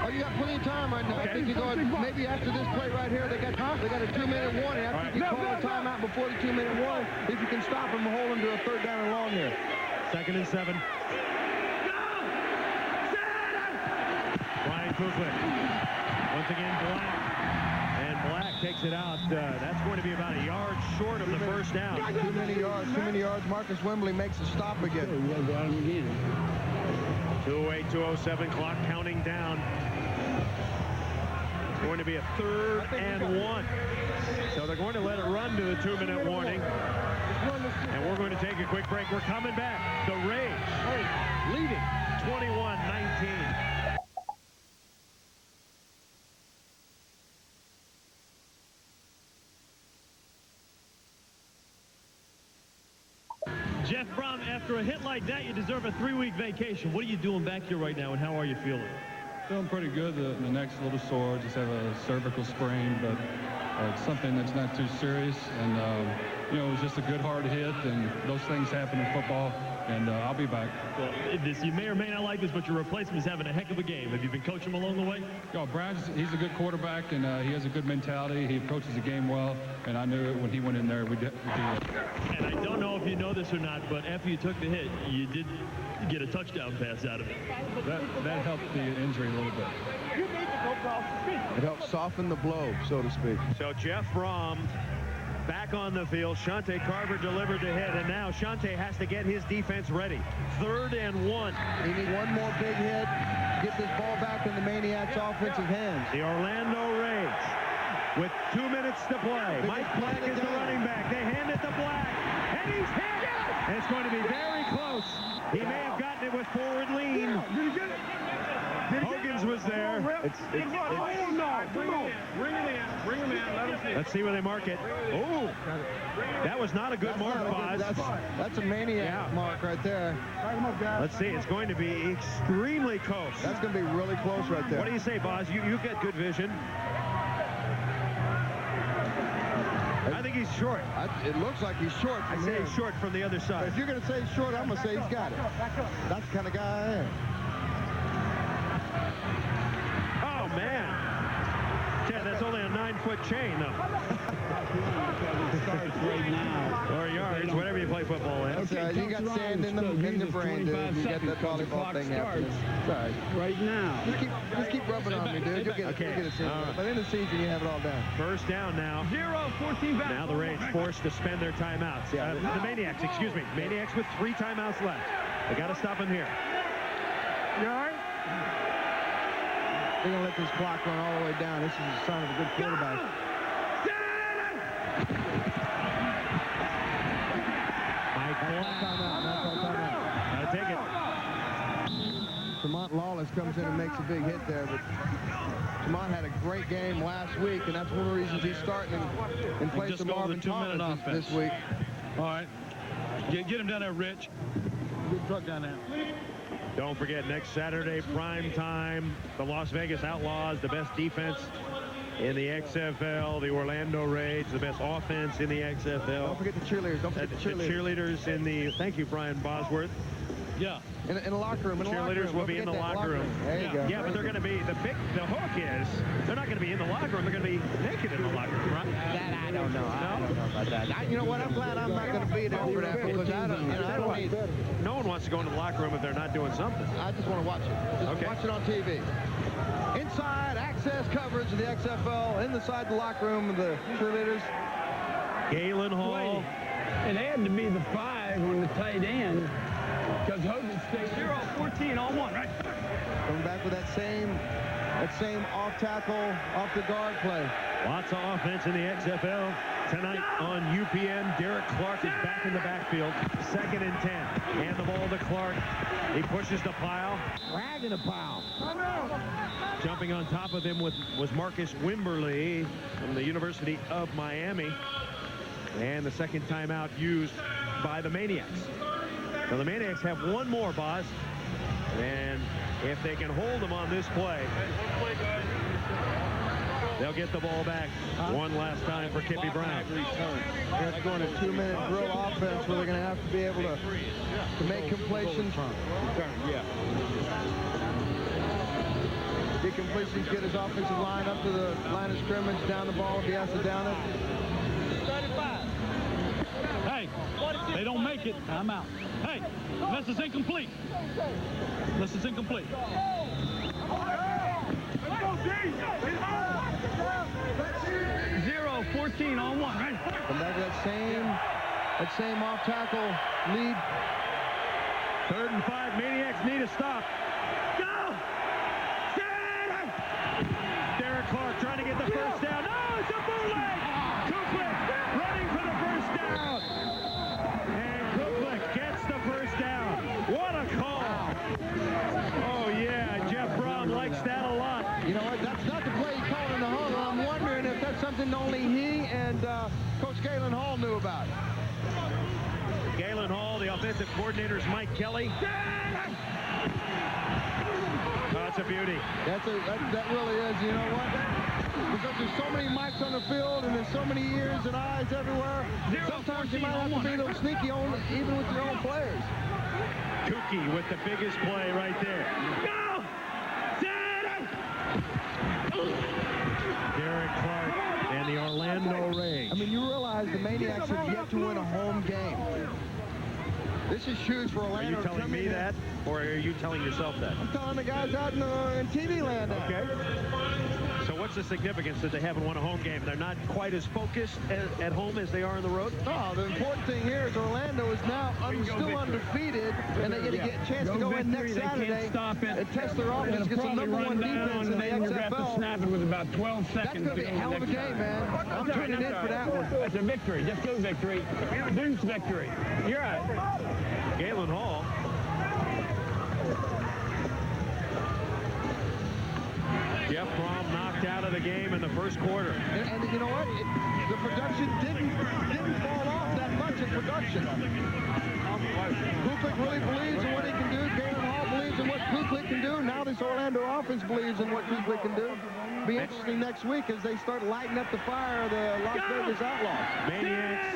Oh, you got plenty of time right now. Okay. I think you go maybe after this play right here, they got a 2-minute warning. After you can call a timeout before the 2-minute warning, if you can stop them and hold them to a 3rd down and long here. 2nd and 7. Brian Cookman. Once again, Black. And Black takes it out. That's going to be about a yard short of the first down. Too many yards. Marcus Wembley makes a stop again. 2:08, 2:07 clock counting down. It's going to be a 3rd and 1. So they're going to let it run to the 2-minute warning. And we're going to take a quick break. We're coming back. The Rage leading 21-19. Jeff Brom, after a hit like that, you deserve a 3-week vacation. What are you doing back here right now, and how are you feeling? Feeling pretty good. The neck's a little sore. Just have a cervical sprain, but it's something that's not too serious. And, you know, it was just a good hard hit, and those things happen in football. And I'll be back. Well, you may or may not like this, but your replacement is having a heck of a game. Have you been coaching him along the way? You know, he's a good quarterback, and he has a good mentality. He approaches the game well, and I knew it when he went in there. And I don't know if you know this or not, but after you took the hit, you did get a touchdown pass out of it. That helped the injury a little bit. It helped soften the blow, so to speak. So Jeff Brom back on the field. Shante Carver delivered the hit, and now Shante has to get his defense ready. 3rd and 1. He needs one more big hit to get this ball back in the Maniacs' offensive hands. The Orlando Rage with 2 minutes to play. Mike Black is the running back. They hand it to Black, and he's hit. And it's going to be very close. He may have gotten it with forward lean. Hogan's was there. Bring him in. Let him see. Let's see where they mark it. Oh, that was not a good mark, Boz. That's a Maniac mark right there. Let's see. It's going to be extremely close. That's going to be really close right there. What do you say, Boz? You've got good vision. I think he's short. It looks like he's short. I say he's short from the other side. If you're going to say he's short, I'm going to say he's got it. That's the kind of guy I am. Oh, man. Ted, that's only a 9 1-foot chain, though. Starts right now. Or yards, whatever you play football in. Okay, you got sand in the brain, dude. You got that volleyball thing happening. Sorry. Right now. Just keep rubbing on me, dude. You'll get it soon. But in the season, you have it all done. First down now. 0-14 back. Now the Rage forced to spend their timeouts. The Maniacs, excuse me. Maniacs with 3 timeouts left. They got to stop him here. You all right? They're going to let this clock run all the way down. This is a sign of a good quarterback. I'll take it. Tremont Lawless comes in and makes a big hit there, but Tremont had a great game last week, and that's one of the reasons he's starting in place of Marvin Thomas this week. All right. Get him down there, Rich. Good truck down there. Don't forget, next Saturday, prime time, the Las Vegas Outlaws, the best defense in the XFL, the Orlando Rage, the best offense in the XFL. Don't forget the cheerleaders. Don't forget the cheerleaders. The cheerleaders in the, thank you, Brian Bosworth. Yeah. In the locker room. Cheerleaders will be in the locker room. There you go. Yeah, but they're going to be, the hook is, they're not going to be in the locker room. They're going to be naked in the locker room, right? That I don't know. I don't know about that. You know what? I'm glad I'm not going to be there for that because I don't need it. No one wants to go into the locker room if they're not doing something. I just want to watch it. Just watch it on TV. Inside access coverage of the XFL, inside the locker room of the cheerleaders. Galen Hall. It had to be the 5 on the tight end because Hogan stayed 0-14 on 1, right? Coming back with that same off tackle, off the guard play. Lots of offense in the XFL tonight on UPN. Derek Clark is back in the backfield. 2nd and 10. Hand the ball to Clark. He pushes the pile. Dragging a pile. Jumping on top of him was Marcus Wimberly from the University of Miami. And the second timeout used by the Maniacs. So the Maniacs have one more, Boz. And if they can hold them on this play, they'll get the ball back one last time for Kippy Brown. That's going a 2-minute drill offense where they're going to have to be able to make completions. Get completions, get his offensive line up to the line of scrimmage, down the ball if he has to down it. 35. Hey, they don't make it. I'm out. Hey, this is incomplete. This is incomplete. 0-14 on 1, right? Come back to that same off tackle lead. 3rd and 5. Maniacs need a stop. Go! Derek Clark trying to get the first down. No, it's a bootleg. Kuklik running for the first down. And Kuklik gets the first down. What a call. Oh, yeah. Jeff Brown likes that a lot. You know what? That's not the play he called in the huddle. I'm wondering if that's something only he and Coach Galen Hall knew about. Galen Hall, the offensive coordinator, is Mike Kelly. Oh, that's a beauty. That really is. You know what? Because there's so many mics on the field and there's so many ears and eyes everywhere. Sometimes you might have to be a little sneaky even with your own players. Kookie with the biggest play right there. Go! Derek Clark and the Orlando Rage. I mean, you realize the Maniacs have yet to win a home game. This is huge for Orlando. Are you telling me that, or are you telling yourself that? I'm telling the guys out in TV land. Okay. So what's the significance that they haven't won a home game? They're not quite as focused at home as they are on the road? No, the important thing here is Orlando is now still undefeated, and they get a chance to go in next Saturday and test their offense against the #1 defense in the XFL. Snap it with about 12 seconds. That's going to be a hell of a game, man. I'm tuning in for that one. It's a victory. Just go victory. Deuce victory. You're right. Galen Hall. Jeff Brom knocked out of the game in the first quarter. And you know what? The production didn't fall off that much in production. Kuklik really believes in what he can do. Galen Hall believes in what Kuklik can do. Now this Orlando offense believes in what Kuklik can do. Be interesting next week as they start lighting up the fire of the Las Vegas Outlaws. Maniacs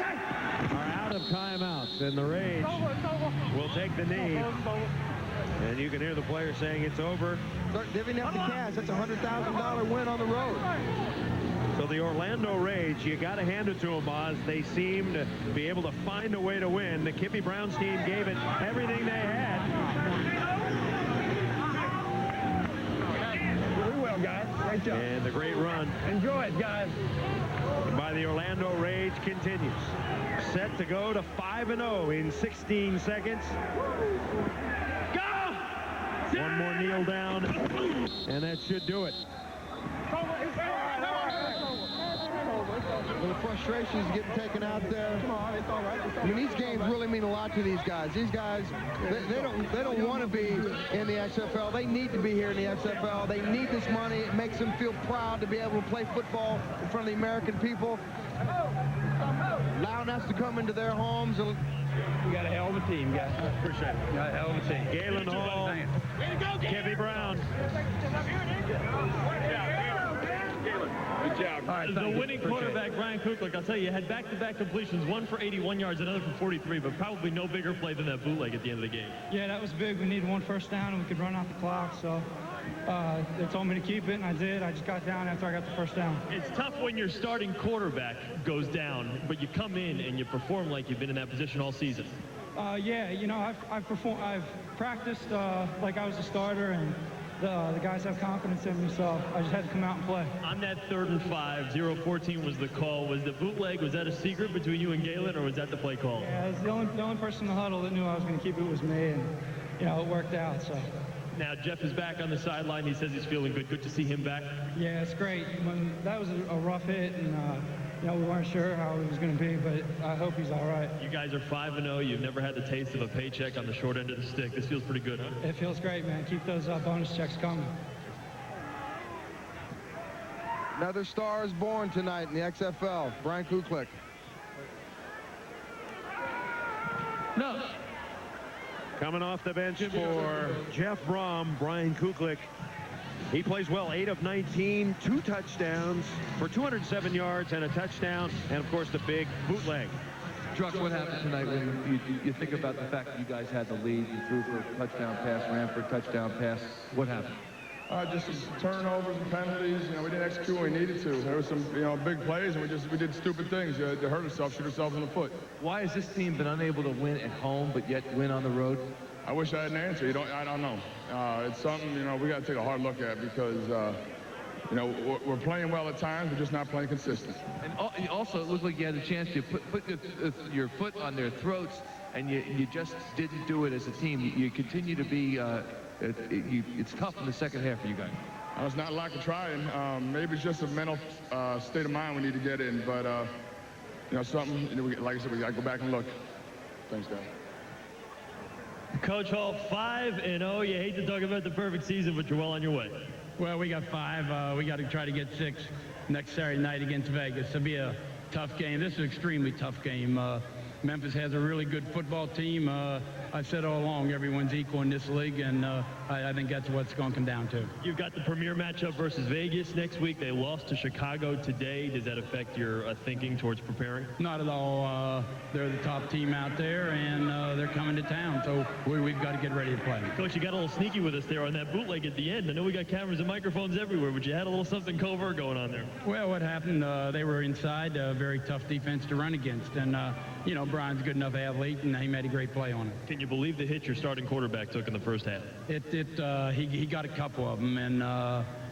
are out of timeouts, and the Rage will take the knee. And you can hear the player saying it's over. Start divvying up the cash. That's a $100,000 win on the road. So the Orlando Rage, you got to hand it to them, Oz. They seem to be able to find a way to win. The Kippy Brown's team gave it everything they had. Very well, guys. Great job. And the great run. Enjoy it, guys. By the Orlando Rage continues. Set to go to 5-0 in 16 seconds. Go! One more kneel down, and that should do it. Well, the frustration is getting taken out there. I mean, these games really mean a lot to these guys. These guys, they don't want to be in the XFL. They need to be here in the XFL. They need this money. It makes them feel proud to be able to play football in front of the American people. Allowing us to come into their homes. You got a hell of a team, guys. Appreciate it. You got a hell of a team. Galen Hall, Kippy Brown. Good job. Right, the winning quarterback, Brian Kuklik, I'll tell you, had back-to-back completions, one for 81 yards, another for 43, but probably no bigger play than that bootleg at the end of the game. Yeah, that was big. We needed one first down, and we could run out the clock, so they told me to keep it, and I did. I just got down after I got the first down. It's tough when your starting quarterback goes down, but you come in and you perform like you've been in that position all season. Yeah, you know, I've practiced like I was a starter, and the guys have confidence in me, so I just had to come out and play. On that 3rd and 5, 0-14 was the call. Was the bootleg, was that a secret between you and Galen, or was that the play call? Yeah, it was the only person in the huddle that knew I was going to keep it was me, and, you know, it worked out, so. Now, Jeff is back on the sideline. He says he's feeling good. Good to see him back. Yeah, it's great. That was a rough hit, and, you know, we weren't sure how it was going to be, but I hope he's all right. You guys are 5-0. You've never had the taste of a paycheck on the short end of the stick. This feels pretty good, huh? It feels great, man. Keep those bonus checks coming. Another star is born tonight in the XFL. Brian Kuklik. No. Coming off the bench for Jeff Brom, Brian Kuklik. He plays well, 8 of 19, 2 touchdowns for 207 yards and a touchdown, and of course the big bootleg. Druck, what happened tonight when you think about the fact that you guys had the lead, you threw for a touchdown pass, ran for a touchdown pass? What happened? Just some turnovers and penalties. You know, we didn't execute when we needed to. There were some, you know, big plays, and we did stupid things to hurt ourselves, shoot ourselves in the foot. Why has this team been unable to win at home, but yet win on the road? I wish I had an answer. I don't know. It's something, you know, we got to take a hard look at because, you know, we're playing well at times. We're just not playing consistent. And also, it looked like you had a chance to put your foot on their throats, and you just didn't do it as a team. You continue to be. It's tough in the second half for you guys. It's not a lack of trying. Maybe it's just a mental state of mind we need to get in. But, you know, something, you know, like I said, we got to go back and look. Thanks, guys. Coach Hall, 5-0. You hate to talk about the perfect season, but you're well on your way. Well, we got 5. We got to try to get 6 next Saturday night against Vegas. It'll be a tough game. This is an extremely tough game. Memphis has a really good football team. I've said all along, everyone's equal in this league, and I think that's what it's going to come down to. You've got the premier matchup versus Vegas next week. They lost to Chicago today. Does that affect your thinking towards preparing? Not at all. They're the top team out there, and they're coming to town, so we've got to get ready to play. Coach, you got a little sneaky with us there on that bootleg at the end. I know we got cameras and microphones everywhere, but you had a little something covert going on there. Well, what happened, they were inside, a very tough defense to run against, and, you know, Brian's a good enough athlete, and he made a great play on it. Can you believe the hit your starting quarterback took in the first half? He got a couple of them, and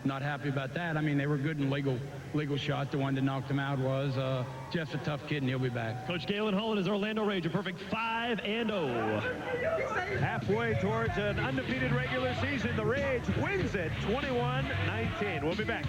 not happy about that. I mean, they were good in legal shot. The one that knocked him out was Jeff's a tough kid, and he'll be back. Coach Galen Hall and his Orlando Rage, a perfect 5-0. Halfway towards an undefeated regular season, the Rage wins it 21-19. We'll be back.